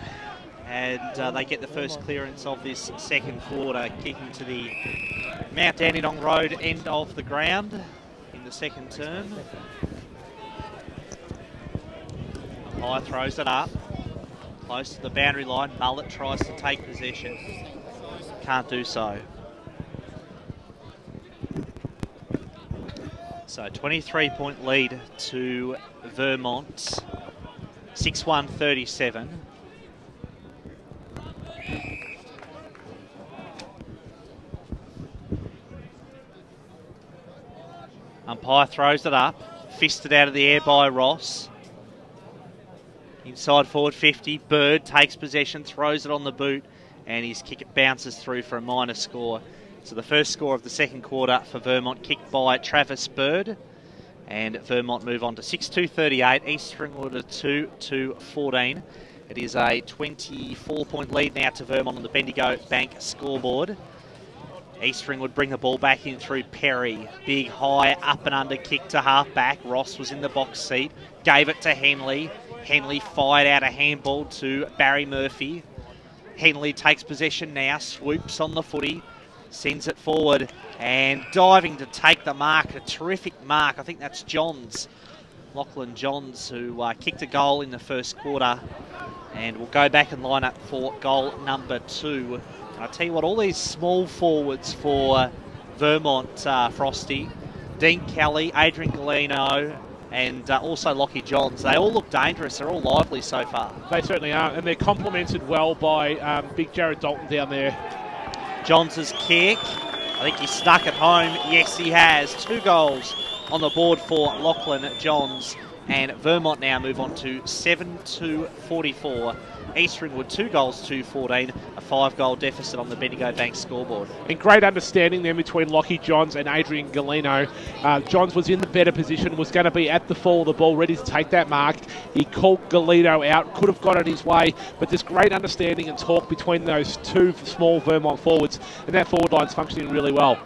and they get the first clearance of this second quarter, kicking to the Mount Dandenong Road end of the ground in the second term. High throws it up, close to the boundary line. Mullet tries to take possession, can't do so. So 23-point lead to Vermont, 6-1-37. Umpire throws it up, fisted out of the air by Ross. Inside forward 50, Bird takes possession, throws it on the boot, and his kick bounces through for a minor score. So the first score of the second quarter for Vermont, kicked by Travis Bird. And Vermont move on to 6-2-38, East Ringwood at 2-2-14. It is a 24-point lead now to Vermont on the Bendigo Bank scoreboard. East Ringwood bring the ball back in through Perry. Big high up and under kick to half back. Ross was in the box seat, gave it to Henley. Henley fired out a handball to Barry Murphy. Henley takes possession now, swoops on the footy. sends it forward and diving to take the mark, a terrific mark. I think that's Johns, Lachlan Johns, who kicked a goal in the first quarter and will go back and line up for goal number 2. And I tell you what, all these small forwards for Vermont, Frosty, Dean Kelly, Adrian Galeno, and also Lockie Johns, they all look dangerous. They're all lively so far. They certainly are, and they're complemented well by big Jared Dalton down there. Johns' kick, I think he stuck it home. Yes, he has. 2 goals on the board for Lachlan Johns, and Vermont now move on to 7-44. East Ringwood 2 goals to 14, a 5-goal deficit on the Bendigo Bank scoreboard. And great understanding then between Lockie Johns and Adrian Galeno. Johns was in the better position, was going to be at the fall of the ball, ready to take that mark. He called Galeno out, could have got it his way, but there's great understanding and talk between those 2 small Vermont forwards, and that forward line's functioning really well.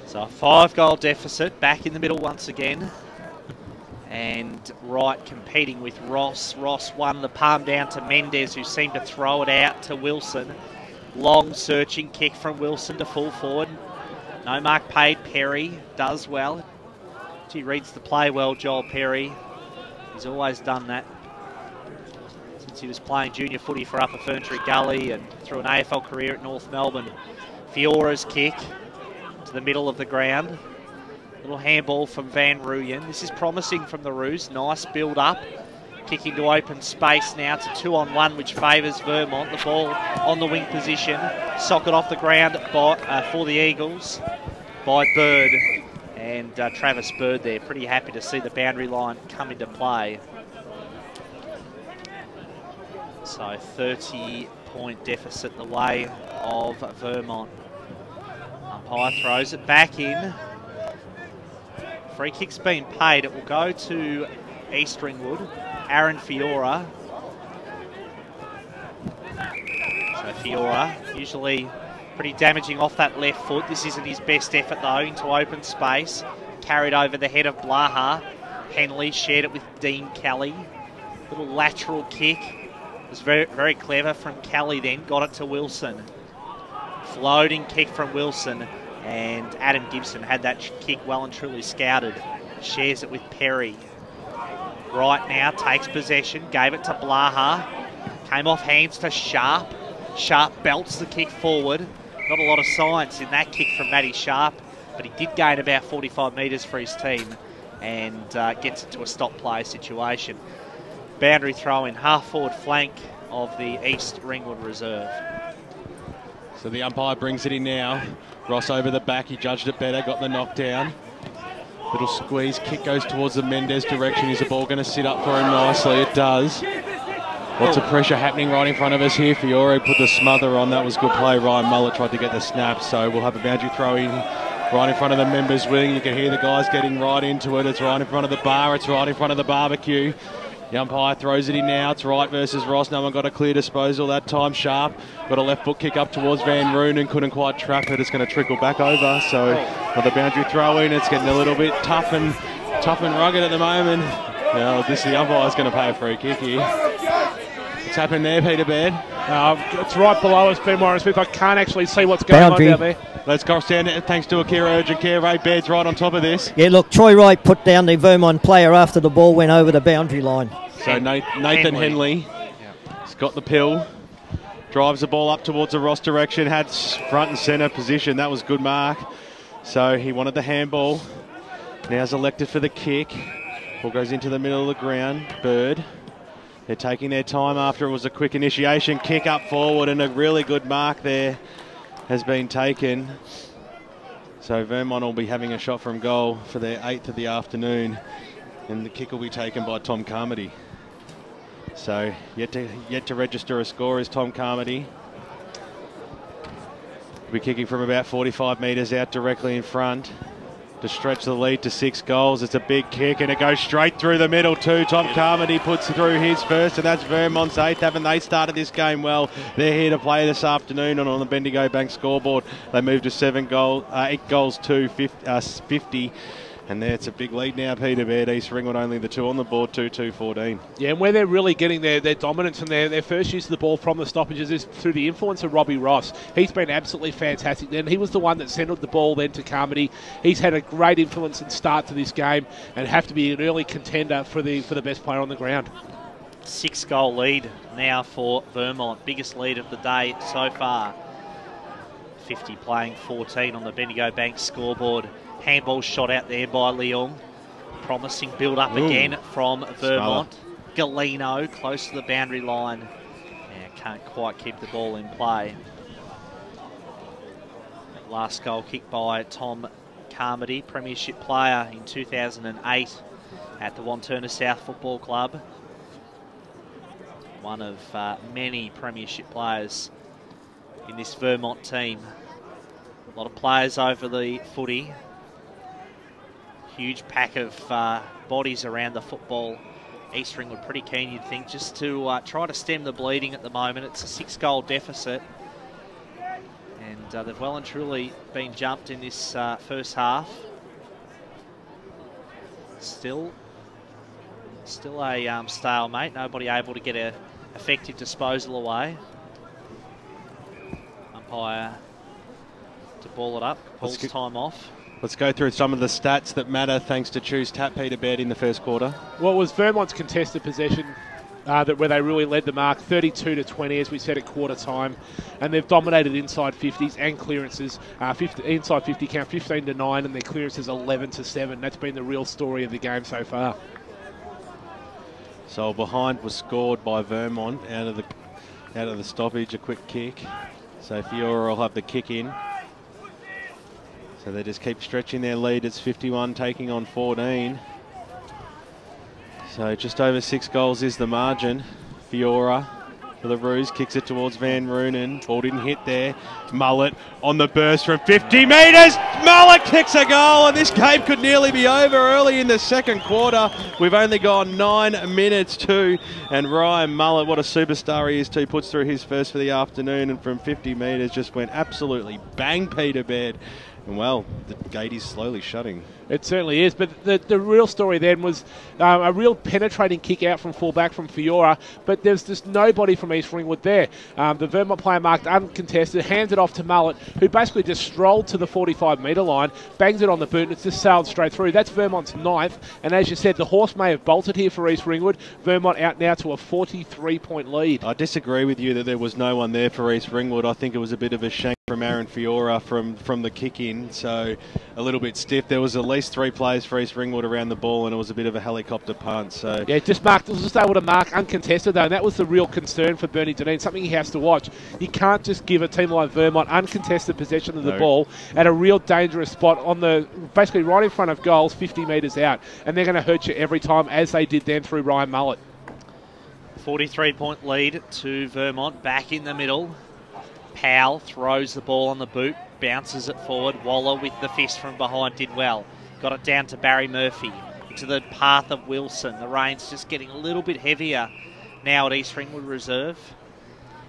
So a 5-goal deficit, back in the middle once again. And Wright competing with Ross. Ross won the palm down to Mendez, who seemed to throw it out to Wilson. Long searching kick from Wilson to full forward. No mark paid. Perry does well. He reads the play well, Joel Perry. He's always done that since he was playing junior footy for Upper Ferntree Gully and through an AFL career at North Melbourne. Fiora's kick to the middle of the ground. Little handball from Van Rooyen. This is promising from the Roos. Nice build up. Kicking to open space now to 2-on-1, which favours Vermont. The ball on the wing position. Socket off the ground for the Eagles by Bird. And Travis Bird there. Pretty happy to see the boundary line come into play. So 30-point deficit in the way of Vermont. Umpire throws it back in. Free kick's been paid. It will go to East Ringwood. Aaron Fiora. So Fiora, usually pretty damaging off that left foot. This isn't his best effort though, into open space. Carried over the head of Blaha. Henley shared it with Dean Kelly. Little lateral kick. It was very, very clever from Kelly then. Got it to Wilson. Floating kick from Wilson. And Adam Gibson had that kick well and truly scouted. Shares it with Perry. Right now takes possession. Gave it to Blaha. Came off hands to Sharp. Sharp belts the kick forward. Not a lot of science in that kick from Matty Sharp, but he did gain about 45 metres for his team and gets it to a stop play situation. Boundary throw in half forward flank of the East Ringwood Reserve. So the umpire brings it in now. Ross over the back, he judged it better, got the knockdown. Little squeeze, kick goes towards the Mendez direction. Is the ball going to sit up for him nicely? It does. Lots of pressure happening right in front of us here. Fiore put the smother on. That was good play. Ryan Mullett tried to get the snap. So we'll have a boundary throw in right in front of the members' wing. You can hear the guys getting right into it. It's right in front of the bar. It's right in front of the barbecue. The umpire throws it in now. It's Wright versus Ross. No one got a clear disposal that time. Sharp got a left foot kick up towards Van Roon and couldn't quite trap it. It's going to trickle back over. So another boundary throw in. It's getting a little bit tough and rugged at the moment. Now the umpire's going to pay a free kick here. What's happened there, Peter Baird? It's right below us, Ben Warren Smith. I can't actually see what's going on down there. Let's go stand it. Thanks to Akira Urgent Care. Ray Baird's right on top of this. Yeah, look, Troy Wright put down the Vermont player after the ball went over the boundary line. So Nathan Henley has got the pill. Drives the ball up towards the Ross direction. Had front and centre position. That was good mark. So he wanted the handball. Now's elected for the kick. Ball goes into the middle of the ground. Bird. They're taking their time after it was a quick initiation. Kick up forward and a really good mark there has been taken. So Vermont will be having a shot from goal for their 8th of the afternoon. And the kick will be taken by Tom Carmody. So yet to register a score is Tom Carmody. Will be kicking from about 45 metres out directly in front to stretch the lead to 6 goals. It's a big kick and it goes straight through the middle too. Tom Carmody puts through his first, and that's Vermont's 8th. Haven't they started this game well? They're here to play this afternoon, and on the Bendigo Bank scoreboard they moved to 8 goals to 50. And there, it's a big lead now, Peter Baird. East Ringwood only the 2 on the board, 2-2-14. Yeah, and where they're really getting their dominance and their first use of the ball from the stoppages is through the influence of Robbie Ross. He's been absolutely fantastic then. He was the one that centred the ball then to Carmody. He's had a great influence and start to this game and have to be an early contender for the best player on the ground. 6-goal lead now for Vermont. Biggest lead of the day so far. 50 playing 14 on the Bendigo Bank scoreboard. Handball shot out there by Leong. Promising build-up again from Vermont. Galeno close to the boundary line. Yeah, can't quite keep the ball in play. Last goal kicked by Tom Carmody, premiership player in 2008 at the Wantirna South Football Club. One of many premiership players in this Vermont team. A lot of players over the footy. Huge pack of bodies around the football. East Ringwood pretty keen, you'd think, just to try to stem the bleeding at the moment. It's a 6-goal deficit. And they've well and truly been jumped in this first half. Still a stalemate. Nobody able to get an effective disposal away. Umpire to ball it up. Calls time off. Let's go through some of the stats that matter thanks to Choose Tap, Peter Baird, in the first quarter. Well, it was Vermont's contested possession where they really led the mark, 32-20, as we said at quarter time. And they've dominated inside 50s and clearances. Inside 50 count 15-9 and their clearances 11-7. That's been the real story of the game so far. So behind was scored by Vermont out of the stoppage, a quick kick. So Fiora will have the kick in. So they just keep stretching their lead. It's 51 taking on 14. So just over 6 goals is the margin. Fiora for the Roos, kicks it towards Van Roonen. Ball didn't hit there. Mullet on the burst from 50 metres. Mullet kicks a goal, and this game could nearly be over early in the second quarter. We've only gone 9 minutes too. And Ryan Mullet, what a superstar he is too, puts through his first for the afternoon, and from 50 metres just went absolutely bang, Peter Baird. And well, the gate is slowly shutting. It certainly is, but the real story then was a real penetrating kick out from fullback from Fiora, but there's just nobody from East Ringwood there. The Vermont player marked uncontested, hands it off to Mullet, who basically just strolled to the 45-metre line, bangs it on the boot, and it's just sailed straight through. That's Vermont's 9th, and as you said, the horse may have bolted here for East Ringwood. Vermont out now to a 43-point lead. I disagree with you that there was no one there for East Ringwood. I think it was a bit of a shank from Aaron Fiora from the kick in, so a little bit stiff. There was at least 3 players for East Ringwood around the ball, and it was a bit of a helicopter punt. So yeah, just able to mark uncontested though, and that was the real concern for Bernie Deneen. Something he has to watch. You can't just give a team like Vermont uncontested possession of the ball at a real dangerous spot on basically right in front of goals, 50 metres out, and they're going to hurt you every time, as they did then through Ryan Mullet. 43-point lead to Vermont, back in the middle. Powell throws the ball on the boot, bounces it forward. Waller with the fist from behind did well. Got it down to Barry Murphy, into the path of Wilson. The rain's just getting a little bit heavier now at East Ringwood Reserve.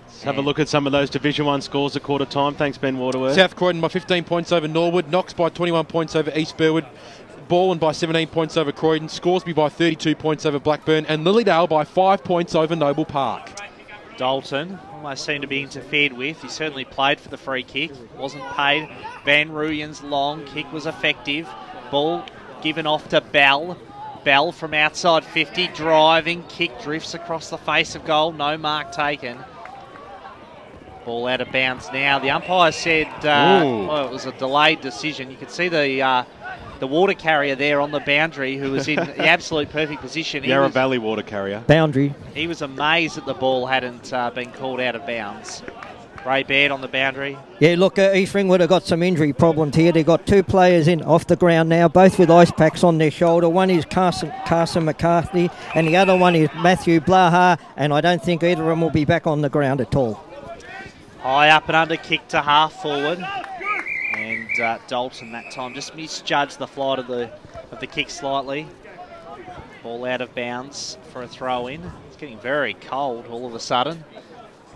Let's have a look at some of those Division 1 scores at quarter time. Thanks, Ben Waterworth. South Croydon by 15 points over Norwood. Knox by 21 points over East Burwood. Baldwin by 17 points over Croydon. Scoresby by 32 points over Blackburn. And Lilydale by 5 points over Noble Park. Dalton almost seemed to be interfered with. He certainly played for the free kick. Wasn't paid. Van Rooyen's long kick was effective. Ball given off to Bell. Bell from outside 50. Driving kick drifts across the face of goal. No mark taken. Ball out of bounds now. The umpire said well, it was a delayed decision. You could see the water carrier there on the boundary, who was in the absolute perfect position. Yarra Valley water carrier. Boundary. He was amazed that the ball hadn't been called out of bounds. Ray Baird on the boundary. Yeah, look, East Ringwood have got some injury problems here. They've got 2 players in off the ground now, both with ice packs on their shoulder. One is Carson McCarthy, and the other one is Matthew Blaha, and I don't think either of them will be back on the ground at all. High up and under kick to half forward. And Dalton that time just misjudged the flight of the kick slightly. Ball out of bounds for a throw in. It's getting very cold all of a sudden.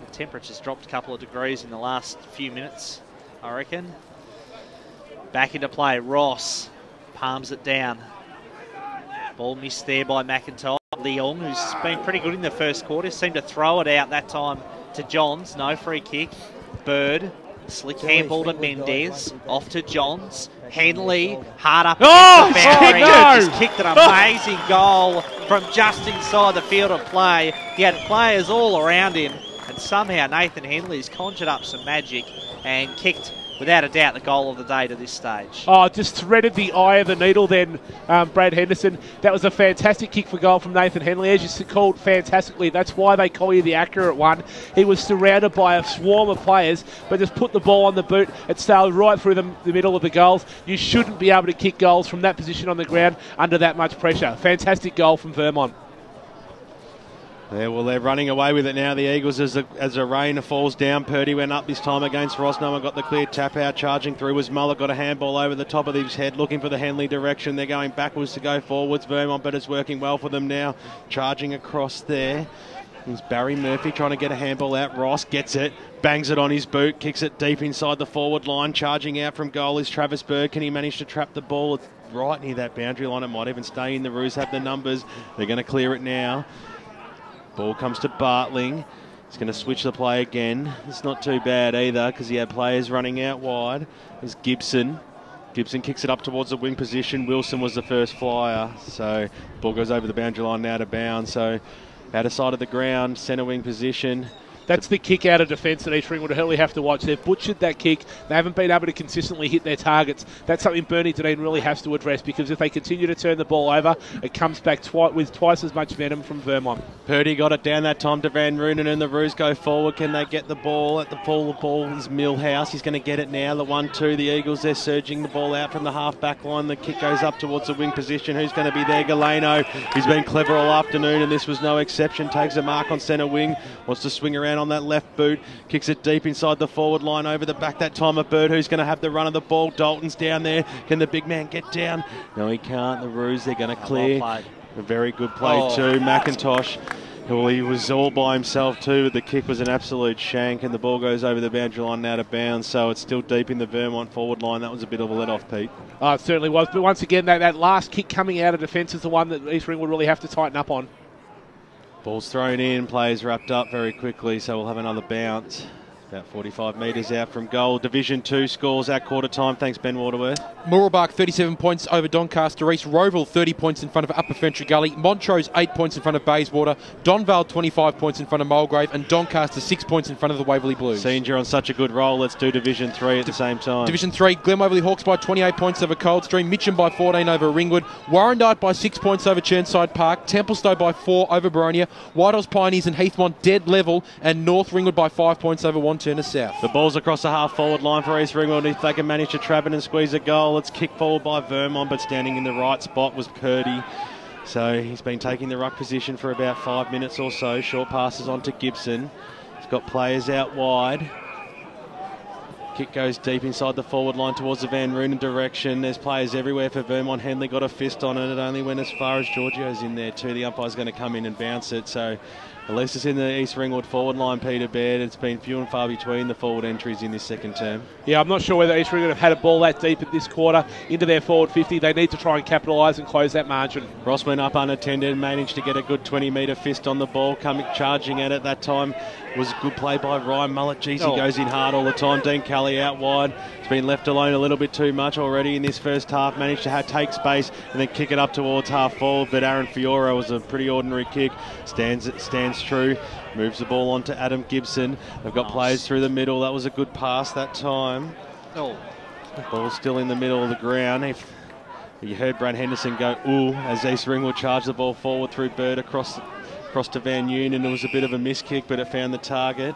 The temperature's dropped a couple of degrees in the last few minutes, I reckon. Back into play, Ross palms it down. Ball missed there by McIntyre. Leong, who's been pretty good in the first quarter, seemed to throw it out that time to Johns. No free kick. Bird, slick handball to Mendez. Off to Johns. Henley, hard up against the boundary. Just kicked an amazing goal from just inside the field of play. He had players all around him, and somehow Nathan Henley's conjured up some magic and kicked, without a doubt, the goal of the day to this stage. Oh, just threaded the eye of the needle then, Brad Henderson. That was a fantastic kick for goal from Nathan Henley, as you called fantastically. That's why they call you the accurate one. He was surrounded by a swarm of players, but just put the ball on the boot. It sailed right through the middle of the goals. You shouldn't be able to kick goals from that position on the ground under that much pressure. Fantastic goal from Vermont. Yeah, well, they're running away with it now, the Eagles, as the rain falls down. Purdy went up this time against Ross. No one got the clear tap out. Charging through was Muller, got a handball over the top of his head, looking for the Henley direction. They're going backwards to go forwards. Vermont, but it's working well for them now. Charging across there. It's Barry Murphy trying to get a handball out. Ross gets it, bangs it on his boot, kicks it deep inside the forward line. Charging out from goal is Travis Bird. Can he manage to trap the ball? It's right near that boundary line. It might even stay in. The Roos have the numbers. They're going to clear it now. Ball comes to Bartling. He's going to switch the play again. It's not too bad either because he had players running out wide. There's Gibson. Gibson kicks it up towards the wing position. Wilson was the first flyer. So ball goes over the boundary line now to bound. So out of sight of the ground, centre wing position. That's the kick out of defence that East Ringwood will really have to watch. They've butchered that kick. They haven't been able to consistently hit their targets. That's something Bernie Dunedin really has to address, because if they continue to turn the ball over, it comes back with twice as much venom from Vermont. Purdy got it down that time to Van Roonen, and the Roos go forward. Can they get the ball? At the fall, the ball is Millhouse. He's going to get it now. The 1-2. The Eagles, they're surging the ball out from the half-back line. The kick goes up towards the wing position. Who's going to be there? Galeno. He's been clever all afternoon, and this was no exception. Takes a mark on centre wing. Wants to swing around on that left boot. Kicks it deep inside the forward line over the back that time of Bird, who's going to have the run of the ball. Dalton's down there. Can the big man get down? No, he can't. The Roos, they're going to clear. Well a very good play too. McIntosh, well, he was all by himself too. The kick was an absolute shank, and the ball goes over the boundary line now to bounds. So it's still deep in the Vermont forward line. That was a bit of a let-off, Pete. Oh, it certainly was. But once again, that last kick coming out of defence is the one that East Ringwood really have to tighten up on. Ball's thrown in, players wrapped up very quickly, so we'll have another bounce. About 45 metres out from goal. Division 2 scores at quarter time. Thanks, Ben Waterworth. Moorabach 37 points over Doncaster East. Roeville 30 points in front of Upper Fentress Gully. Montrose 8 points in front of Bayswater. Donvale 25 points in front of Mulgrave. And Doncaster 6 points in front of the Waverley Blues. Seeing you're on such a good roll, let's do Division 3 at the same time. Division 3, Glen Waverley Hawks by 28 points over Coldstream. Mitcham by 14 over Ringwood. Warrandyte by 6 points over Churnside Park. Templestowe by 4 over Boronia. Whitehorse Pioneers and Heathmont dead level. And North Ringwood by 5 points over Wanturna South. The ball's across the half-forward line for East Ringwood. If they can manage to trap it and squeeze a goal, it's kicked forward by Vermont, but standing in the right spot was Purdy. So he's been taking the ruck position for about 5 minutes or so. Short passes on to Gibson. He's got players out wide. Kick goes deep inside the forward line towards the Van Roonen direction. There's players everywhere for Vermont. Henley got a fist on it. It only went as far as Giorgio's in there too. The umpire's going to come in and bounce it. So at least it's in the East Ringwood forward line, Peter Baird. It's been few and far between the forward entries in this second term. Yeah, I'm not sure whether East Ringwood have had a ball that deep at this quarter into their forward 50. They need to try and capitalise and close that margin. Ross went up unattended and managed to get a good 20-metre fist on the ball. Coming charging at it that time was a good play by Ryan Mullet. Jeez, he goes in hard all the time. Dean Kelly out wide. He's been left alone a little bit too much already in this first half. Managed to take space and then kick it up towards half forward. But Aaron Fiora was a pretty ordinary kick. Stands true. Moves the ball on to Adam Gibson. They've got players through the middle. That was a good pass that time. Ball's still in the middle of the ground. You heard Brad Henderson go, ooh, as East Ringwood charged the ball forward through Bird across to Van Yoon, and it was a bit of a miss kick, but it found the target.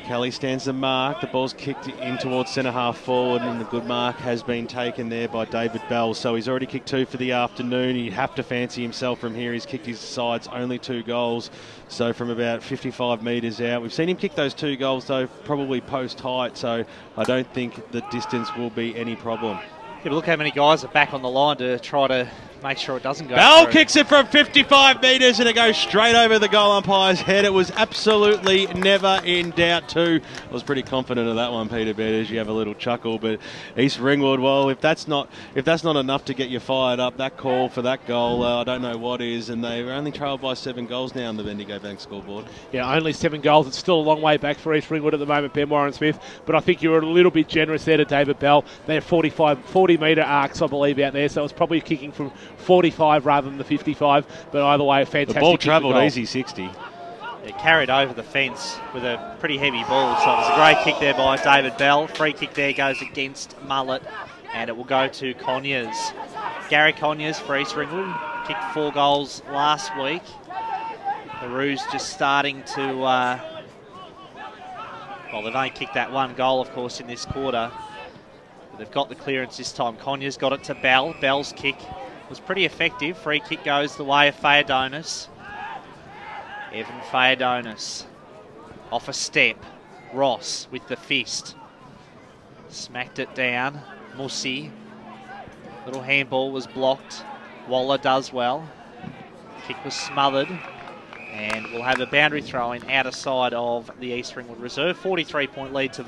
Kelly stands the mark. The ball's kicked in towards centre half forward, and the good mark has been taken there by David Bell. So he's already kicked 2 for the afternoon. He'd have to fancy himself from here. He's kicked his sides, only 2 goals. So from about 55 metres out. We've seen him kick those 2 goals, though, probably post height. So I don't think the distance will be any problem. Yeah, but look how many guys are back on the line to try to make sure it doesn't go Bell through. kicks it from 55 metres and it goes straight over the goal umpire's head. It was absolutely never in doubt too. I was pretty confident of that one, Peter Betters. You have a little chuckle, but East Ringwood, well, if that's not enough to get you fired up, that call for that goal, I don't know what is. And they're only trailed by 7 goals now on the Bendigo Bank scoreboard. Yeah, only 7 goals. It's still a long way back for East Ringwood at the moment, Ben Warren-Smith. But I think you were a little bit generous there to David Bell. They're 40-metre arcs, I believe, out there. So it was probably kicking from 45 rather than the 55. But either way, fantastic. The ball travelled easy 60. It carried over the fence with a pretty heavy ball. So it was a great kick there by David Bell. Free kick there goes against Mullet. And it will go to Conyers. Gary Conyers for East Ringwood. Kicked 4 goals last week. The Roos just starting to... well, they've only kicked that 1 goal, of course, in this quarter. But they've got the clearance this time. Conyers got it to Bell. Bell's kick was pretty effective. Free kick goes the way of Theodonis. Evan Theodonis off a step. Ross with the fist. Smacked it down. Musi. Little handball was blocked. Waller does well. Kick was smothered. And we'll have a boundary throw in outer side of the East Ringwood Reserve. 43-point lead to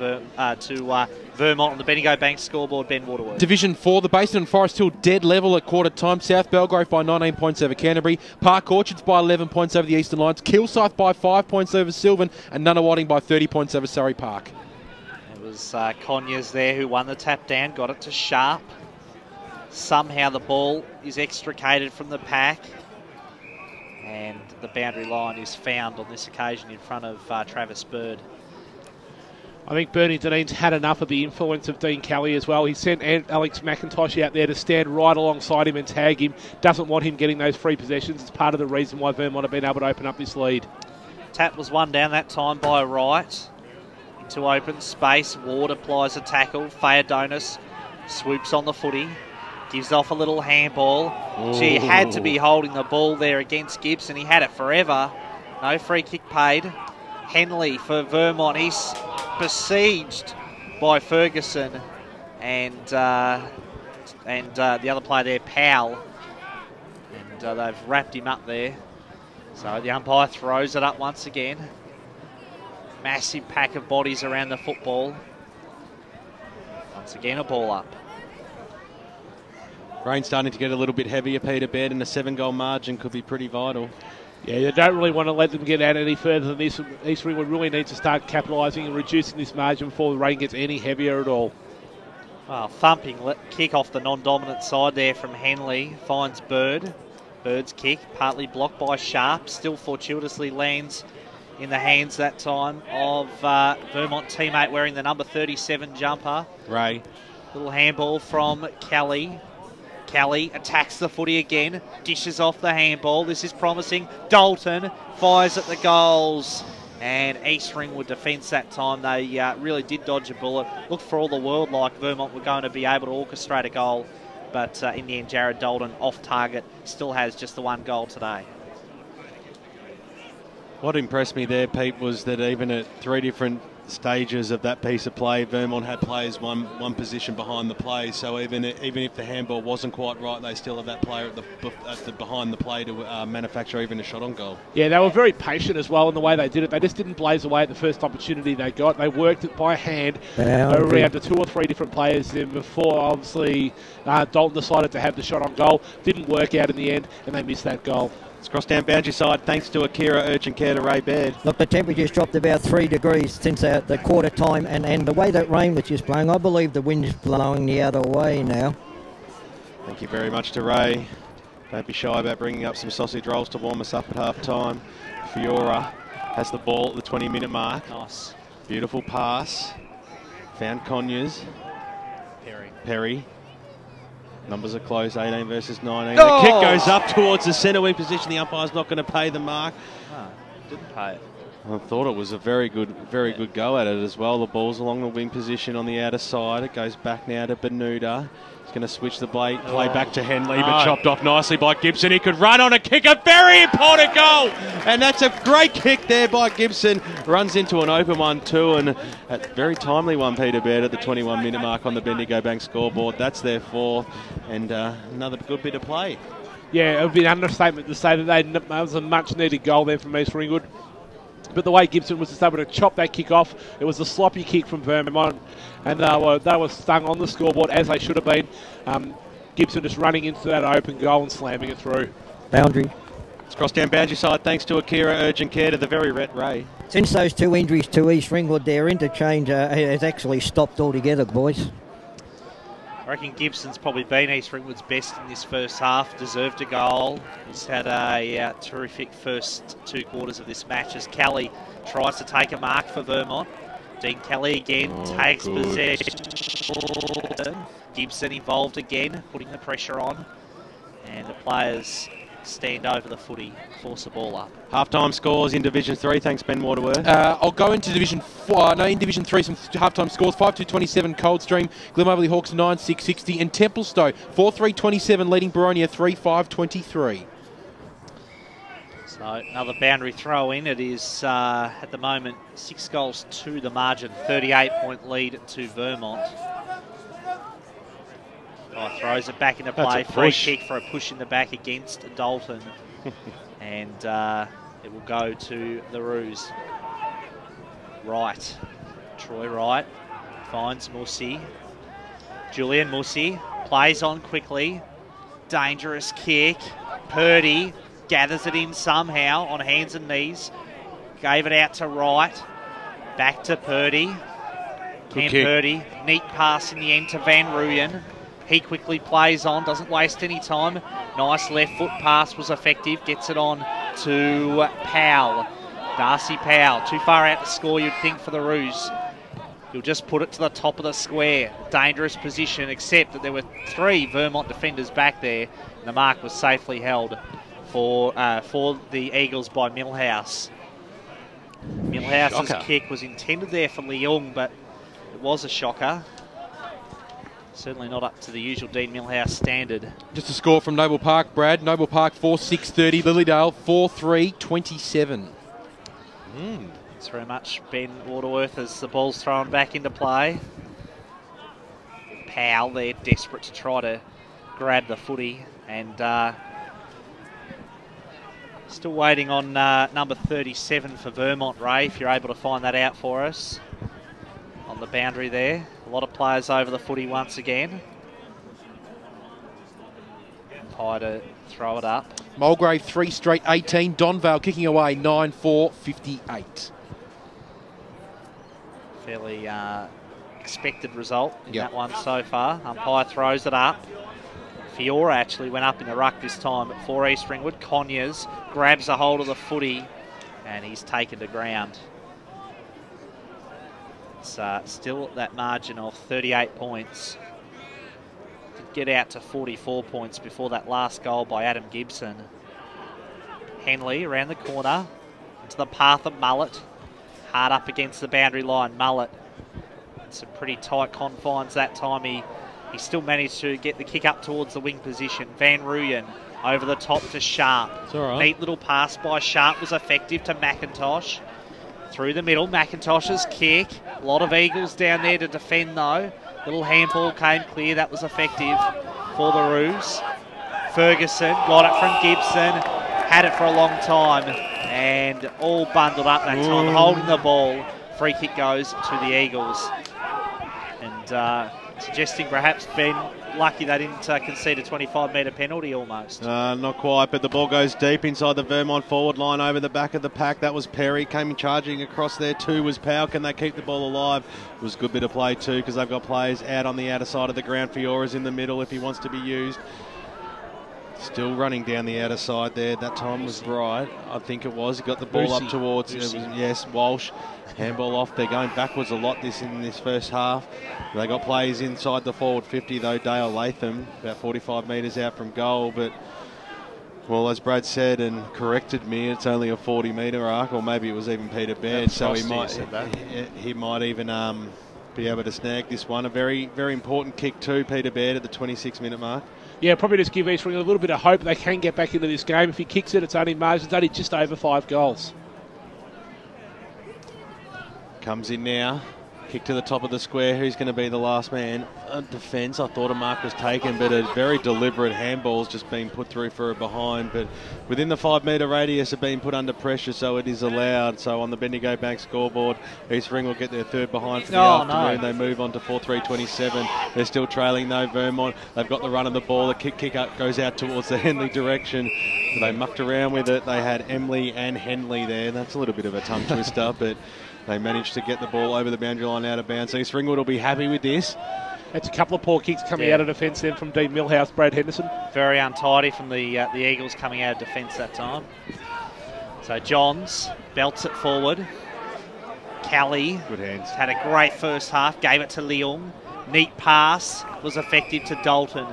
Vermont on the Bendigo Bank scoreboard. Ben Waterworth. Division 4, the Basin and Forest Hill dead level at quarter time. South Belgrave by 19 points over Canterbury. Park Orchards by 11 points over the Eastern Lions. Kilsyth by 5 points over Sylvan. And Nunawading by 30 points over Surrey Park. It was Conyers there who won the tap down. Got it to Sharp. Somehow the ball is extricated from the pack. And the boundary line is found on this occasion in front of Travis Bird. I think Bernie Deneen's had enough of the influence of Dean Kelly as well. He sent Alex McIntosh out there to stand right alongside him and tag him. Doesn't want him getting those free possessions. It's part of the reason why Vermont have been able to open up this lead. Tap was won down that time by Wright. Into open space. Ward applies a tackle. Theodonis swoops on the footy. Gives off a little handball. He had to be holding the ball there against Gibson. He had it forever. No free kick paid. Henley for Vermont. He's besieged by Ferguson and the other player there, Powell. And they've wrapped him up there. So the umpire throws it up once again. Massive pack of bodies around the football. Once again, a ball up. Rain starting to get a little bit heavier, Peter Baird, and a 7-goal margin could be pretty vital. Yeah, you don't really want to let them get out any further than this. East Ringwood really needs to start capitalising and reducing this margin before the rain gets any heavier at all. Well, thumping kick off the non-dominant side there from Henley. Finds Bird. Bird's kick, partly blocked by Sharp. Still fortuitously lands in the hands that time of Vermont teammate wearing the number 37 jumper. Ray. Little handball from Kelly. Kelly attacks the footy again, dishes off the handball. This is promising. Dalton fires at the goals. And East Ringwood defence that time. They really did dodge a bullet. Looked for all the world like Vermont were going to be able to orchestrate a goal. But in the end, Jared Dalton off target. Still has just the 1 goal today. What impressed me there, Pete, was that even at 3 different stages of that piece of play, Vermont had players one position behind the play. So even if the handball wasn't quite right, they still have that player at the behind the play to manufacture even a shot on goal. Yeah, they were very patient as well in the way they did it. They just didn't blaze away at the first opportunity they got. They worked it by hand around to 2 or 3 different players before, obviously, Dalton decided to have the shot on goal. Didn't work out in the end, and they missed that goal. It's crossed down boundary side thanks to Akira Urchin care to Ray Baird. Look, the temperature's dropped about 3 degrees since the quarter time, and the way that rain was just blowing, I believe the wind is blowing the other way now. Thank you very much to Ray. Don't be shy about bringing up some sausage rolls to warm us up at half time. Fiora has the ball at the 20-minute mark. Nice. Beautiful pass. Found Conyers. Perry. Numbers are close, 18 versus 19. The kick goes up towards the centre wing position. The umpire's not going to pay the mark. Didn't pay it. I thought it was a very good go at it as well. The ball's along the wing position on the outer side. It goes back now to Benuda. He's going to switch the play back to Henley, but chopped off nicely by Gibson. He could run on a kick, a very important goal! And that's a great kick there by Gibson. Runs into an open one too, and a very timely one, Peter Baird, at the 21-minute mark on the Bendigo Bank scoreboard. That's their 4th, and another good bit of play. Yeah, it would be an understatement to say that that was a much-needed goal there from East Ringwood. But the way Gibson was just able to chop that kick off, it was a sloppy kick from Vermont, and they were stung on the scoreboard as they should have been. Gibson just running into that open goal and slamming it through. Boundary. It's crossed down boundary side thanks to Akira urgent care to the very red Ray. Since those two injuries to East Ringwood, their interchange has actually stopped altogether, boys. I reckon Gibson's probably been East Ringwood's best in this first half, deserved a goal. He's had a terrific first 2 quarters of this match as Kelly tries to take a mark for Vermont. Dean Kelly again takes possession. Gibson involved again, putting the pressure on. And the players stand over the footy, force the ball up. Half-time scores in Division 3. Thanks, Ben Waterworth. I'll go into Division 4. No, in Division 3, some half-time scores. 5-2-27, Coldstream, Glemoverley Hawks 9-6-60, and Templestowe 4-3-27, leading Boronia 3-5-23. So another boundary throw in. It is, at the moment, 6 goals to the margin, 38-point lead to Vermont. Throws it back into play. Free kick for a push in the back against Dalton. And it will go to the Roos. Wright. Troy Wright finds Mussy. Julian Mussy plays on quickly. Dangerous kick. Purdy gathers it in somehow on hands and knees. Gave it out to Wright. Back to Purdy. Purdy. Neat pass in the end to Van Rooyen. He quickly plays on, doesn't waste any time. Nice left foot pass was effective. Gets it on to Powell. Darcy Powell, too far out to score, you'd think, for the Roos. He'll just put it to the top of the square. Dangerous position, except that there were 3 Vermont defenders back there. And the mark was safely held for the Eagles by Millhouse. Millhouse's kick was intended there for Leung, but it was a shocker. Certainly not up to the usual Dean Millhouse standard. Just a score from Noble Park, Brad. Noble Park 4-6-30, Lilydale 4-3-27. Thanks very much, Ben Waterworth, as the ball's thrown back into play. Powell there, desperate to try to grab the footy. And still waiting on number 37 for Vermont, Ray, if you're able to find that out for us. On the boundary there. A lot of players over the footy once again. High to throw it up. Mulgrave 3 straight 18. Donvale kicking away 9-4-58. Fairly expected result in that one so far. Umpire throws it up. Fiora actually went up in the ruck this time for East Ringwood. Conyers grabs a hold of the footy and he's taken to ground. It's still at that margin of 38 points. Did get out to 44 points before that last goal by Adam Gibson. Henley around the corner into the path of Mullet. Hard up against the boundary line. Mullet in some pretty tight confines that time. He still managed to get the kick up towards the wing position. Van Rooyen over the top to Sharp. Neat little pass by Sharp was effective to McIntosh. Through the middle, McIntosh's kick. A lot of Eagles down there to defend though. Little handball came clear, that was effective for the Roos. Ferguson got it from Gibson, had it for a long time, and all bundled up that time, holding the ball. Free kick goes to the Eagles. And suggesting perhaps Ben lucky they didn't concede a 25-metre penalty almost. Not quite, but the ball goes deep inside the Vermont forward line over the back of the pack. That was Perry, came charging across there too was Powell. Can they keep the ball alive? It was a good bit of play too because they've got players out on the outer side of the ground. Fiora's in the middle if he wants to be used. Still running down the outer side there. That time was right. I think it was. He got the ball up towards, Walsh. Handball off. They're going backwards a lot in this first half. They got players inside the forward 50 though. Dale Latham, about 45 metres out from goal. But, well, as Brad said and corrected me, it's only a 40-metre arc, or maybe it was even Peter Baird. So he might even be able to snag this one. A very, very important kick too, Peter Baird at the 26-minute mark. Yeah, probably just give East Ringwood a little bit of hope they can get back into this game. If he kicks it, it's only margins, only just over 5 goals. Comes in now. Kick to the top of the square. Who's going to be the last man? defence. I thought a mark was taken, but a very deliberate handball's just been put through for a behind. But within the 5 metre radius have been put under pressure, so it is allowed. So on the Bendigo Bank scoreboard, East Ringwood will get their third behind for the afternoon. No. They move on to 4-3-27. They're still trailing though, Vermont. They've got the run of the ball. The kick up goes out towards the Henley direction. They mucked around with it. They had Emily and Henley there. That's a little bit of a tongue twister, but they managed to get the ball over the boundary line out of bounds. So East Ringwood will be happy with this. That's a couple of poor kicks coming out of defence then from Dean Millhouse, Brad Henderson. Very untidy from the Eagles coming out of defence that time. So Johns belts it forward. Kelly good hands. Had a great first half, gave it to Leung. Neat pass, was effective to Dalton.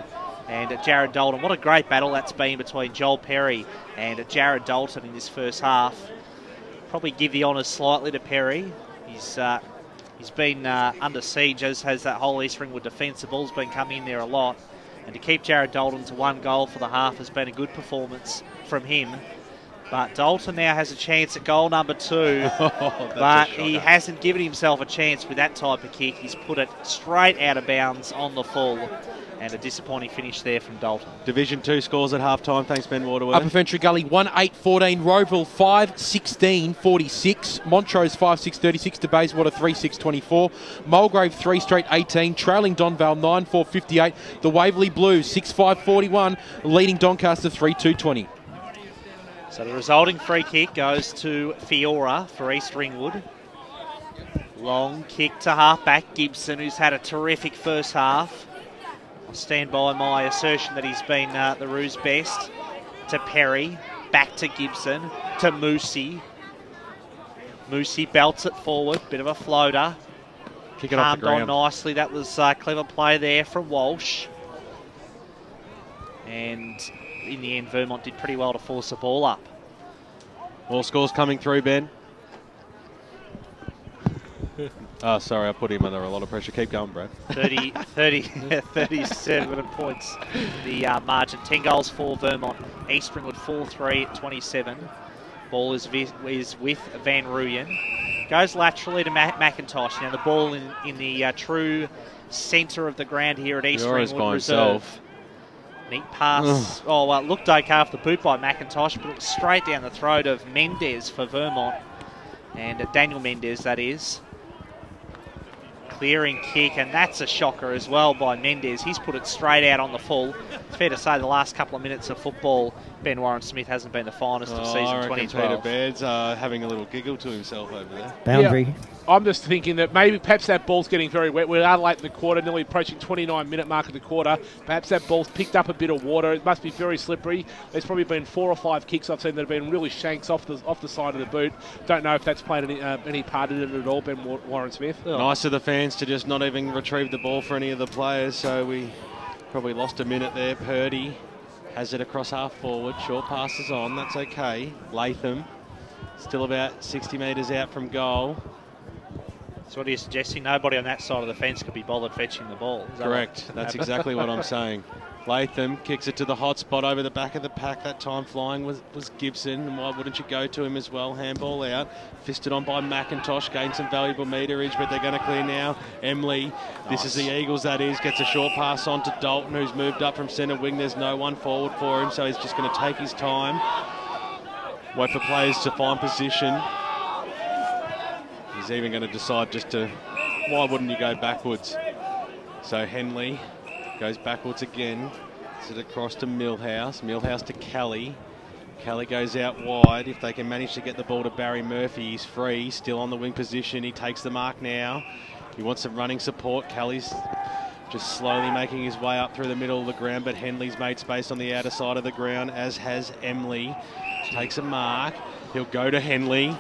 And Jared Dalton, what a great battle that's been between Joel Perry and Jared Dalton in this first half. Probably give the honours slightly to Perry. He's been under siege, as has that whole East Ringwood defence. The ball's been coming in there a lot. And to keep Jared Dalton to 1 goal for the half has been a good performance from him. But Dalton now has a chance at goal number 2. But he hasn't given himself a chance with that type of kick. He's put it straight out of bounds on the full. And a disappointing finish there from Dalton. Division 2 scores at half-time. Thanks, Ben Waterworth. Upper Fenchurch Gully 1-8-14. Rowville 5-16-46. Montrose 5-6-36 to Bayswater 3-6-24. Mulgrave 3 straight 18. Trailing Donvale 9-4-58. The Waverley Blues 6-5-41. Leading Doncaster 3-2-20. So the resulting free kick goes to Fiora for East Ringwood. Long kick to half-back Gibson, who's had a terrific first half. I'll stand by my assertion that he's been the Roos best. To Perry, back to Gibson, to Moosey. Moosey belts it forward, bit of a floater. Kick it off the ground. On nicely, that was a clever play there from Walsh. And in the end, Vermont did pretty well to force the ball up. More scores coming through, Ben. Oh, sorry, I put him under a lot of pressure. Keep going, Brad. 37 points, the margin. 10 goals for Vermont. East Ringwood 4-3-27. Ball is with Van Rooyen. Goes laterally to McIntosh. Now the ball in the true centre of the ground here at East Ringwood Reserve. Neat pass. Oh, well, it looked okay off the boot by McIntosh, but it was straight down the throat of Mendez for Vermont. And Daniel Mendez, that is. Clearing kick, and that's a shocker as well by Mendez. He's put it straight out on the full. It's fair to say the last couple of minutes of football, Ben Warren-Smith hasn't been the finest of season 2012. Peter Baird's having a little giggle to himself over there. Boundary. Yeah, I'm just thinking that maybe perhaps that ball's getting very wet. We are late in the quarter, nearly approaching 29-minute mark of the quarter. Perhaps that ball's picked up a bit of water. It must be very slippery. There's probably been 4 or 5 kicks I've seen that have been really shanks off the side of the boot. Don't know if that's played any part in it at all, Ben Warren-Smith. Oh. Nice of the fans to just not even retrieve the ball for any of the players, so we probably lost a minute there. Purdy has it across half forward. Short passes on, that's okay. Latham still about 60 metres out from goal. So what are you suggesting? Nobody on that side of the fence could be bothered fetching the ball. Correct. That's exactly what I'm saying. Latham kicks it to the hot spot over the back of the pack. That time flying was Gibson. And why wouldn't you go to him as well? Handball out. Fisted on by McIntosh. Gained some valuable meterage, but they're going to clear now. Emily. This is the Eagles, that is. Gets a short pass on to Dalton, who's moved up from centre wing. There's no one forward for him, so he's just going to take his time. Wait for players to find position. He's even going to decide just to... Why wouldn't you go backwards? So Henley goes backwards again. Set it across to Millhouse. Millhouse to Kelly. Kelly goes out wide. If they can manage to get the ball to Barry Murphy, he's free. Still on the wing position. He takes the mark now. He wants some running support. Kelly's just slowly making his way up through the middle of the ground, but Henley's made space on the outer side of the ground, as has Emily. Takes a mark. He'll go to Henley.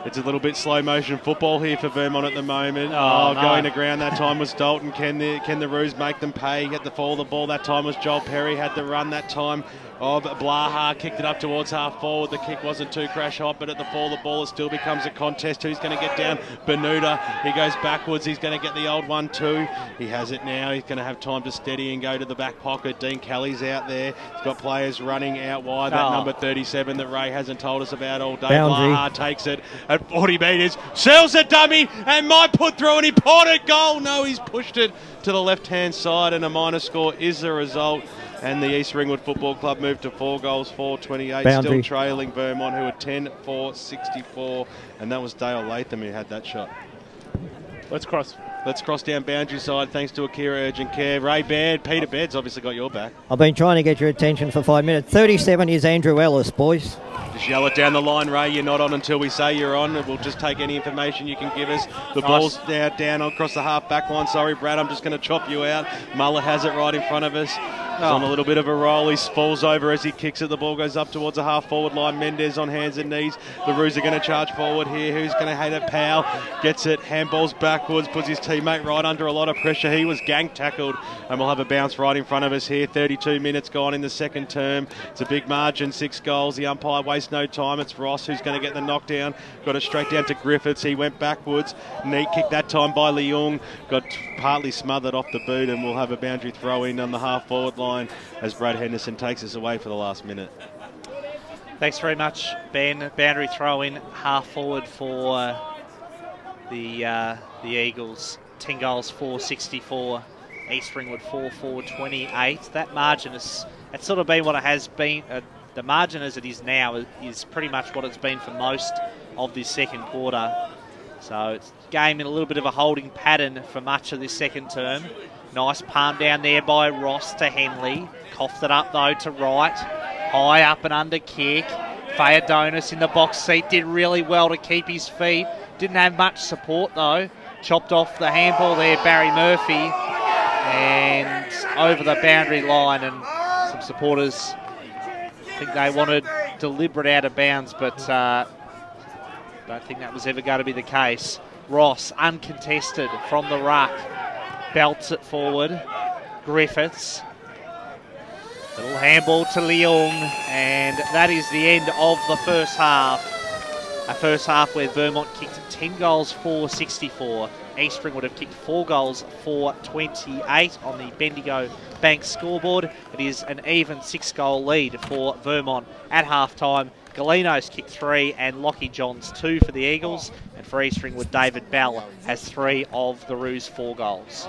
It's a little bit slow motion football here for Vermont at the moment. No. Going to ground that time was Dalton. Can the Roos make them pay? Get the fall of the ball. That time was Joel Perry. Had the run that time of Blaha. Kicked it up towards half forward. The kick wasn't too crash hot, but at the fall of the ball it still becomes a contest. Who's going to get down? Bermuda. He goes backwards. He's going to get the old one too. He has it now. He's going to have time to steady and go to the back pocket. Dean Kelly's out there. He's got players running out wide. That number 37 that Ray hasn't told us about all day. Blaha takes it. at 40 metres. Sells a dummy and might put through, and he put it goal. No, he's pushed it to the left-hand side, and a minor score is the result. And the East Ringwood Football Club moved to 4 goals, 4-28, still trailing Vermont, who are 10-4-64. And that was Dale Latham who had that shot. Let's cross down boundary side, thanks to Akira Urgent Care. Ray Baird, Peter Baird's obviously got your back. I've been trying to get your attention for 5 minutes. 37 is Andrew Ellis, boys. Just yell it down the line, Ray. You're not on until we say you're on. We'll just take any information you can give us. The ball's now down across the half-back line. Sorry, Brad, I'm just going to chop you out. Muller has it right in front of us. He's on a little bit of a roll. He falls over as he kicks it. The ball goes up towards the half-forward line. Mendez on hands and knees. The Roos are going to charge forward here. Who's going to hate it? Powell gets it. Handballs backwards. Puts his teammate right under a lot of pressure. He was gang tackled. And we'll have a bounce right in front of us here. 32 minutes gone in the second term. It's a big margin. 6 goals. The umpire wastes no time. It's Ross who's going to get the knockdown. Got it straight down to Griffiths. He went backwards. Neat kick that time by Leung. Got partly smothered off the boot, and we'll have a boundary throw in on the half-forward line as Brad Henderson takes us away for the last minute. Thanks very much, Ben. Boundary throw in, half forward for the Eagles. 10 goals, 464. East Ringwood 4-4-28. That margin it's sort of been what it has been. The margin as it is now is pretty much what it's been for most of this second quarter. So it's game in a little bit of a holding pattern for much of this second term. Nice palm down there by Ross to Henley. Coughed it up though to Wright. High up and under kick. Theodonis in the box seat did really well to keep his feet. Didn't have much support though. Chopped off the handball there, Barry Murphy. And over the boundary line, and some supporters think they wanted deliberate out of bounds, but don't think that was ever going to be the case. Ross, uncontested from the ruck. Belts it forward. Griffiths. Little handball to Leung, and that is the end of the first half. A first half where Vermont kicked 10 goals, 464. East Ringwood have kicked 4 goals, 428 on the Bendigo Bank scoreboard. It is an even 6-goal lead for Vermont at half-time. Galinos kicked 3 and Lockie Johns 2 for the Eagles. And for East Ringwood, David Bell has 3 of the Roos 4 goals.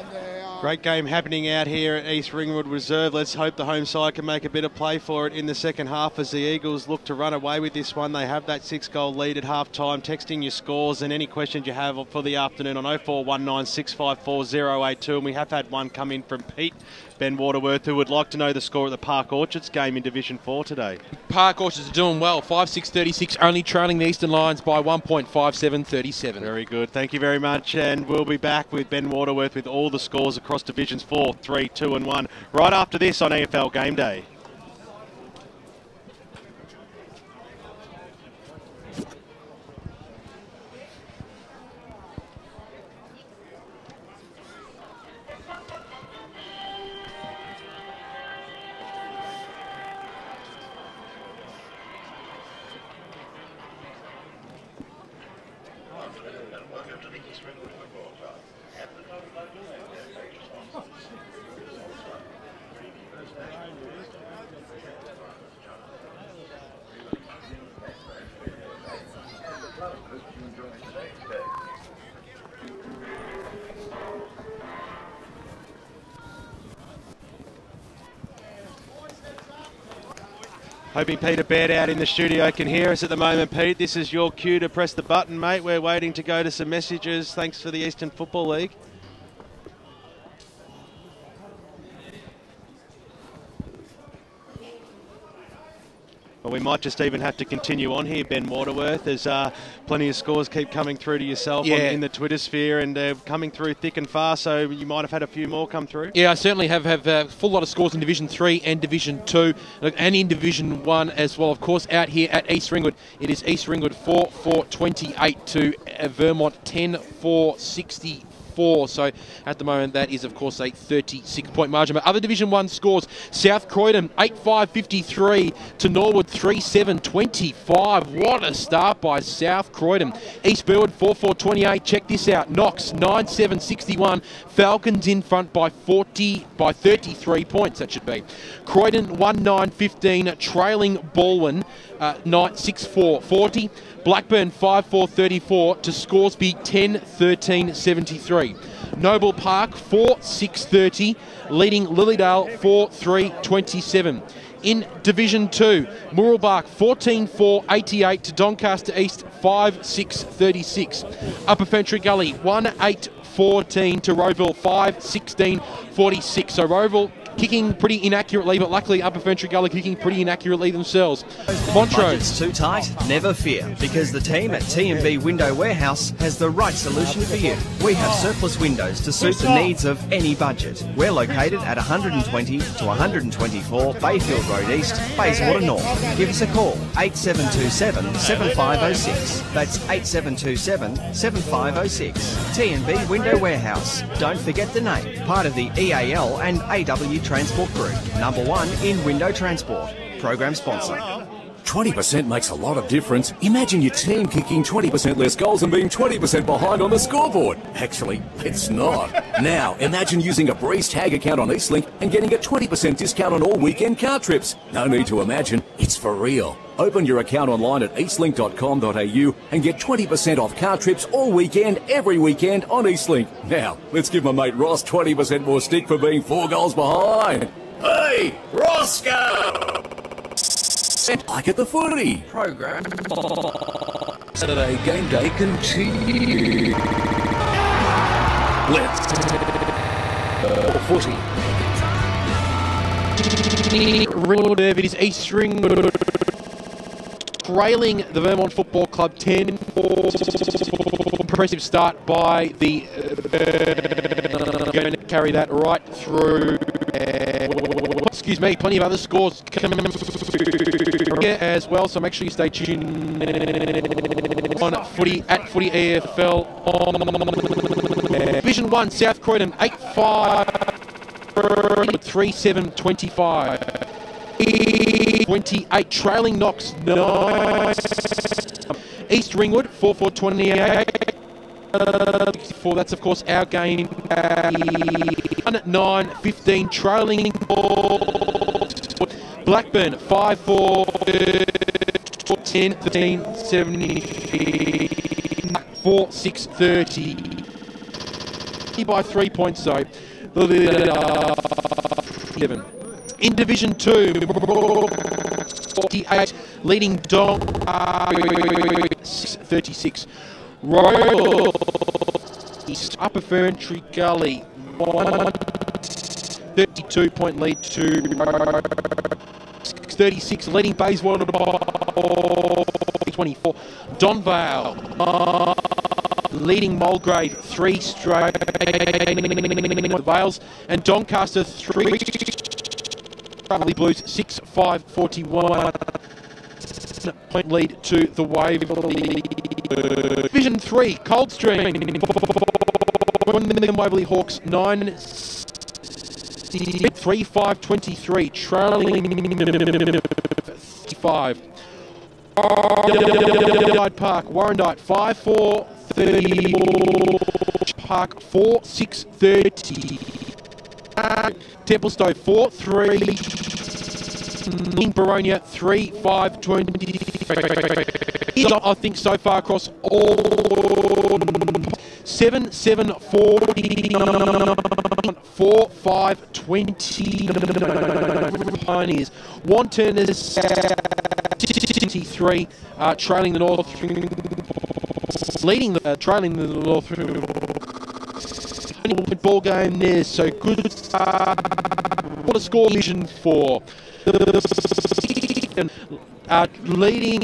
Great game happening out here at East Ringwood Reserve. Let's hope the home side can make a bit of play for it in the second half as the Eagles look to run away with this one. They have that 6-goal lead at half-time. Texting your scores and any questions you have for the afternoon on 0419 654 082. And we have had one come in from Pete Ben Waterworth, who would like to know the score at the Park Orchards game in Division 4 today. Park Orchards are doing well. 5-6-36, only trailing the Eastern Lions by 1.57-37. Very good. Thank you very much. And we'll be back with Ben Waterworth with all the scores across Divisions 4, 3, 2 and 1 right after this on EFL Game Day. Hoping Peter Baird out in the studio can hear us at the moment. Pete, this is your cue to press the button, mate. We're waiting to go to some messages. Thanks for the Eastern Football League. Well, we might just even have to continue on here, Ben Waterworth, as plenty of scores keep coming through to yourself in the Twitter sphere, and they're coming through thick and fast, so you might have had a few more come through. Yeah, I certainly have a full lot of scores in Division 3 and Division 2, and in Division 1 as well. Of course, out here at East Ringwood, it is East Ringwood 4-4-28 to Vermont 10-4-64. So at the moment, that is, of course, a 36-point margin. But other Division 1 scores, South Croydon 8-5-53 to Norwood 3-7-25. What a start by South Croydon. East Burwood 4-4-28. Check this out. Knox 9-7-61. Falcons in front by 33 points, that should be. Croydon 1-9-15, trailing Baldwin Knight 6-4-40. Blackburn 5-4-34 to Scoresby 10-13-73. Noble Park 4-6-30, leading Lilydale 4-3-27. In Division 2, Mooralbark 14-4-88 to Doncaster East 5-6-36. Upper Fentree Gully 1-8-14 to Rowville 5-16-46. So Rowville kicking pretty inaccurately, but luckily Upper Fentree Gully kicking pretty inaccurately themselves. Montrose. Budget's too tight? Never fear, because the team at T&B Window Warehouse has the right solution for you. We have surplus windows to suit the needs of any budget. We're located at 120 to 124 Bayfield Road East, Bayswater North. Give us a call, 8727 7506. That's 8727 7506. T&B Window Warehouse. Don't forget the name, part of the EAL and AW Transport Group. Number 1 in window transport. Program sponsor. 20% makes a lot of difference. Imagine your team kicking 20% less goals and being 20% behind on the scoreboard. Actually, it's not. Now, imagine using a Breeze Tag account on Eastlink and getting a 20% discount on all weekend car trips. No need to imagine, it's for real. Open your account online at eastlink.com.au and get 20% off car trips all weekend, every weekend on Eastlink. Now, let's give my mate Ross 20% more stick for being 4 goals behind. Hey, Roscoe! Like at the footy. Program. Saturday game day continues. Let's footy. Ringwood Reserve, it is East Ringwood trailing the Vermont Football Club 10-4. Impressive start by the going to carry that right through. Excuse me, plenty of other scores coming as well, so make sure you stay tuned on footy at Footy EFL on Division 1 South Croydon 8-5 3-7-25. 28 trailing Knox 9. East Ringwood 4-4-28. 64, that's of course our game. 9-15 trailing. Blackburn 5-4 10-13-70 4-6-30 by 3 points, so 11. In Division 2, 48 leading Dong 6-36. Royal East Upper Ferntree Gully 32-point lead to 36, leading Bayswater 24. Donvale leading Mulgrave 3 straight. Vales and Doncaster 3. Bradley Blues 6-5-41. Point lead to the Waverley. Division 3, Coldstream. Waverley Hawks 3-5-23. Trailing 35. Park, Warrandyte 5-4-30. Park 4-6-30. Templestowe 4-3. Baronia 3-5-20. I think so far across all 7-7-40 4-5-20 Pioneers. Wanturners 63 trailing the North, leading the trailing the North ball game there, so good. What a score vision for leading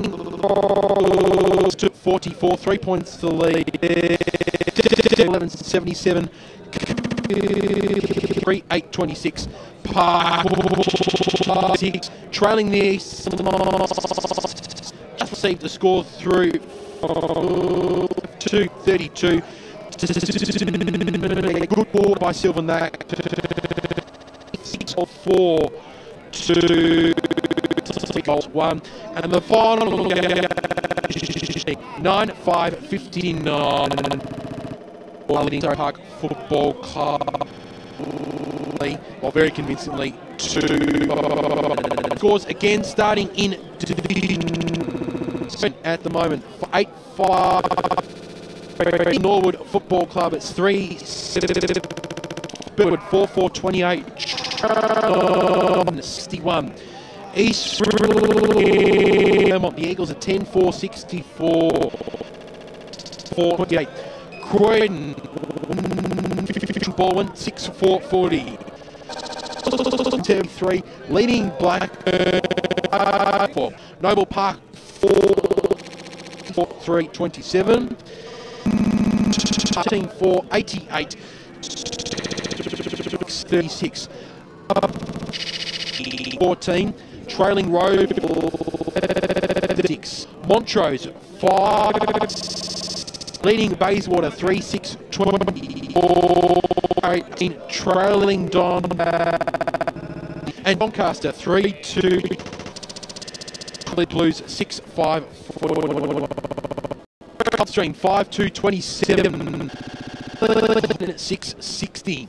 to 44, 3 points to lead. 11-77 3-8-26 trailing the East, just received a score through 2-32. Good ball by Silvernack. 6-4 to 1, and the final 9-5-59. Wellington Park Football Club, well, very convincingly 2 scores again, starting in Division at the moment. 8-5. Norwood Football Club. It's 3. Birwood 4-4-28. 61. East Vermont. The Eagles are 10-4-64. 4-28. Croydon. Baldwin 6-4-40. 73. Leading Blackburn. Noble Park 4-3-27. 13-4-88. 36. 14. Trailing Road 6. Montrose 5. Leading Bayswater 3-6-20. 18. Trailing Don and Doncaster 3-2. Blues 6-5-4. Upstream 5-2-27. 6-60.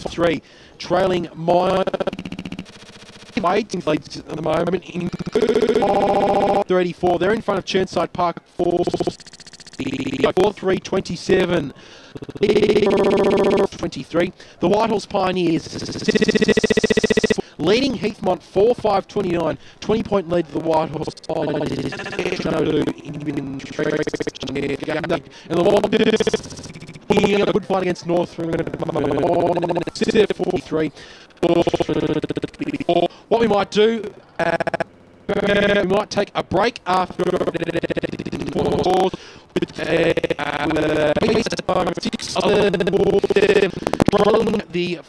3. Trailing my 18 leads at the moment in 34. They're in front of Churnside Park 4-3-27. 23. The Whitehorse Pioneers leading Heathmont 4-5-29. 20-point lead to the Whitehorse Pioneers. And the a good fight against North 43. What we might do, we might take a break after the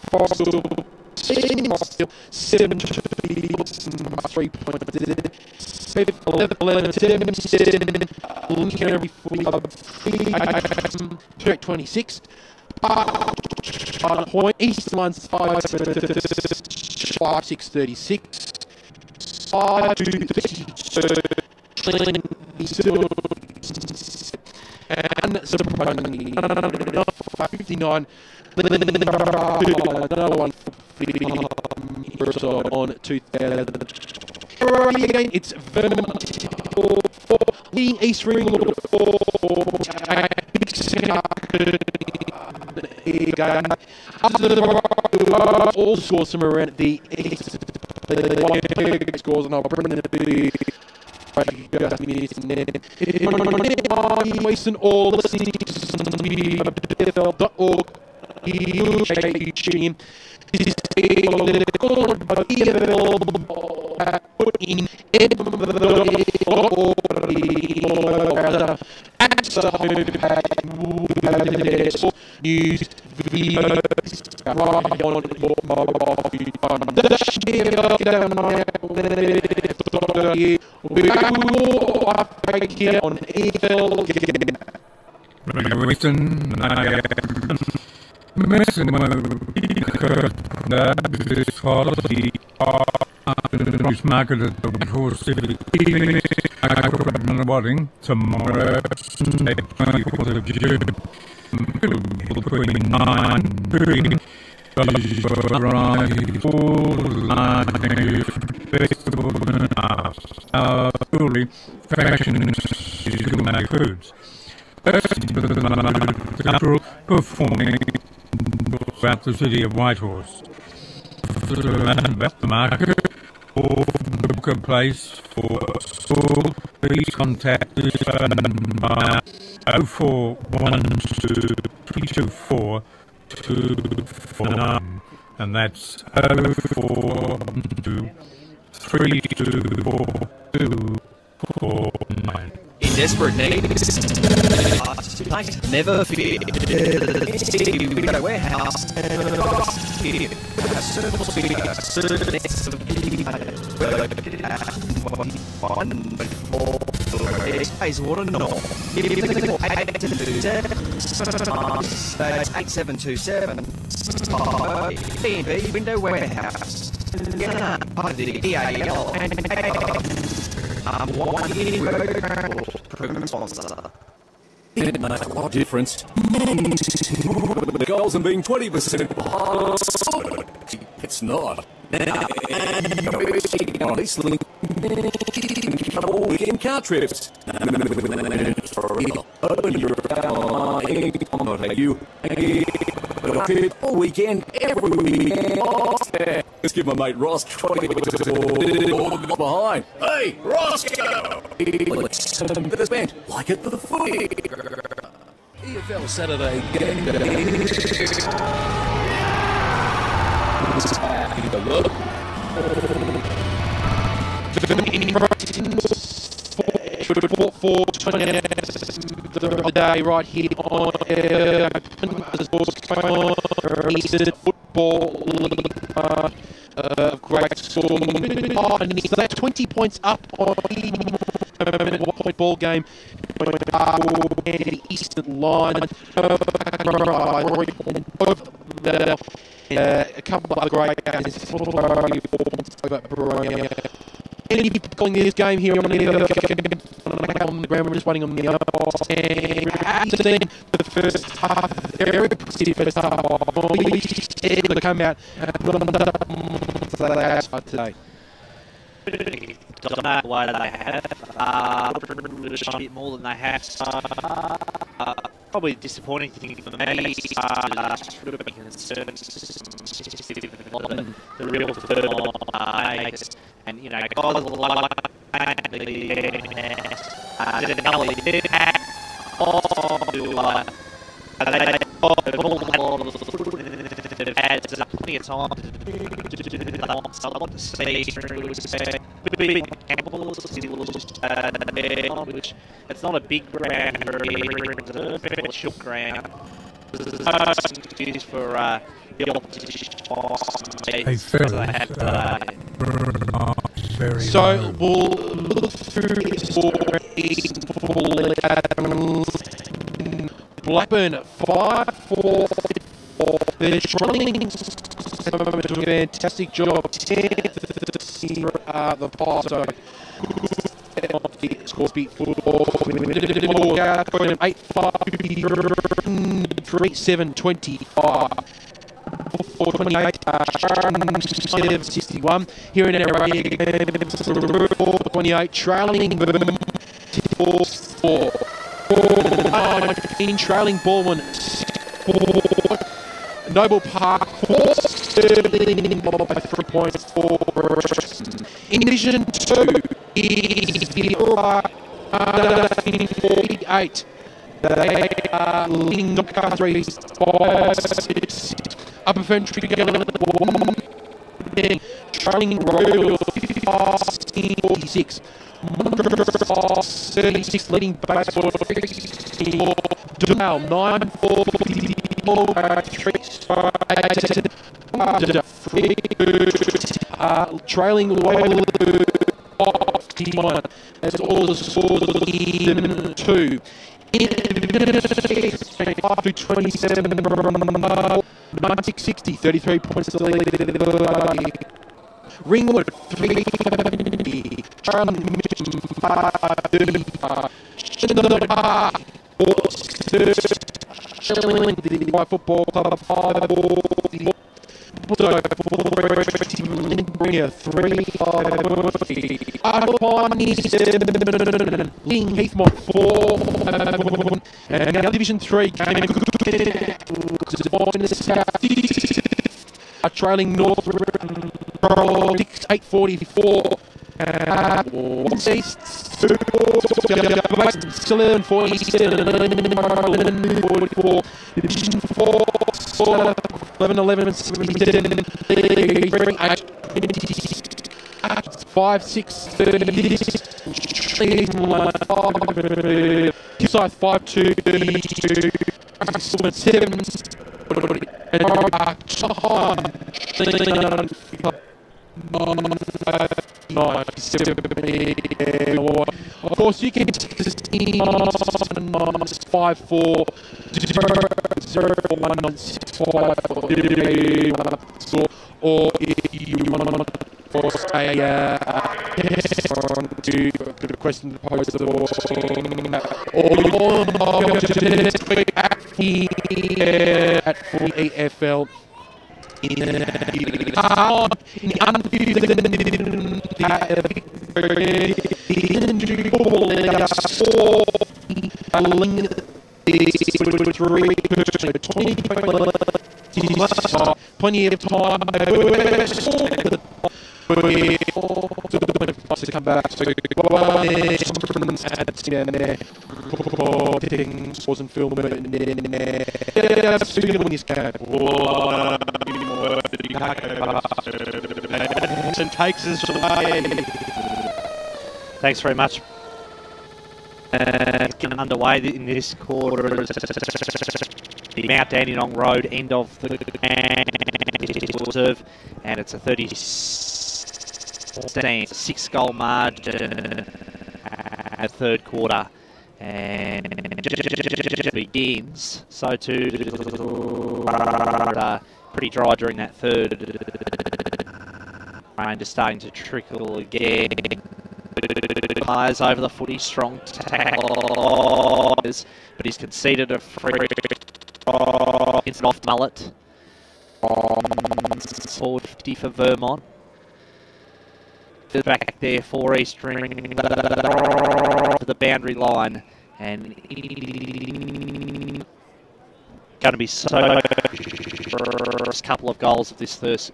7 3 26. Point East one's 5-6-36. 5-2-30. And surprisingly, 59. On 2000. Again, it's Vermont 4, leading East Ringwood 4. All scores from around the east. Scores, and I'll bring the Western all listening to EFL.org. This is put in news videos on EFL Game. Marketed the Horse City tomorrow, 24th of June, between 9 and 3. Fashion foods. Cultural performing throughout the city of Whitehorse. About the market or book a place for school, please contact this phone by 0412-324-249, and that's 0412-324-249. In desperate need, never fear. The warehouse. Bayswater North. 8727. B&B Window Warehouse. Part of the EAL. One proven sponsor. It makes a lot of difference. The goals and being 20% behind. It's not. Now, on East Link, all weekend car trips. Open your not you. All weekend, every weekend. Let's give my mate Ross 20 behind. Hey, Roscoe! Let's the band. Like it for the footy. EFL Saturday game day. For the day right here on Eastern Football great score. So that's 20 points up on the 1 point ball game and the Eastern line. A couple of great games. Any people calling this game here on the ground, we're just waiting on the the first half, very positive first half. Able to come out today. Don't know why they have. A bit more than they have. Probably disappointing thing for me. The real third and you know, guys like plenty of time I want to see which it's not a big ground or a short ground. It's for the opposition. So we'll look through Blackburn 5-4. They're trying to do a fantastic job. The pass. So score beat football. 8-5-3-7-25. 4-28, 61. Here in our 4-28, trailing 4-4. Trailing Baldwin. Noble Park 4-13 by 3 points for in Division 2 is the 48. They are leading Doncaster 5-6. Upper Ferntree trailing Royal 15-46. 36 leading base for Dunal 9-4 trailing Loyal 51. That's all the scores of Division 2. 5-27 96-60, 33 points to lead. Ringwood 3-50, Football Club 5-40. Bringer 3-5. Ling Heathmont 4. And now Division 3 game. Trailing North 6-8-44. East still 11-47. Division 4 11-11 5-6 Hillside 5-2 7 Of course, you can take this team on -54 0-1 or if you want to the question posed to the at full EFL plenty of time to come back to wasn't filming and takes us away. Thanks very much. Getting underway in this quarter. The Mount Dandenong Road end of the Reserve, and it's a 6-goal margin at third quarter, and begins. So too, pretty dry during that third. Rain just starting to trickle again. Players over the footy, strong tackles, but he's conceded a free. It's an off mullet. Forward 50 for Vermont. Back there for East Ringwood to the boundary line, and going to be so first couple of goals of this third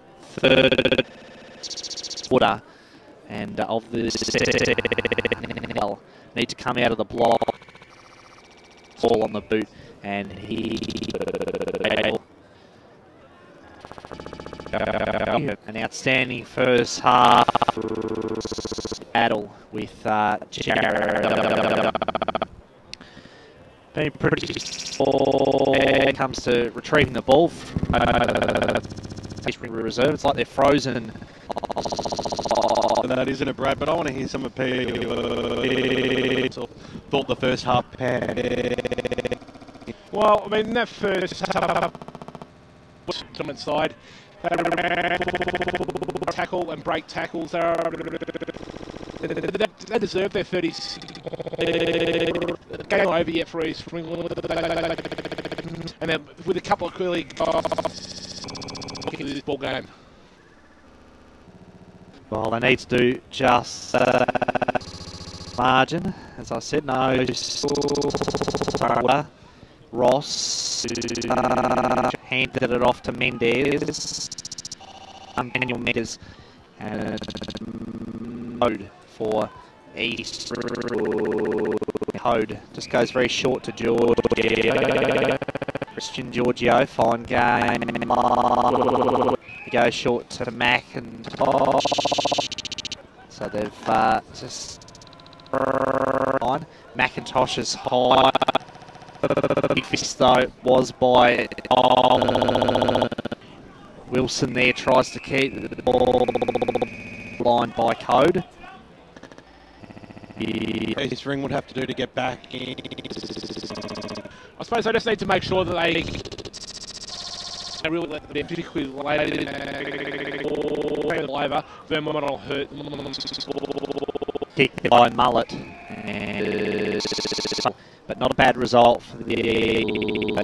quarter, and of this need to come out of the block, fall on the boot, and he an outstanding first half battle with Jared. Been pretty when it comes to retrieving the ball from East Ringwood Reserve. It's like they're frozen. That isn't it, Brad? But I want to hear some of people thought the first half. Well, I mean, that first half was side. Tackle and break tackles. They deserve their 30. Game over yet for East Ringwood, and then with a couple of clearly this ball game. Well, they need to do just margin, as I said. No, Ross handed it off to Mendez. Daniel Mendez and Hode for East. Hode just goes very short to Giorgio. Christian Giorgio, fine game. He goes short to Mac and Tosh. So they've just on. McIntosh's high. Big fist though was by Wilson there, tries to keep the ball line by Code. East Ringwood have to do to get back in. I suppose they just need to make sure that they really let them particularly late over. Vermont will hurt. Kicked by Mullet, and but not a bad result for the